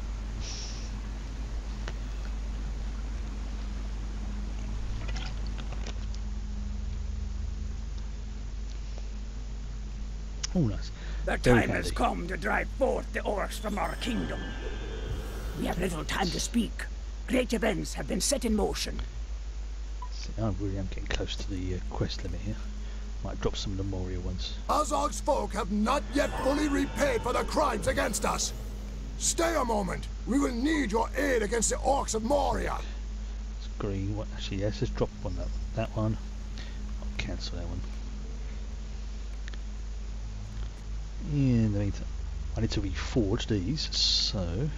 Oh, nice. The Very time has handy. come to drive forth the orcs from our kingdom. We have little time to speak. Great events have been set in motion. See, I really am getting close to the quest limit here. Might drop some of the Moria ones. Azog's folk have not yet fully repaid for the crimes against us. Stay a moment. We will need your aid against the orcs of Moria. It's green. What? Actually, yes, let's drop one. That one. I'll cancel that one. In the meantime, I need to reforge these, so...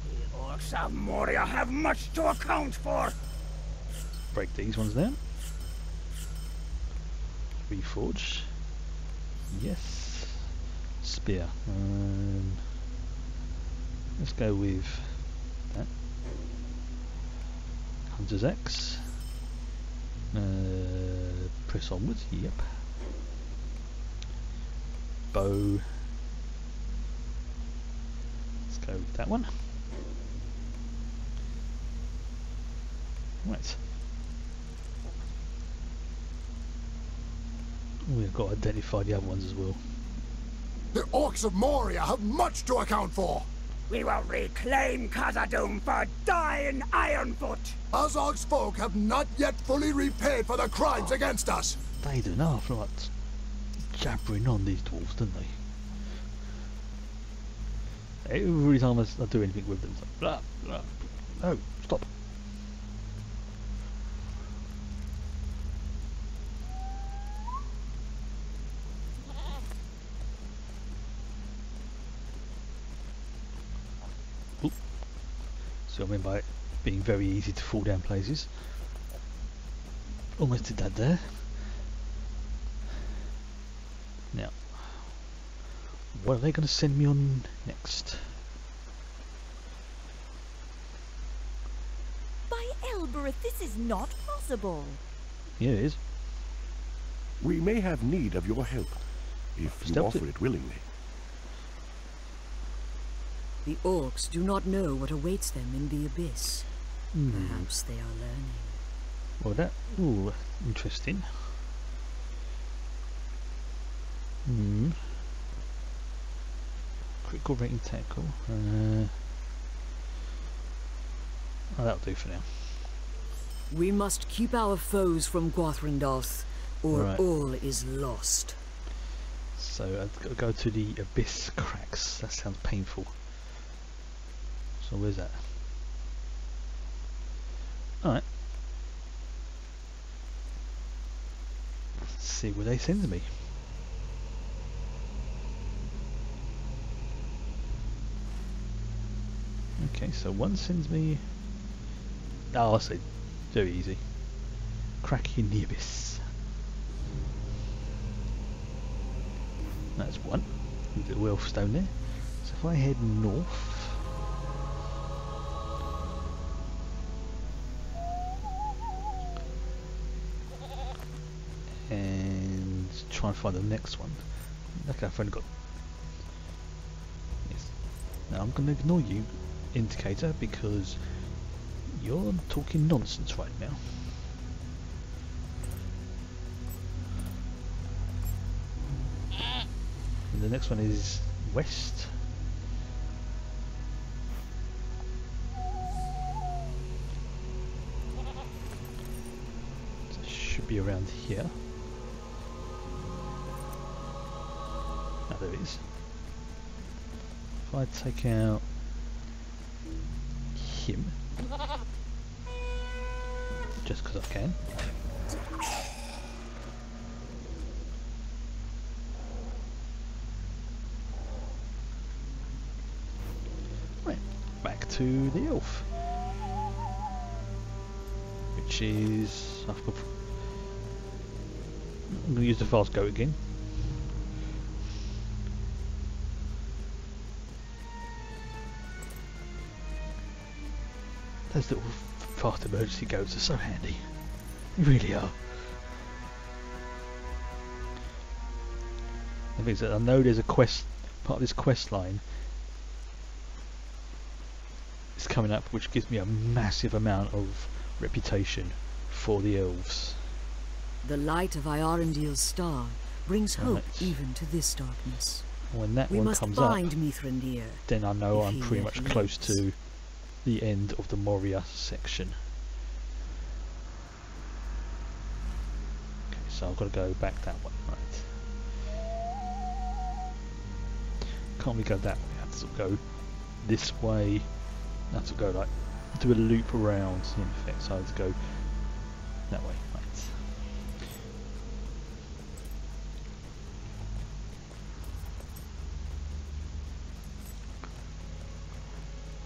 The orcs of Moria have much to account for. break these ones down. Reforge. Yes. Spear. Let's go with that. Hunter's Axe. Press onwards. Yep. Bow. Let's go with that one. Right. We've got to identify the other ones as well. The orcs of Moria have much to account for. We will reclaim Khazad-dûm for dying Ironfoot. Azog's folk have not yet fully repaid for the crimes against us. They do know, I feel like jabbering on these dwarves, don't they? Every time I do anything with them, it's like blah blah. No, stop. Oop. So I mean by it being very easy to fall down places. Almost did that there. Now, what are they going to send me on next? By Elbereth, this is not possible. Yeah, it is. We may have need of your help, if you offer it willingly. The orcs do not know what awaits them in the abyss. Perhaps they are learning. Well, that... ooh, interesting. Critical rating tackle. Oh, that'll do for now. We must keep our foes from Gwathrendoth, or Right. all is lost. So I've got to go to the abyss cracks. That sounds painful. So where's that? Alright. Let's see where they send me. Okay, so one sends me... oh, I see. Very easy. Crack in the abyss. That's one. Little elf stone there. So if I head north... and try and find the next one. Okay, I've only got... yes. Now I'm going to ignore you, indicator, because you're talking nonsense right now. And the next one is west. So it should be around here. Ah, there it is. If I take out him, just because I can. Right, back to the elf, which is... I'm going to use the fast go again. Those little fast emergency goes are so handy. They really are. The thing is that I know there's a quest part of this quest line is coming up, which gives me a massive amount of reputation for the elves. The light of Iarendil's star brings hope Right. even to this darkness. When that We one must comes up, find Mithrandir. then I know if I'm he pretty yet much close lives. to the end of the Moria section. Okay, so I've got to go back that way, right? Can't we go that way? I have to sort of go this way. I have to go like do a loop around in effect, so I have to go that way, right?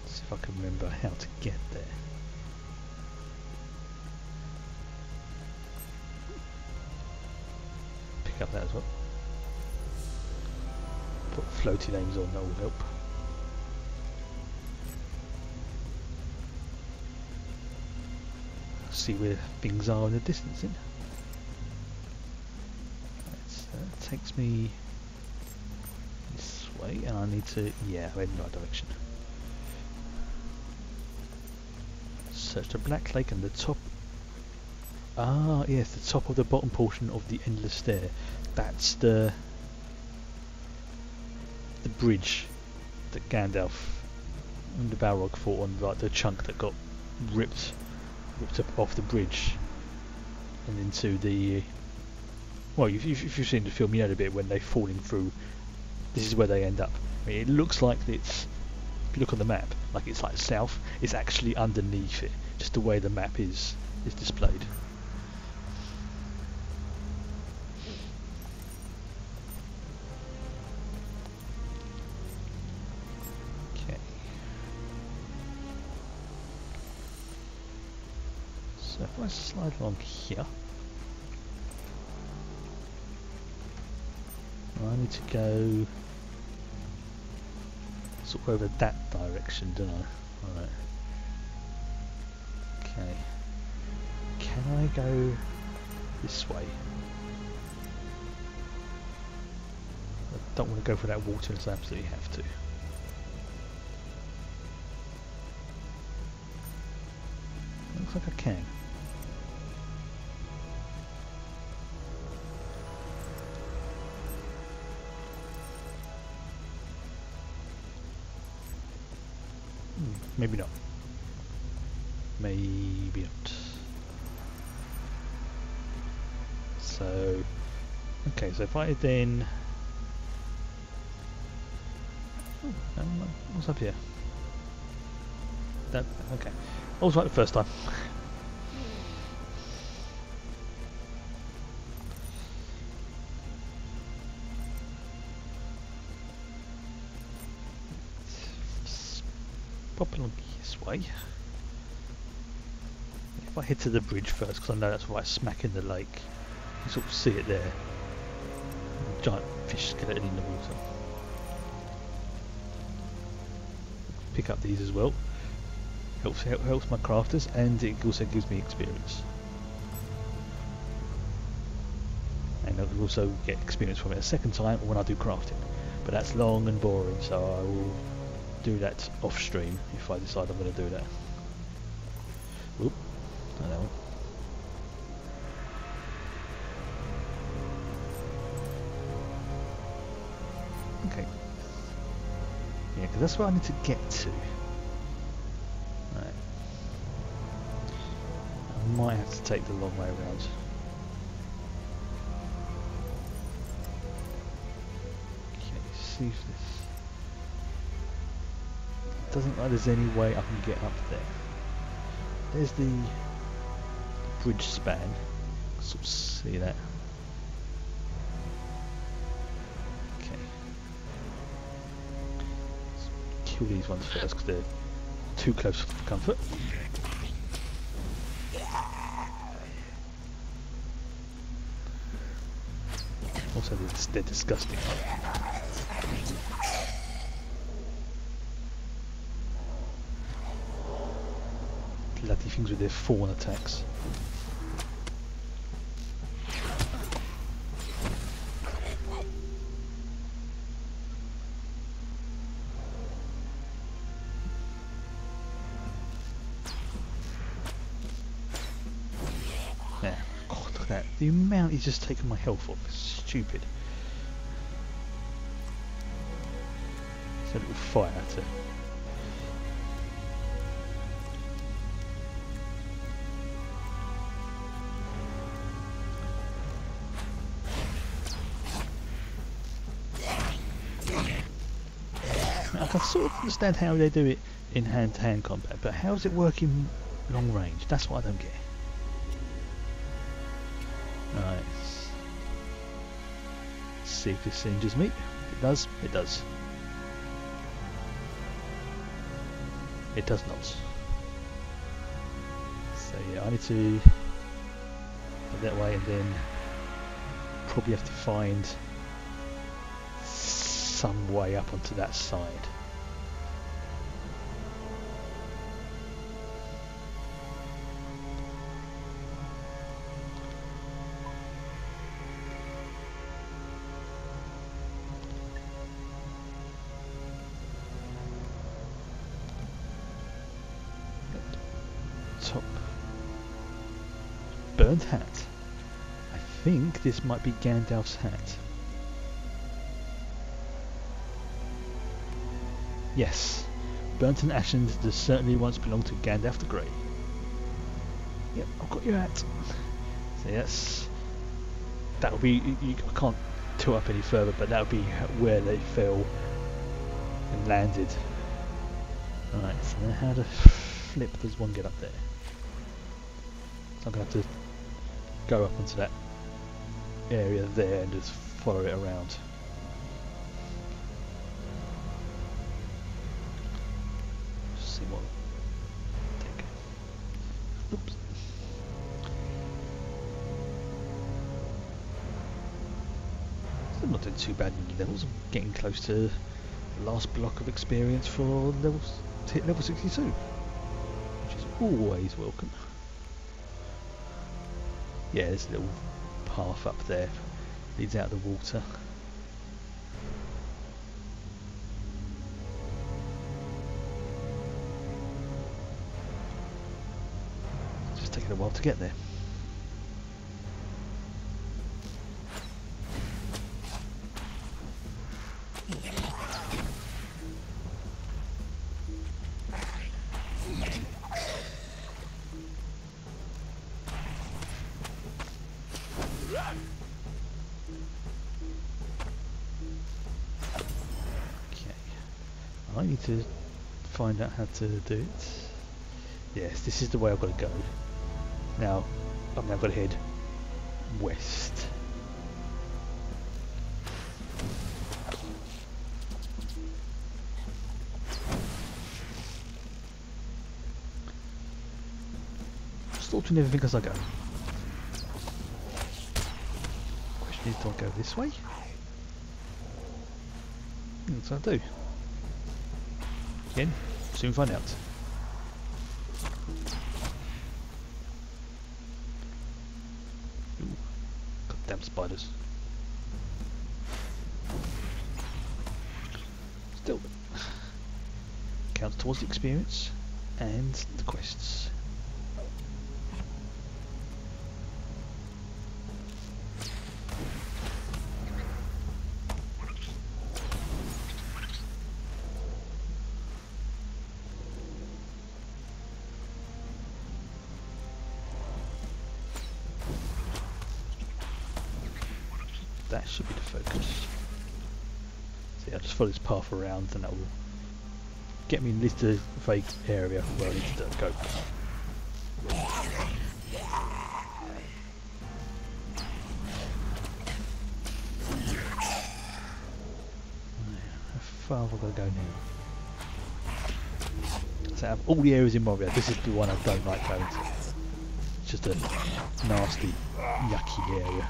See if I can remember how to get there. Pick up that as well. Put floaty names on, that will help. See where things are in the distance. That takes me this way, and I need to, yeah, I'm in the right direction. Search the Black Lake and the top. Ah, yes, the top of the bottom portion of the Endless Stair. That's the bridge that Gandalf and the Balrog fought on, like the chunk that got ripped up off the bridge and into the. Well, if you've seen the film, you know the bit when they're falling through. This is where they end up. I mean, it looks like it's. If you look on the map, like it's like south. It's actually underneath it, just the way the map is displayed. Okay. So if I slide along here, I need to go sort of over that direction, don't I? Alright. Okay. Can I go this way? I don't want to go for that water unless I absolutely have to. Looks like I can. Maybe not. Maybe not. So, okay, so if I then... what's up here? That, okay. I was right the first time. Pop along this way. If I head to the bridge first, because I know that's right smack in the lake, you sort of see it there. A giant fish skeleton in the water. Pick up these as well. Helps my crafters, and it also gives me experience. And I will also get experience from it a second time when I do crafting. But that's long and boring, so I will do that off stream if I decide I'm going to do that. Oop, not that one. Okay. Yeah, because that's what I need to get to. Right. I might have to take the long way around. Okay, see if this... Doesn't look like there's any way I can get up there. There's the bridge span. Sort of see that. Okay. Let's kill these ones first because they're too close for comfort. Also, they're disgusting. Bloody things with their fawn attacks. Okay, 'cause I don't think The amount he's just taken my health off is stupid. It's a little fire to... I can sort of understand how they do it in hand-to-hand combat, but how does it work in long range? That's what I don't get. Right. Let's see if this injures me. If it does, it does. It does not. So yeah, I need to go that way and then probably have to find some way up onto that side. Top. Burnt hat. I think this might be Gandalf's hat. Yes, burnt and ashen does certainly once belonged to Gandalf the Grey. Yep, I've got your hat. So yes, that'll be. I can't tilt up any further, but that'll be where they fell and landed. Alright, so now how to flip does one get up there? So I'm going to have to go up onto that area there and just follow it around. See what take. Oops. I'm not doing too bad in levels. I'm getting close to the last block of experience for levels to hit level 62, which is always welcome. Yeah, there's a little path up there, leads out of the water. It's just taking a while to get there. I need to find out how to do it. Yes, this is the way I've got to go. Now, I've now got to head west. Just altering everything as I go. Question is, do I go this way? That's what I do. Again, soon find out. Ooh, goddamn spiders. Still, counts towards the experience and the quests. That should be the focus. So yeah, I'll just follow this path around and that will get me in this vague area where I need to go. How far have I got to go now? So out of all the areas in Moria, this is the one I don't like going to. It's just a nasty, yucky area.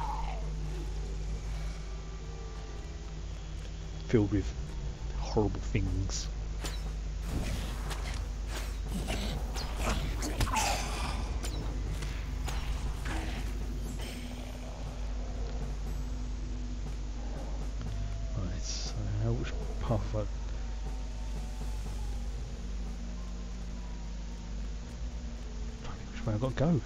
Filled with horrible things. Right, so which path have which way I've got to go?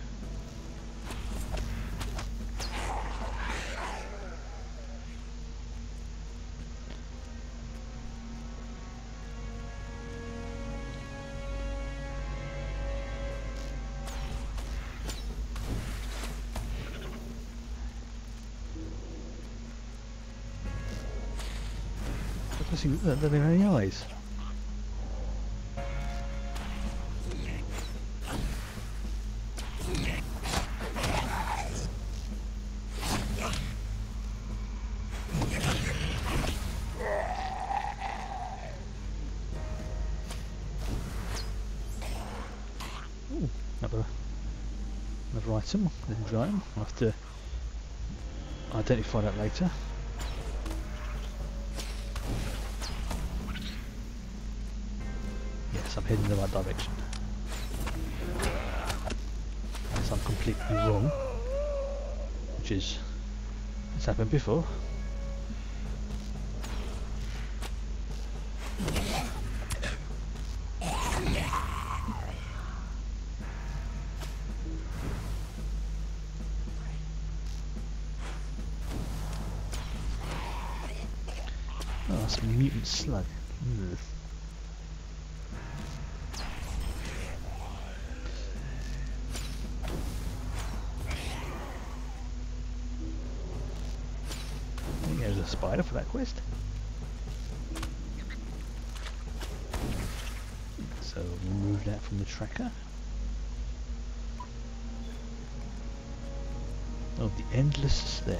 They don't have any eyes. Ooh, another item, legendary item. I'll have to identify that later. Yes, I'm heading in the right direction. Unless I'm completely wrong, which is, it's happened before. Oh, that's a mutant slug. Ugh. There's a spider for that quest. So remove that from the tracker. Oh, the endless stare.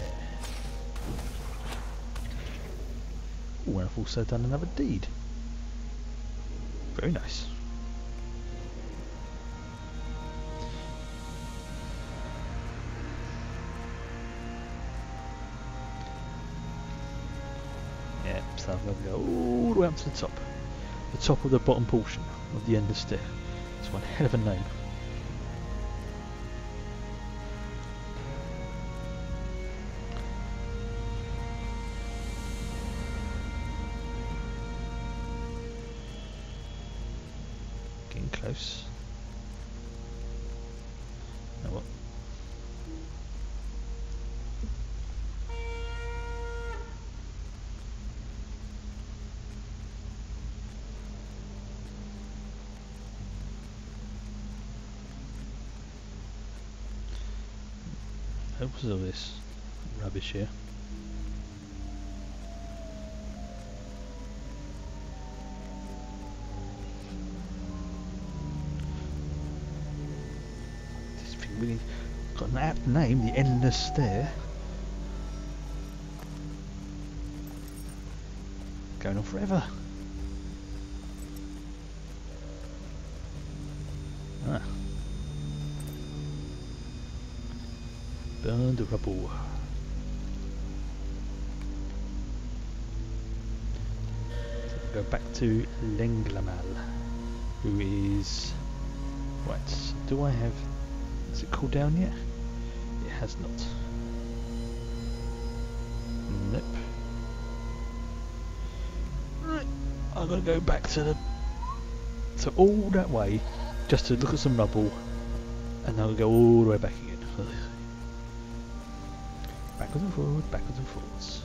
Oh, and I've also done another deed. Very nice. Yeah, so I'm going to go all the way up to the top of the bottom portion of the endless stair. It's one hell of a name. Getting close. Now what? What's all this rubbish here? This thing really got an apt name, the endless stare. Going on forever. Ah. Burn the rubble. So we'll go back to Lenglamal, who is... Right, do I have... Is it cooled down yet? It has not. Nope. Right, I'm gonna go back to the... So all that way, just to look at some rubble, and then I'll go all the way back again. Backwards and forwards, backwards and forwards.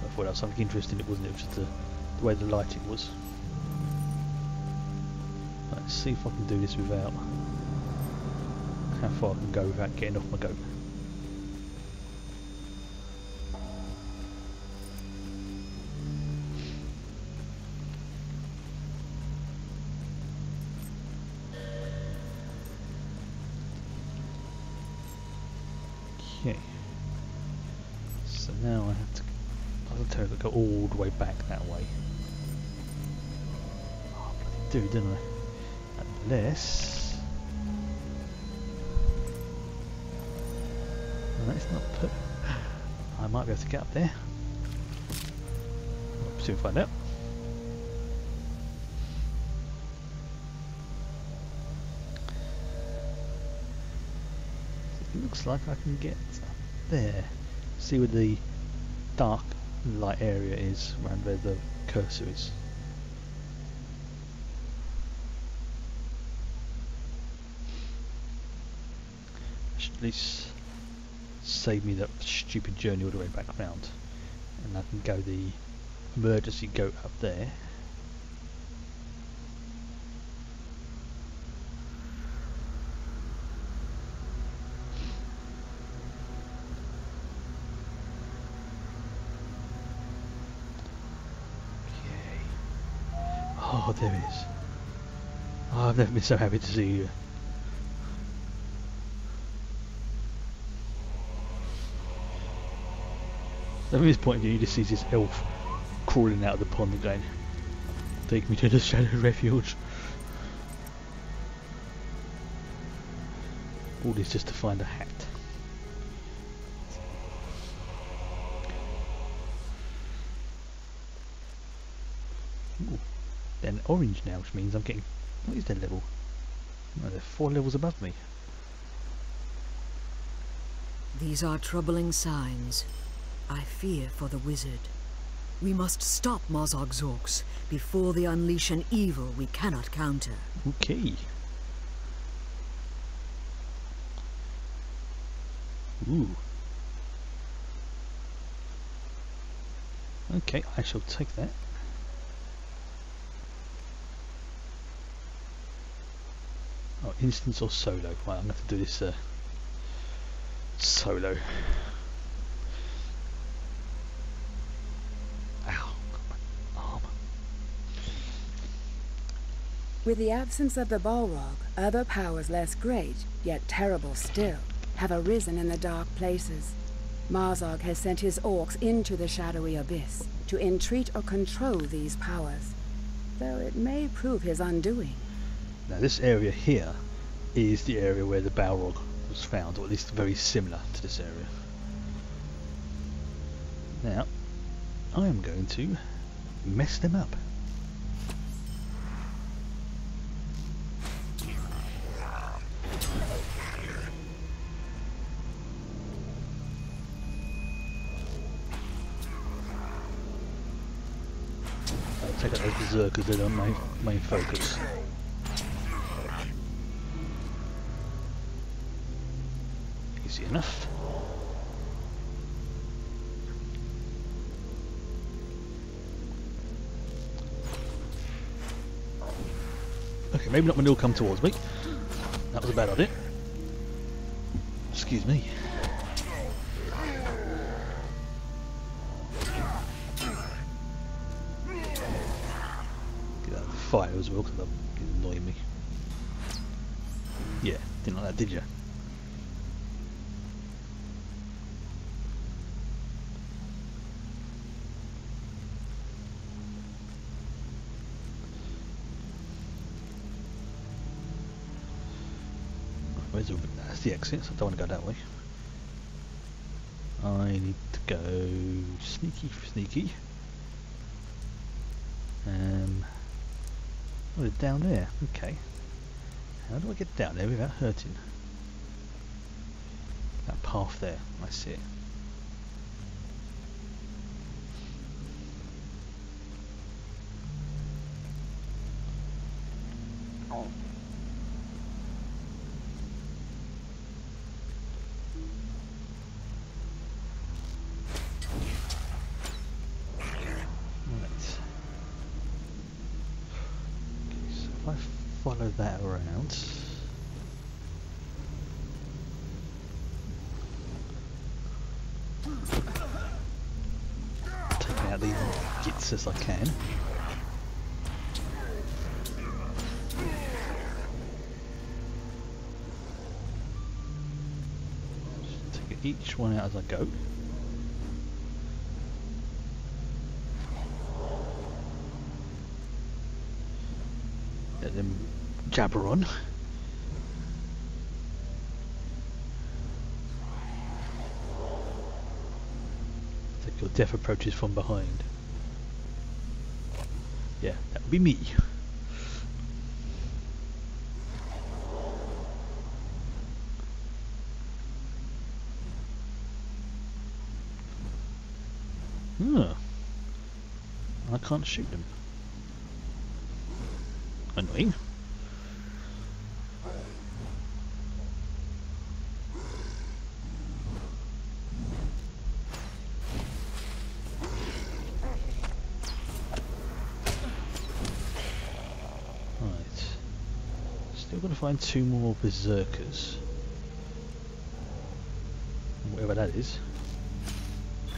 I thought that was something interesting, it wasn't, it was just the way the lighting was. Let's see if I can do this without... How far I can go without getting off my goat. Okay, so now I have to, I'll tell you to go all the way back that way. Oh, bloody do, didn't I? Unless... No, that's not put... I might be able to get up there. We'll soon find out. It looks like I can get up there. See where the dark light area is, around where the cursor is. Should at least save me that stupid journey all the way back round, and I can go the emergency goat up there. Oh, there it is. Oh, I've never been so happy to see you. From this point of view, you just see this elf crawling out of the pond again. Take me to the shadow refuge. All this just to find a hat. Ooh. Then orange now, which means I'm getting... What is their level? Oh, they're 4 levels above me. These are troubling signs. I fear for the wizard. We must stop Mozog's orcs before they unleash an evil we cannot counter. Okay. Ooh. Okay, I shall take that. Oh, instance or solo? Right, I'm going to have to do this solo. Ow, my arm. With the absence of the Balrog, other powers less great, yet terrible still, have arisen in the dark places. Mozog has sent his orcs into the shadowy abyss to entreat or control these powers, though it may prove his undoing. Now this area here is the area where the Balrog was found, or at least very similar to this area. Now, I am going to mess them up. I'll take out those berserkers, they're my main focus. Easy enough. Okay, maybe not when they'll come towards me. That was a bad idea. Excuse me. Get out of the fire as well, because they're annoying me. Yeah, didn't like that, did you? That's the exit, so I don't want to go that way. I need to go sneaky. Oh, it's down there. Okay. How do I get down there without hurting? That path there. I see it. Follow that around. Taking out these gits as I can. Just take each one out as I go. Let them jabber on. Take your death approaches from behind. Yeah, that would be me. I can't shoot them. Annoying. Still got to find 2 more berserkers. Whatever that is.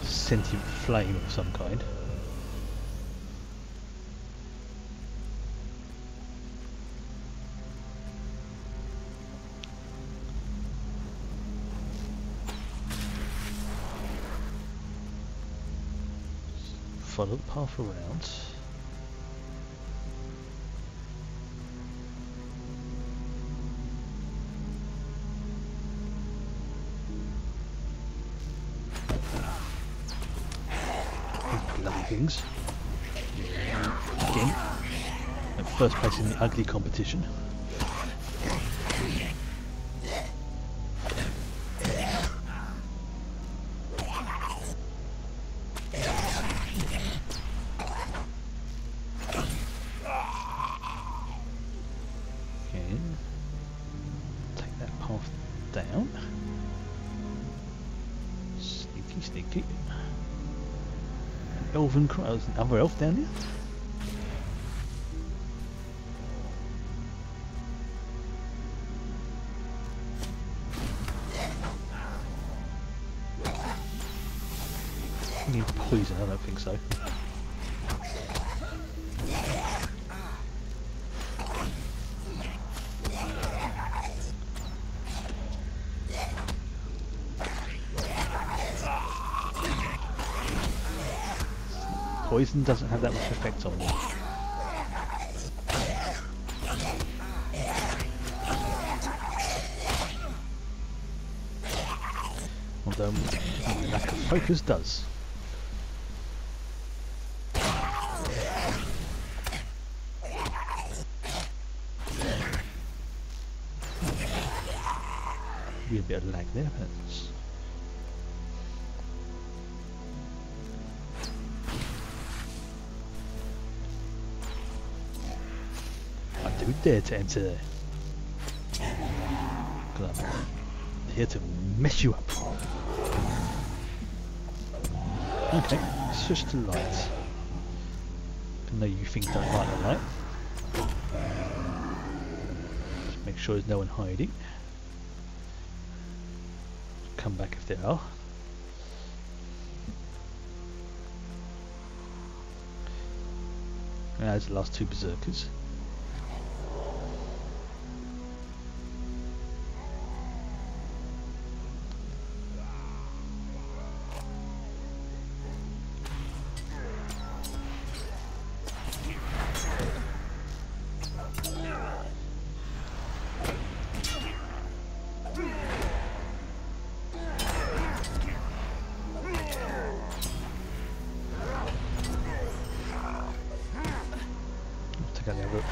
Sentient flame of some kind. Follow the path around. Bloody things. Again, at first place in the ugly competition. Down. Sneaky. An elven cry. There's another elf down here. I need poison, I don't think so. Poison doesn't have that much effect on me. Although lack of focus does. Be a bit of lag there, but it's do dare to enter there. Because I'm here to mess you up. Okay, switch to light. I know you think don't like the light. Just make sure there's no one hiding. Come back if there are. And there's the last 2 berserkers.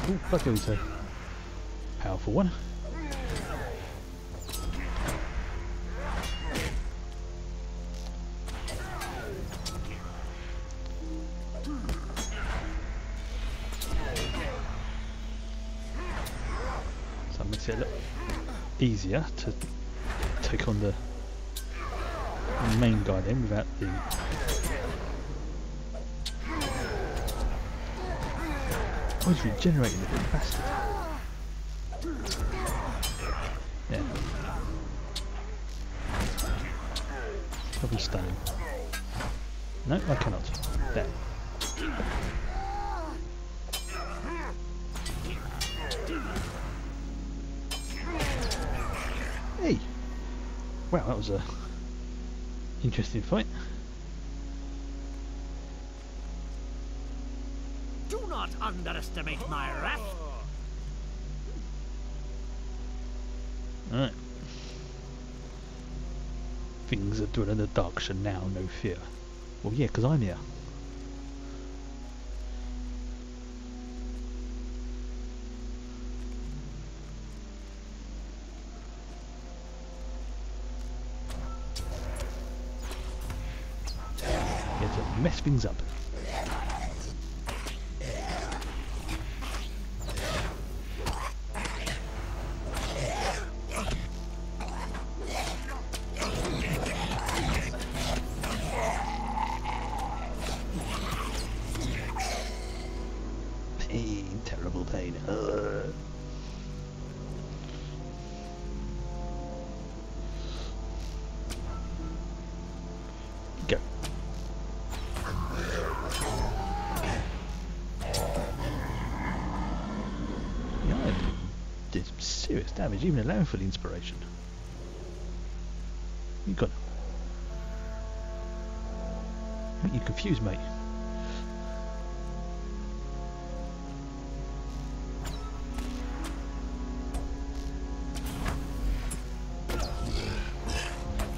Ooh, that was a powerful one. So that makes it a little easier to take on the main guy then without the oh, he's regenerating the little bastard. Yeah. Probably stun him. No, I cannot. There. Hey! Wow, that was a interesting fight. Do not underestimate my wrath. Alright. Things that dwell in the dark shall now no fear. Well, yeah, because I'm here. Here to mess things up. Pain, terrible pain. did some serious damage, even allowing for the inspiration. You got. You confused, mate.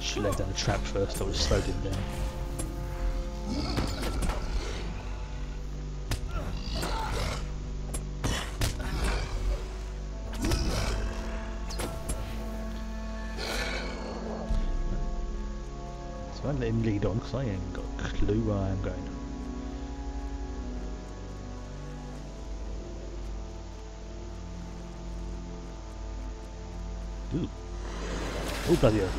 Should have laid down the trap first. I would have slowed him down. So I let him lead on because I ain't got a clue where I am going. Ooh. Oh, bloody hell.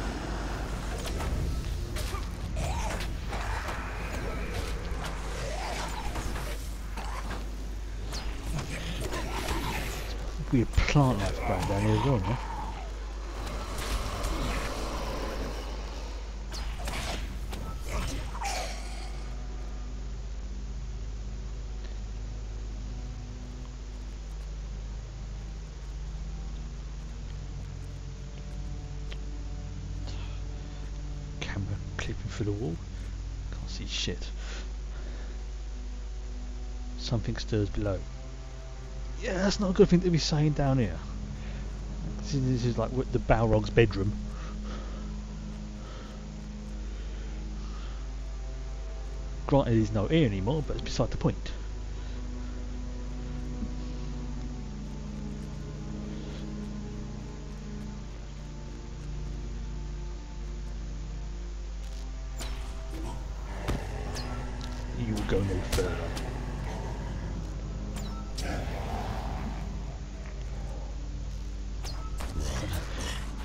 Weird plant life growing down here as well, no? Camera clipping through the wall. Can't see shit. Something stirs below. Yeah, that's not a good thing to be saying down here. This is like the Balrog's bedroom. Granted, he's not here anymore, but it's beside the point. You will go no further.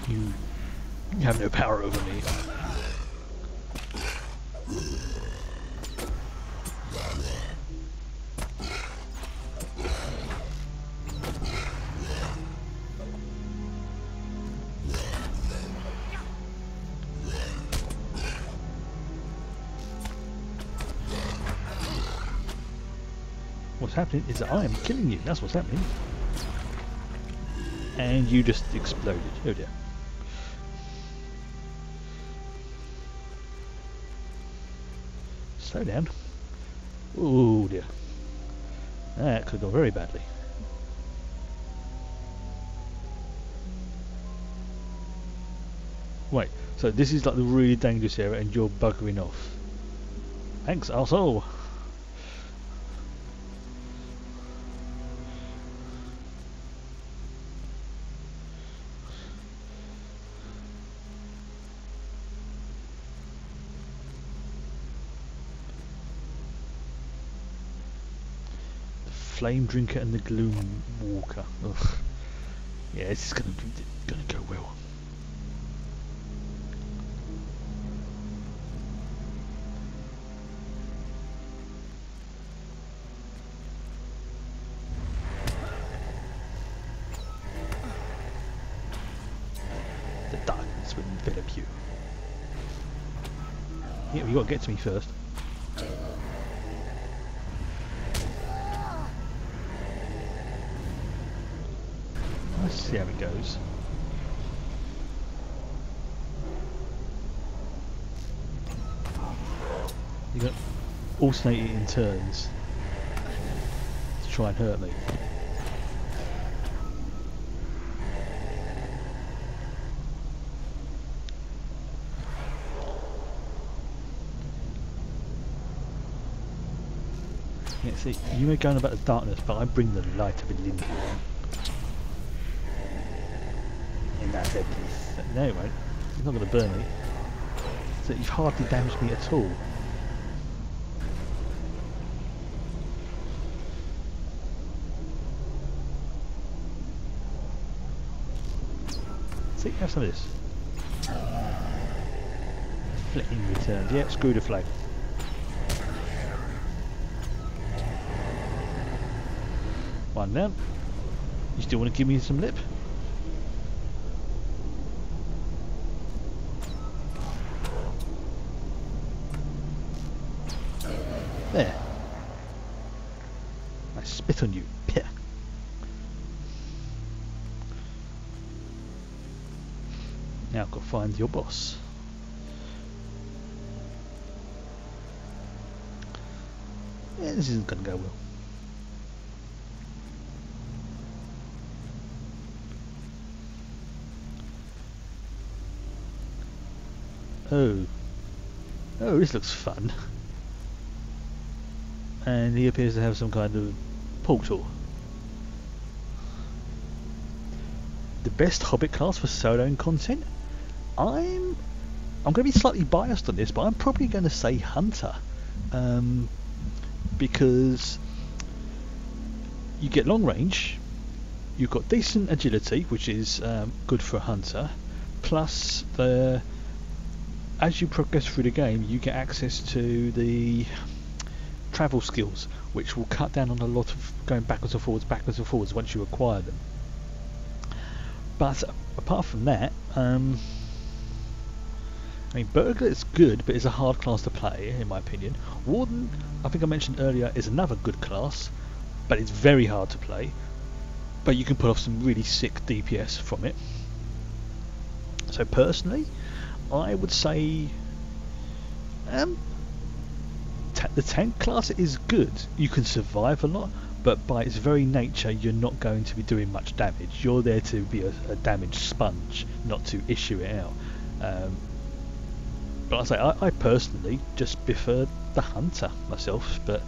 You have no power over me. What's happening is that I am killing you. That's what's happening. And you just exploded. Oh dear. Slow down. Oh dear. That could go very badly. Wait, so this is like the really dangerous area and you're buggering off. Thanks, arsehole. Flame Drinker and the Gloom Walker. Ugh. Yeah, this is gonna go well. The darkness will envelop you. Yeah, you got to get to me first. Let's see how it goes. You got alternating in turns to try and hurt me. Yeah, see, you may go on about the darkness, but I bring the light of Olympia. And that's it. No, it won't. It's not going to burn me. So you've hardly damaged me at all. See, have some of this. Flame returned. Yeah, screw the flame. One down. You still want to give me some lip? There. I spit on you. Pah. Now I've got to find your boss. Yeah, this isn't going to go well. Oh, this looks fun. And he appears to have some kind of portal. The best Hobbit class for soloing content? I'm going to be slightly biased on this, but I'm probably going to say Hunter. Because you get long range, you've got decent agility, which is good for a Hunter, plus as you progress through the game you get access to the travel skills, which will cut down on a lot of going backwards and forwards once you acquire them. But apart from that, I mean, Burglar is good, but it's a hard class to play, in my opinion. Warden, I think I mentioned earlier, is another good class, but it's very hard to play. But you can pull off some really sick DPS from it. So personally, I would say the tank class is good. You can survive a lot, but by its very nature you're not going to be doing much damage. You're there to be a damage sponge, not to issue it out. But I say I personally just prefer the Hunter myself. But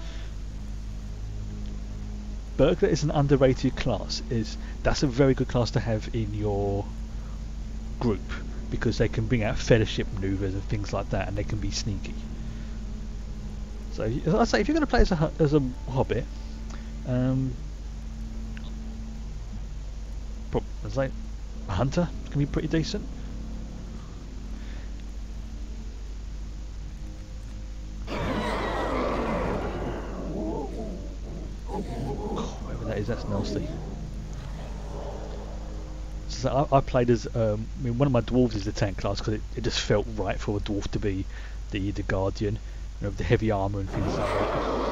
Burglar is an underrated class. That's a very good class to have in your group, because they can bring out fellowship maneuvers and things like that, and they can be sneaky. So as I say, if you're going to play as a Hobbit, as like a Hunter can be pretty decent. Whatever that is, that's nasty. So I played as I mean, one of my dwarves is the tank class because it just felt right for a dwarf to be the guardian, you know, the heavy armour and things like that.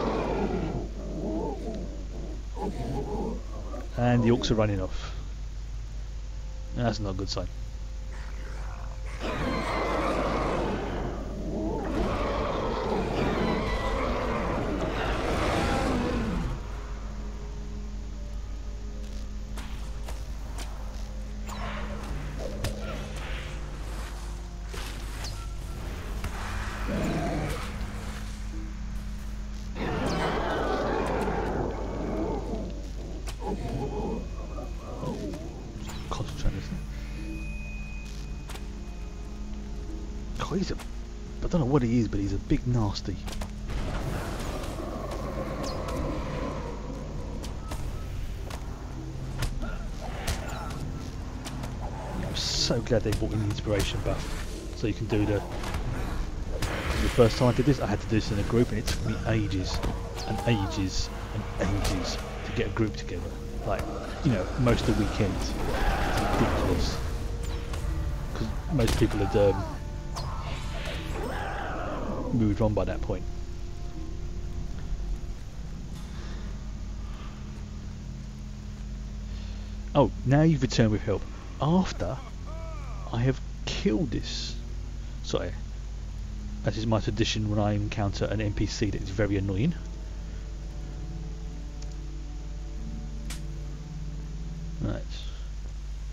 And the orcs are running off. That's not a good sign. I don't know what he is, but he's a big nasty. I'm so glad they brought in the inspiration buff, so you can do the first time I did this, I had to do this in a group, and it took me ages and ages and ages to get a group together. Like, you know, most of the weekends. It's ridiculous. Because most people had moved on by that point. Oh, now you've returned with help. After I have killed this. Sorry. That is my tradition when I encounter an NPC that is very annoying. Right.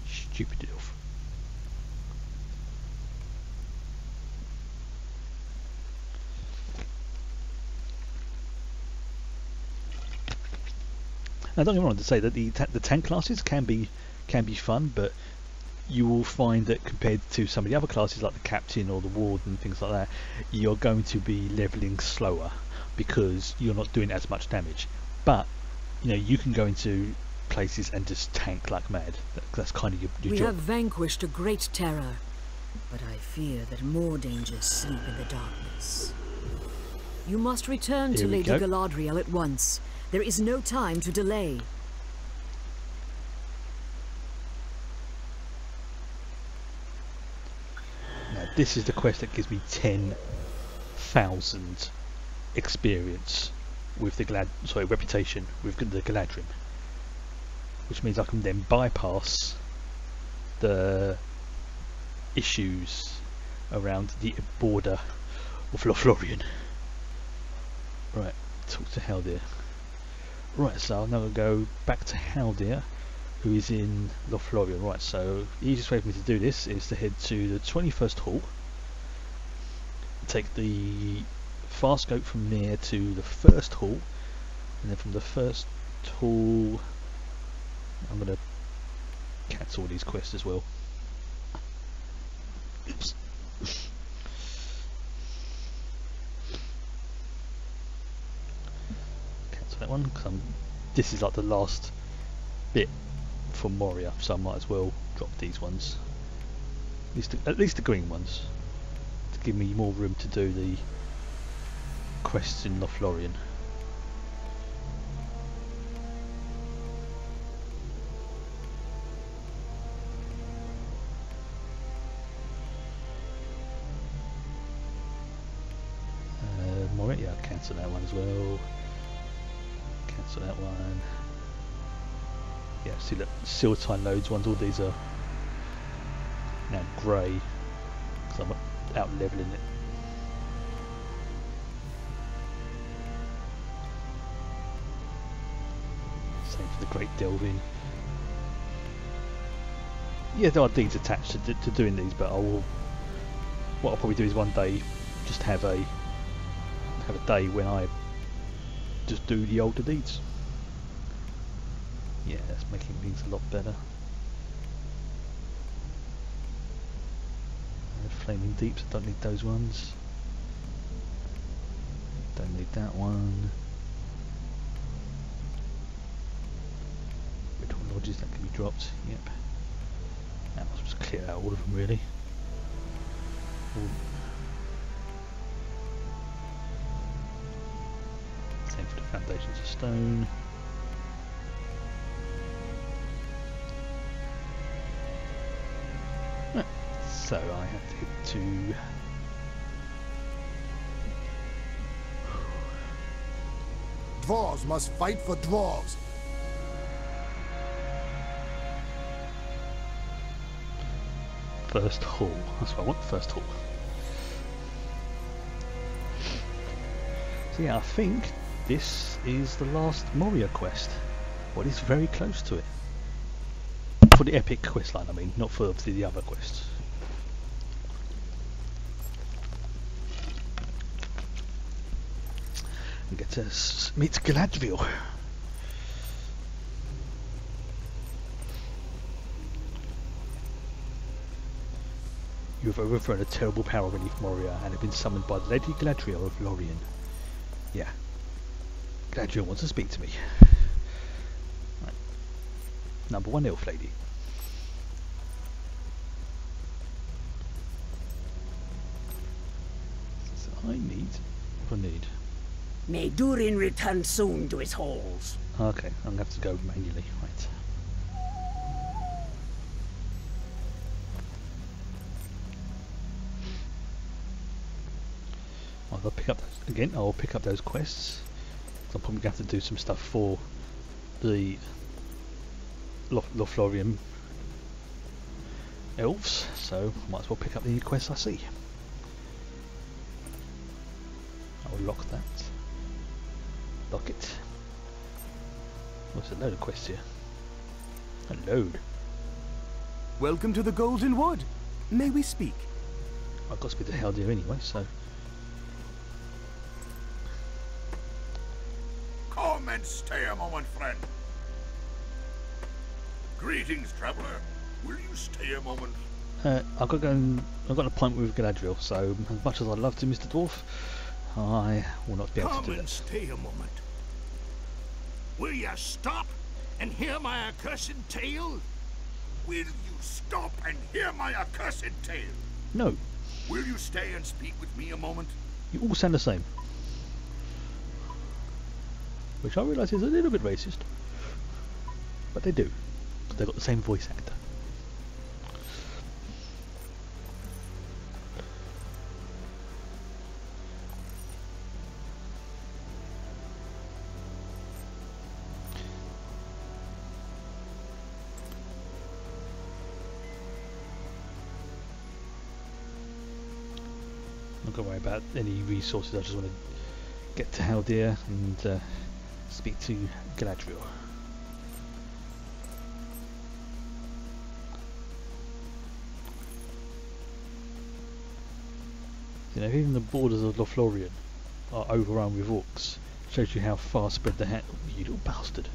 Stupid elf. Now, don't get me wrong to say that the tank classes can be fun, but you will find that compared to some of the other classes like the captain or the ward and things like that, you're going to be leveling slower because you're not doing as much damage. But you know, you can go into places and just tank like mad. That's kind of your job. We have vanquished a great terror, but I fear that more dangers sleep in the darkness. You must return to Lady Galadriel at once. There is no time to delay. Now this is the quest that gives me 10,000 experience with the reputation with the Galadrim, which means I can then bypass the issues around the border of Lothlorien. Right, talk to Haldir. Right, so I'm now going to go back to Haldir, who is in Lothlorien. Right, so the easiest way for me to do this is to head to the 21st Hall, take the fast goat from there to the first hall, and then from the first hall I'm going to cancel all these quests as well. Oops. Cancel that one, because this is like the last bit for Moria, so I might as well drop these ones, at least the green ones, to give me more room to do the quests in Lothlorien. Moria, cancel that one as well. Cancel that one. Yeah, see that Siltine loads ones, all these are now grey because I'm out levelling it. Same for the Great Delving. Yeah, there are deeds attached to doing these, but what I'll probably do is one day just have a day when I just do the older deeds. Yeah, that's making things a lot better. Flaming Deeps, I don't need those ones. Don't need that one. Ritual Lodges, that can be dropped, yep. That must just clear out all of them really. Same for the Foundations of Stone. Right. So I have to get to Dwarves must fight for dwarves. First Hall. That's what I want, First Hall. So yeah, I think this is the last Moria quest. Well, it's very close to it. For the epic quest line, I mean, not for obviously the other quests. And get to meet Galadriel. You have overthrown a terrible power beneath Moria and have been summoned by Lady Galadriel of Lorien. Yeah. Galadriel wants to speak to me. Right. Number 1 elf lady. So I need. May Durin return soon to his halls. Okay, I'm going to have to go manually. Right. I'll pick up those, again. I'll pick up those quests. I'm probably going to have to do some stuff for the Lothlorien elves, so I might as well pick up the quests I see. I'll lock that. Lock it. What's a load of quests here? A load. Welcome to the Golden Wood. May we speak? I've got to speak to Haldir anyway, so. Come and stay a moment, friend. Greetings, traveler. Will you stay a moment? I've got an appointment with Galadriel, so as much as I'd love to, Mr. Dwarf, I will not be able to do that. Come and stay a moment. Will you stop and hear my accursed tale? Will you stop and hear my accursed tale? No. Will you stay and speak with me a moment? You all sound the same. Which I realise is a little bit racist. But they do. They've got the same voice actor. got to worry about any resources. I just want to get to Haldir and speak to Galadriel. You know, even the borders of Lothlorien are overrun with orcs. Shows you how far spread the hand. Oh, you little bastard.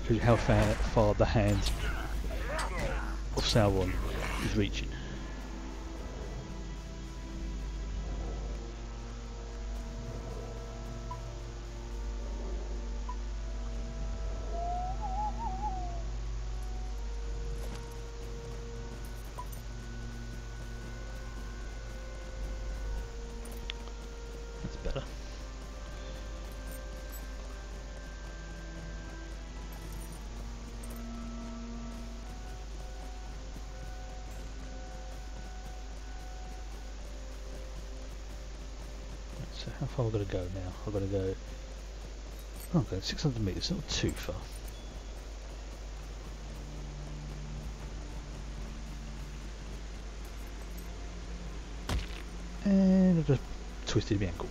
Shows you how far the hand of Sauron is reaching. That's better. So how far have I got to go now? I've got to go... Oh, I'm going 600 metres, not too far. And I've just twisted my ankle.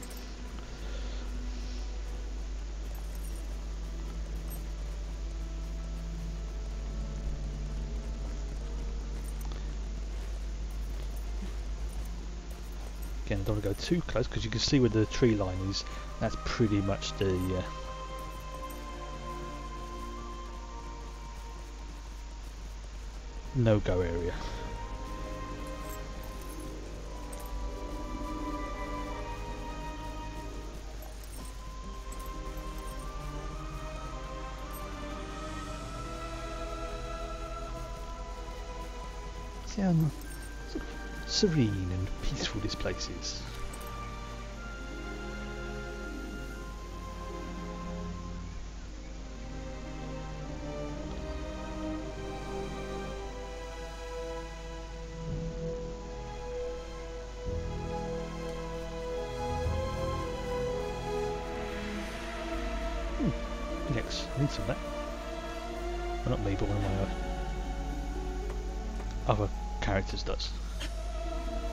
Again, I don't want to go too close because you can see where the tree line is. That's pretty much the no-go area. See how sort of serene and peaceful this place is. Next, I need some of that. Well, not me, but one of my other characters does.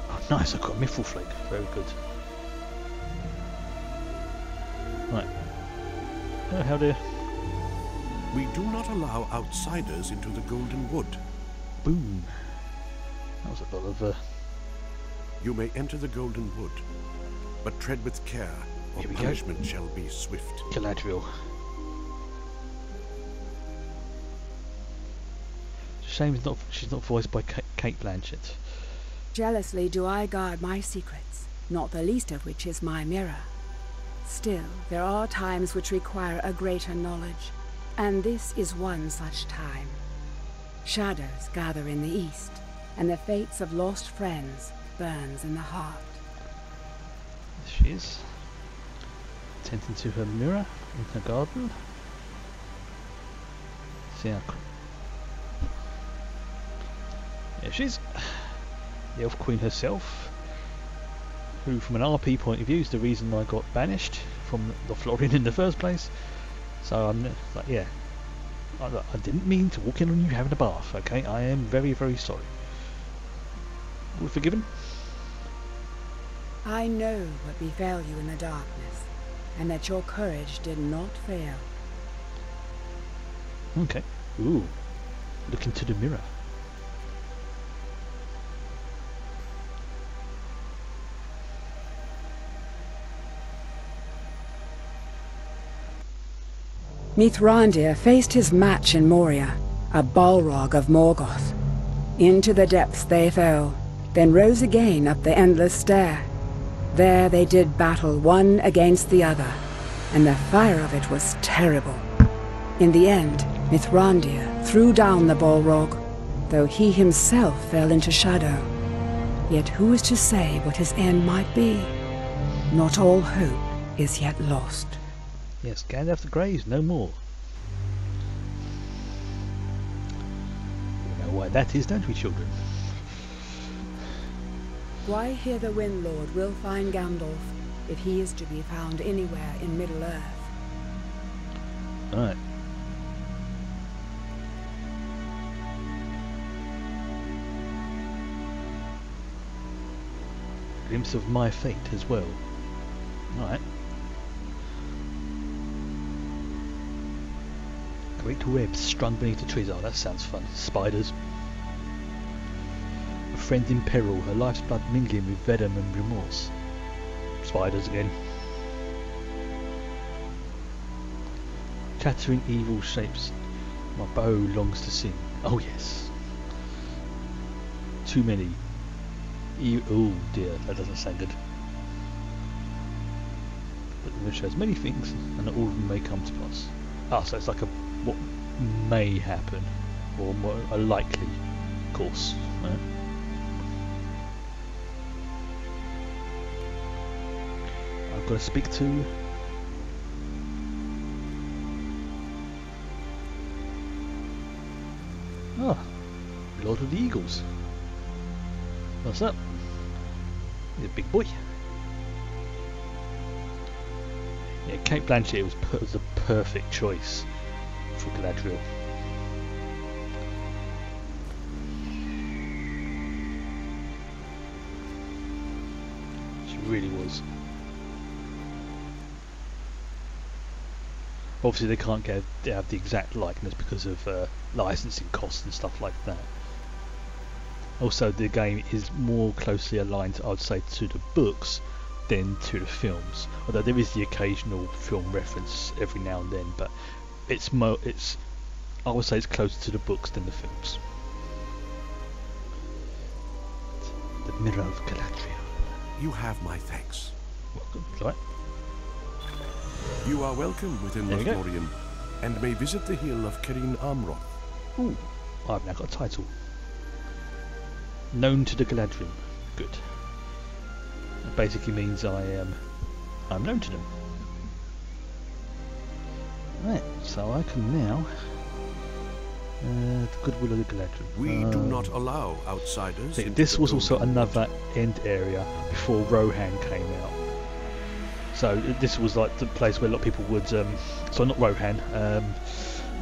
Oh, nice! I've got a Mithril Flake. Very good. Right. Oh, how dear. We do not allow outsiders into the Golden Wood. Boom. That was a lot of. You may enter the Golden Wood, but tread with care, or Here we punishment go. shall be swift. Galadriel. Shame she's not voiced by Kate Blanchett. Jealously do I guard my secrets, not the least of which is my mirror. Still, there are times which require a greater knowledge, and this is one such time. Shadows gather in the east, and the fates of lost friends burns in the heart. There she is. Tending to her mirror in her garden. See how... There she is. The Elf Queen herself, who from an RP point of view is the reason I got banished from the Lothlorien in the first place. So I'm like, yeah, I didn't mean to walk in on you having a bath, okay? I am very, very sorry. All forgiven? I know what befell you in the darkness, and that your courage did not fail. Okay. Ooh. Look into the mirror. Mithrandir faced his match in Moria, a Balrog of Morgoth. Into the depths they fell, then rose again up the endless stair. There they did battle one against the other, and the fire of it was terrible. In the end, Mithrandir threw down the Balrog, though he himself fell into shadow. Yet who is to say what his end might be? Not all hope is yet lost. Yes, Gandalf the Grey is no more. We know why that is, don't we, children? Why here the Wind Lord will find Gandalf, if he is to be found anywhere in Middle-earth. Alright. glimpse of my fate as well. Alright. Great webs strung beneath the trees. Oh, that sounds fun. Spiders. A friend in peril, her life's blood mingling with venom and remorse. Spiders again. Chattering evil shapes. My bow longs to sing. Oh yes. Too many. Oh dear, that doesn't sound good. But it shows many things, and all of them may come to pass. Ah, so it's like a what may happen, or more a likely course. Right? I've got to speak to. Ah, Lord of the Eagles. What's up? He's a big boy. Yeah, Kate Blanchett was the perfect choice for Galadriel. She really was. Obviously they can't have the exact likeness because of licensing costs and stuff like that. Also the game is more closely aligned, I would say, to the books than to the films. Although there is the occasional film reference every now and then, but I would say it's closer to the books than the films. The Mirror of Galadriel. You have my thanks. Welcome. Right. You are welcome within Lothlorien, and may visit the hill of Kerin Amroth. Ooh, I've now got a title. Known to the Galadriel. Good. That basically means I'm known to them. Right, so I can now the goodwill of the Galadriel. We do not allow outsiders. This was also another end area before Rohan came out. So this was like the place where a lot of people would. So not Rohan,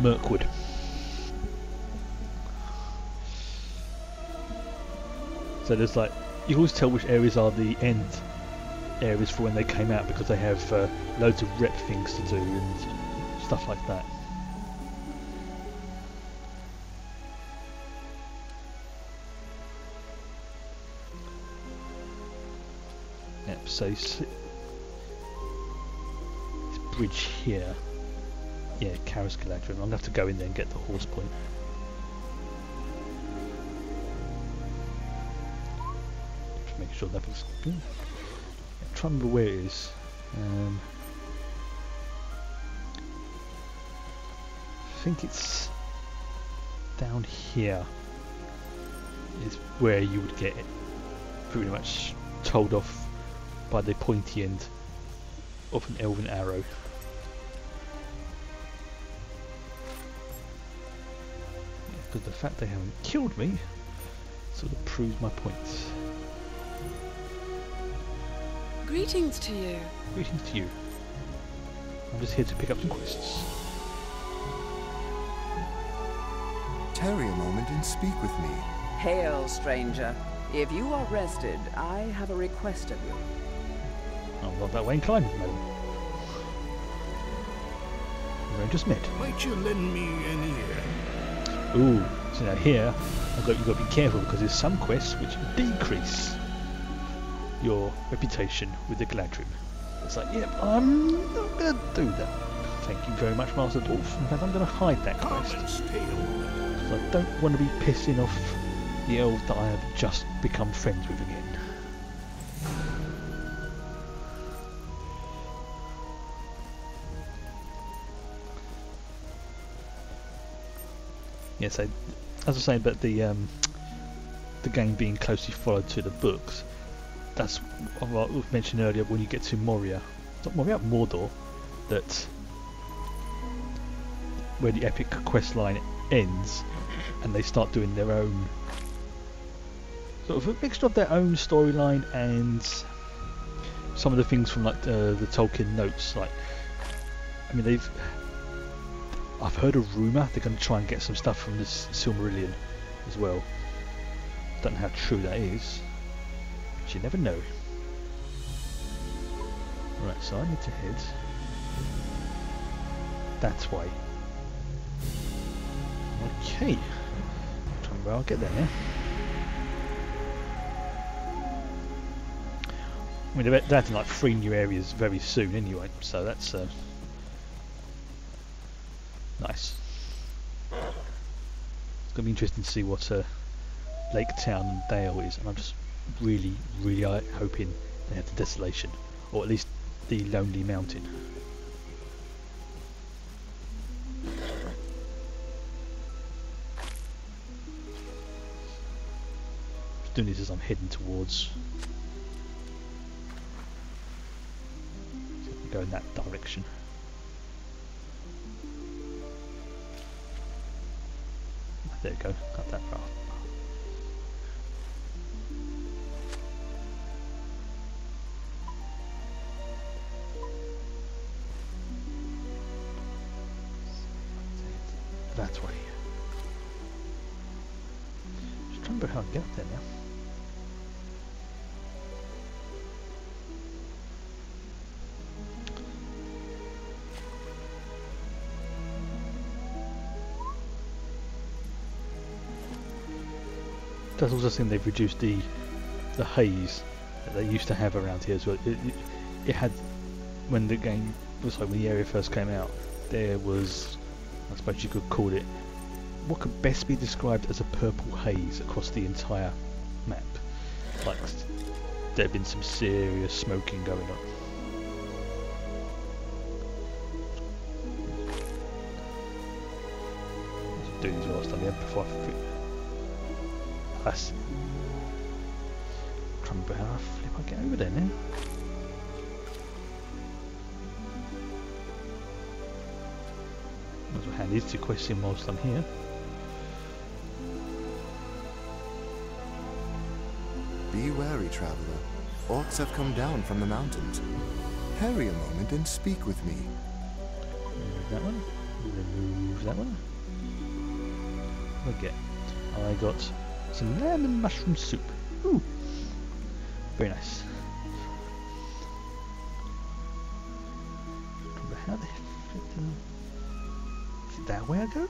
Mirkwood. So there's like you can always tell which areas are the end areas for when they came out because they have loads of rep things to do and stuff like that. Yep. So this bridge here. Yeah, Karis Galadriel. I'm gonna have to go in there and get the horse point. Make sure that was good. I'm trying to remember where it is. I think it's down here is where you would get it pretty much told off by the pointy end of an elven arrow. Because the fact they haven't killed me sort of proves my points. Greetings to you. Greetings to you. I'm just here to pick up some quests. Tarry a moment and speak with me. Hail, stranger. If you are rested, I have a request of you. I'm not that way inclined, madam. We've just met. Might you lend me an ear? Ooh, so now here, you've got to be careful because there's some quests which decrease your reputation with the Galadriel. It's like, yep, I'm not going to do that. Thank you very much, Master Dwarf. In fact, I'm going to hide that quest. Because I don't want to be pissing off the elves that I have just become friends with again. Yeah, so, as I was saying about the game being closely followed to the books, that's what we mentioned earlier when you get to Moria. Not Moria, Mordor. That where the epic quest line ends and they start doing their own sort of a mixture of their own storyline and some of the things from like the Tolkien notes. Like, I mean, I've heard a rumour they're going to try and get some stuff from this Silmarillion as well. Don't know how true that is, but you never know. Right, so I need to head that way. Okay. Well, I'll get there now. I mean, they're adding like 3 new areas very soon anyway, so that's nice. It's going to be interesting to see what Lake Town and Dale is, and I'm just really hoping they have the Desolation, or at least the Lonely Mountain. Doing this as I'm heading towards. Go in that direction. There you go. Cut that path. That way. Just trying to remember how to get up there now. That's also something they've reduced the haze that they used to have around here as well. It had, when the game was like, when the area first came out, there was, I suppose you could call it, what could best be described as a purple haze across the entire map. Like, there had been some serious smoking going on. Do these whilst I'm here before I That's trying to remember how I flip I get over there now. Might as well hand these 2 quests in whilst I'm here. Be wary, traveler. Orcs have come down from the mountains. Tarry a moment and speak with me. Remove that one. Remove that one. Okay. I got some lamb and mushroom soup. Ooh, very nice. How the heck is that where I go?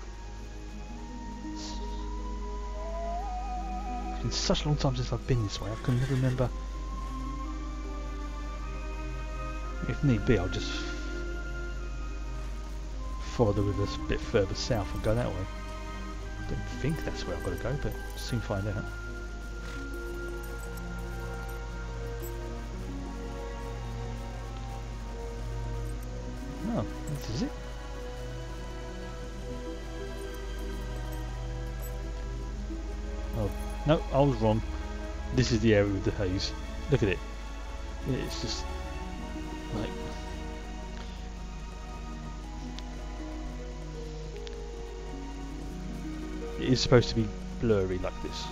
It's been such a long time since I've been this way. I can never remember. If need be, I'll just follow the river a bit further south and go that way. I don't think that's where I've got to go, but soon find out. Oh, this is it. Oh, no, I was wrong. This is the area with the haze. Look at it. It's just like... It is supposed to be blurry like this.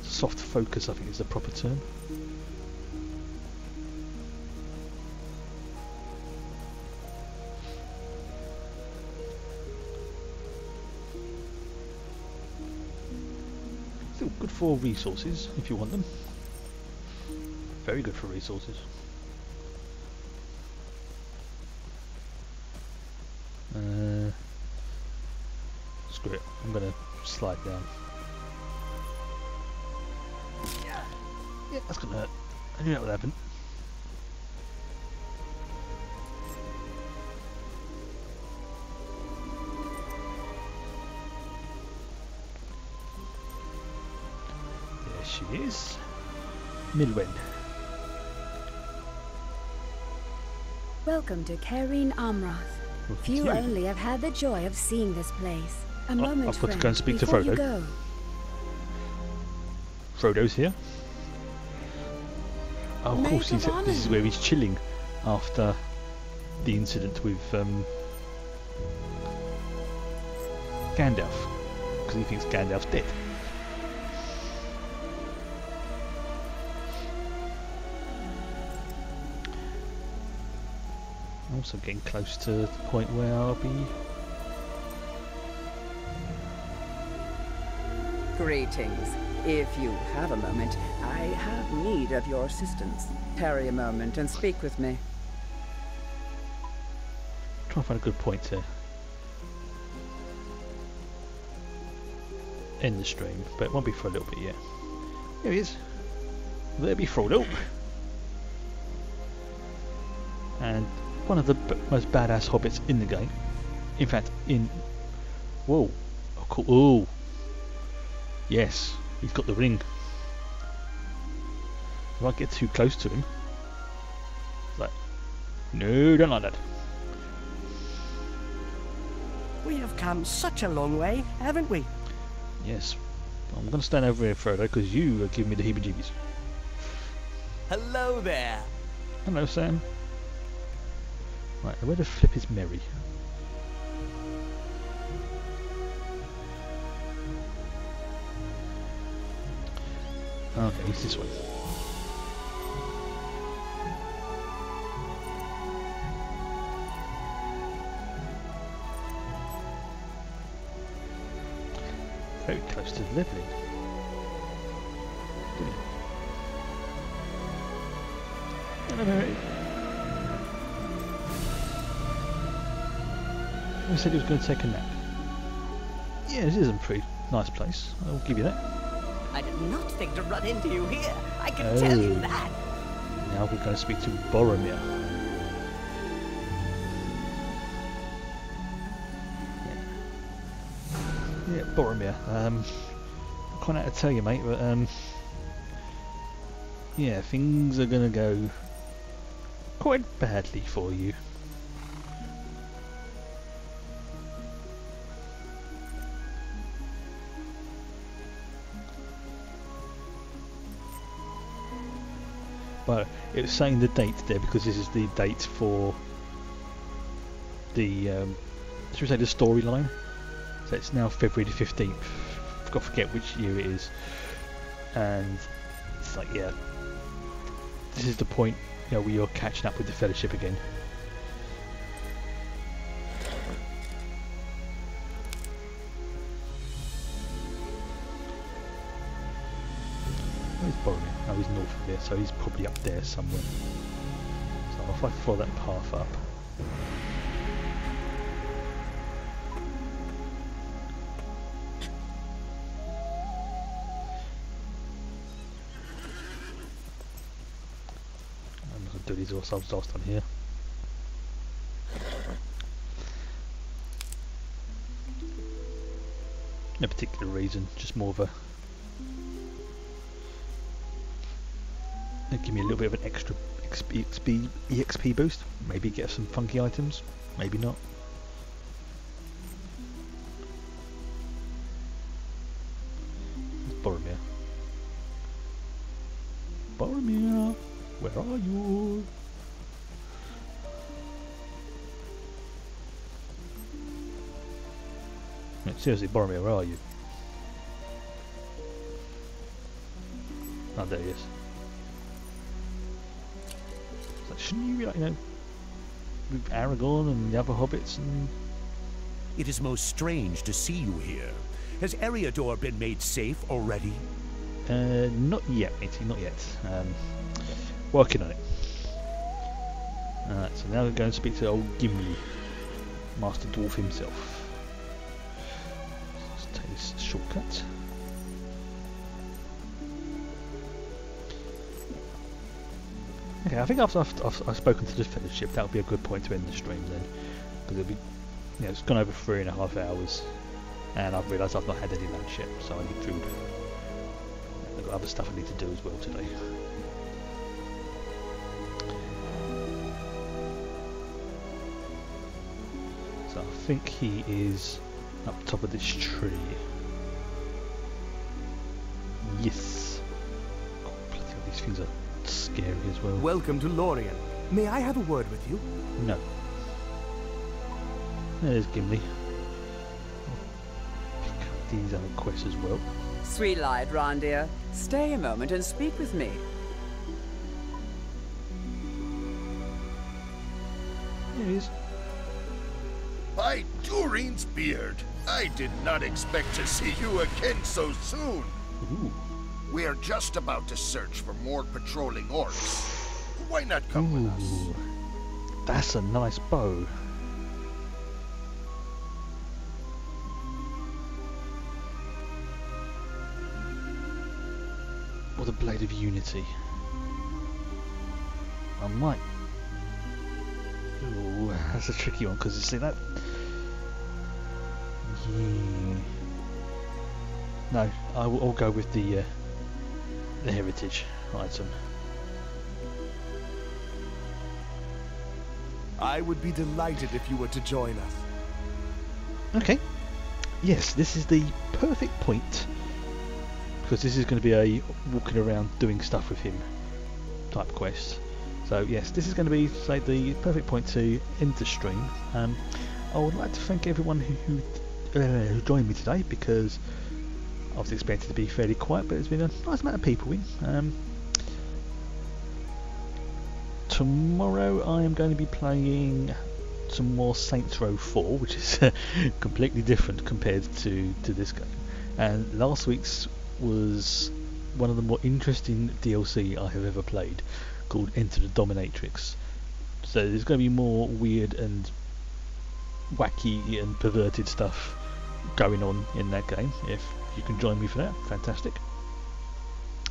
Soft focus, I think, is the proper term. Still good for resources if you want them. Very good for resources. Screw it, I'm gonna slide down. Yeah, that's gonna hurt. I knew that would happen. There she is. Milwen. Welcome to Cairn Amrath. Few only have had the joy of seeing this place. A moment, I've got friend, to go and speak to before Frodo. you go. Frodo's here. Oh, of course, this is where he's chilling after the incident with Gandalf, because he thinks Gandalf's dead. I'm also getting close to the point where I'll be... Greetings. If you have a moment, I have need of your assistance. Tarry a moment and speak with me. Try and find a good point to end the stream, but it won't be for a little bit yet. Here he is. There be Frodo. And one of the most badass hobbits in the game. In fact, whoa. Oh, cool. Oh. Yes, he's got the ring. If I get too close to him, it's like, no, don't like that. We have come such a long way, haven't we? Yes. I'm going to stand over here, Frodo, because you are giving me the heebie-jeebies. Hello there. Hello, Sam. Right, where the flip is Merry? Okay, it's this way. Very close to the leveling. Hello, Mary. He said he was going to take a nap. Yeah, this is a pretty nice place. I'll give you that. I did not think to run into you here. I can tell you that. Now we're going to speak to Boromir. Yeah, Boromir. I can't know how to tell you, mate, but yeah, things are going to go quite badly for you. But it was saying the date there because this is the date for the should we say the storyline. So it's now February the 15th. I've got to forget which year it is, and it's like, yeah, this is the point, you know, where you're catching up with the Fellowship again. Where's Boromir? Oh, he's north of there, so he's probably up there somewhere. So if I follow that path up. I'm going to do these ourselves last time here. No particular reason, just more of a give me a little bit of an extra EXP boost. Maybe get some funky items, maybe not. It's Boromir. Boromir, where are you? No, seriously, Boromir, where are you? Oh, there he is. Shouldn't you be like, you know, with Aragorn and the other hobbits and... It is most strange to see you here. Has Eriador been made safe already? Not yet, matey, not yet. Working on it. Alright, so now we're going to speak to old Gimli, Master Dwarf himself. Let's take this shortcut. Okay, I think after I've spoken to the Fellowship, that would be a good point to end the stream then, because it'll be, you know, it's gone over 3.5 hours, and I've realised I've not had any lunch yet, so I need food. I've got other stuff I need to do as well today. So I think he is up top of this tree. Yes. Oh, bloody hell, these things are scary as well. Welcome to Lorien. May I have a word with you? No. There's Gimli. I'll pick up these other quests as well. Sweet light, Rondir. Stay a moment and speak with me. There he is. By Durin's beard, I did not expect to see you again so soon. Ooh. We're just about to search for more patrolling orcs. Why not come with us? That's a nice bow. Or the Blade of Unity. I might. Ooh, that's a tricky one because you see that. Yeah. No, I'll go with the heritage item. I would be delighted if you were to join us. Okay. Yes, this is the perfect point, because this is going to be a walking around doing stuff with him type quest. So yes, this is going to be, say, the perfect point to end the stream. I would like to thank everyone who joined me today, because I was expected to be fairly quiet, but there's been a nice amount of people in. Tomorrow I am going to be playing some more Saints Row 4, which is completely different compared to this game. And last week's was one of the more interesting DLC I have ever played, called Enter the Dominatrix. So there's going to be more weird and wacky and perverted stuff going on in that game. If you can join me for that, fantastic.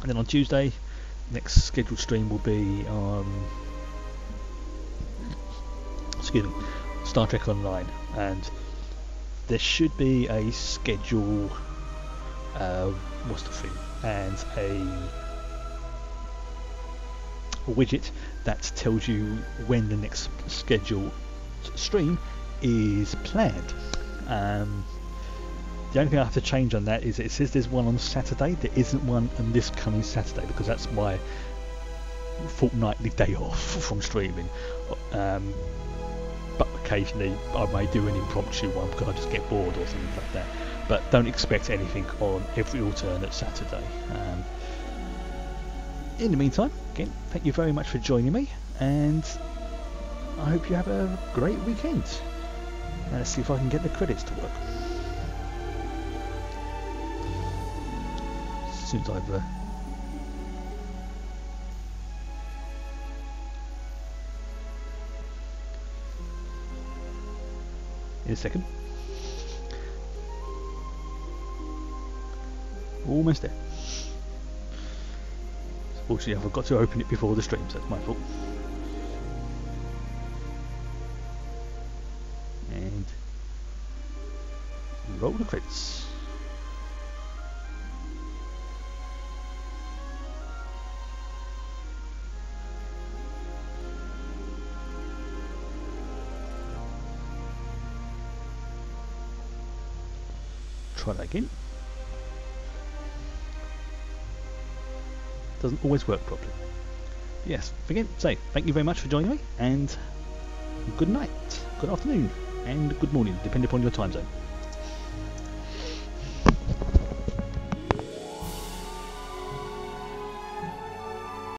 And then on Tuesday, next scheduled stream will be excuse me, Star Trek Online, and there should be a schedule, what's the thing, and a widget that tells you when the next scheduled stream is planned. The only thing I have to change on that is it says there's one on Saturday. There isn't one on this coming Saturday, because that's my fortnightly day off from streaming. But occasionally I may do an impromptu one because I just get bored or something like that. But don't expect anything on every alternate Saturday. In the meantime, again, thank you very much for joining me, and I hope you have a great weekend. Let's see if I can get the credits to work. As soon as I've in a second. Almost there. Fortunately, I forgot to open it before the stream, so that's my fault. And roll the credits. Try that again. Doesn't always work properly. Yes, again, say thank you very much for joining me, and good night, good afternoon, and good morning, depending upon your time zone.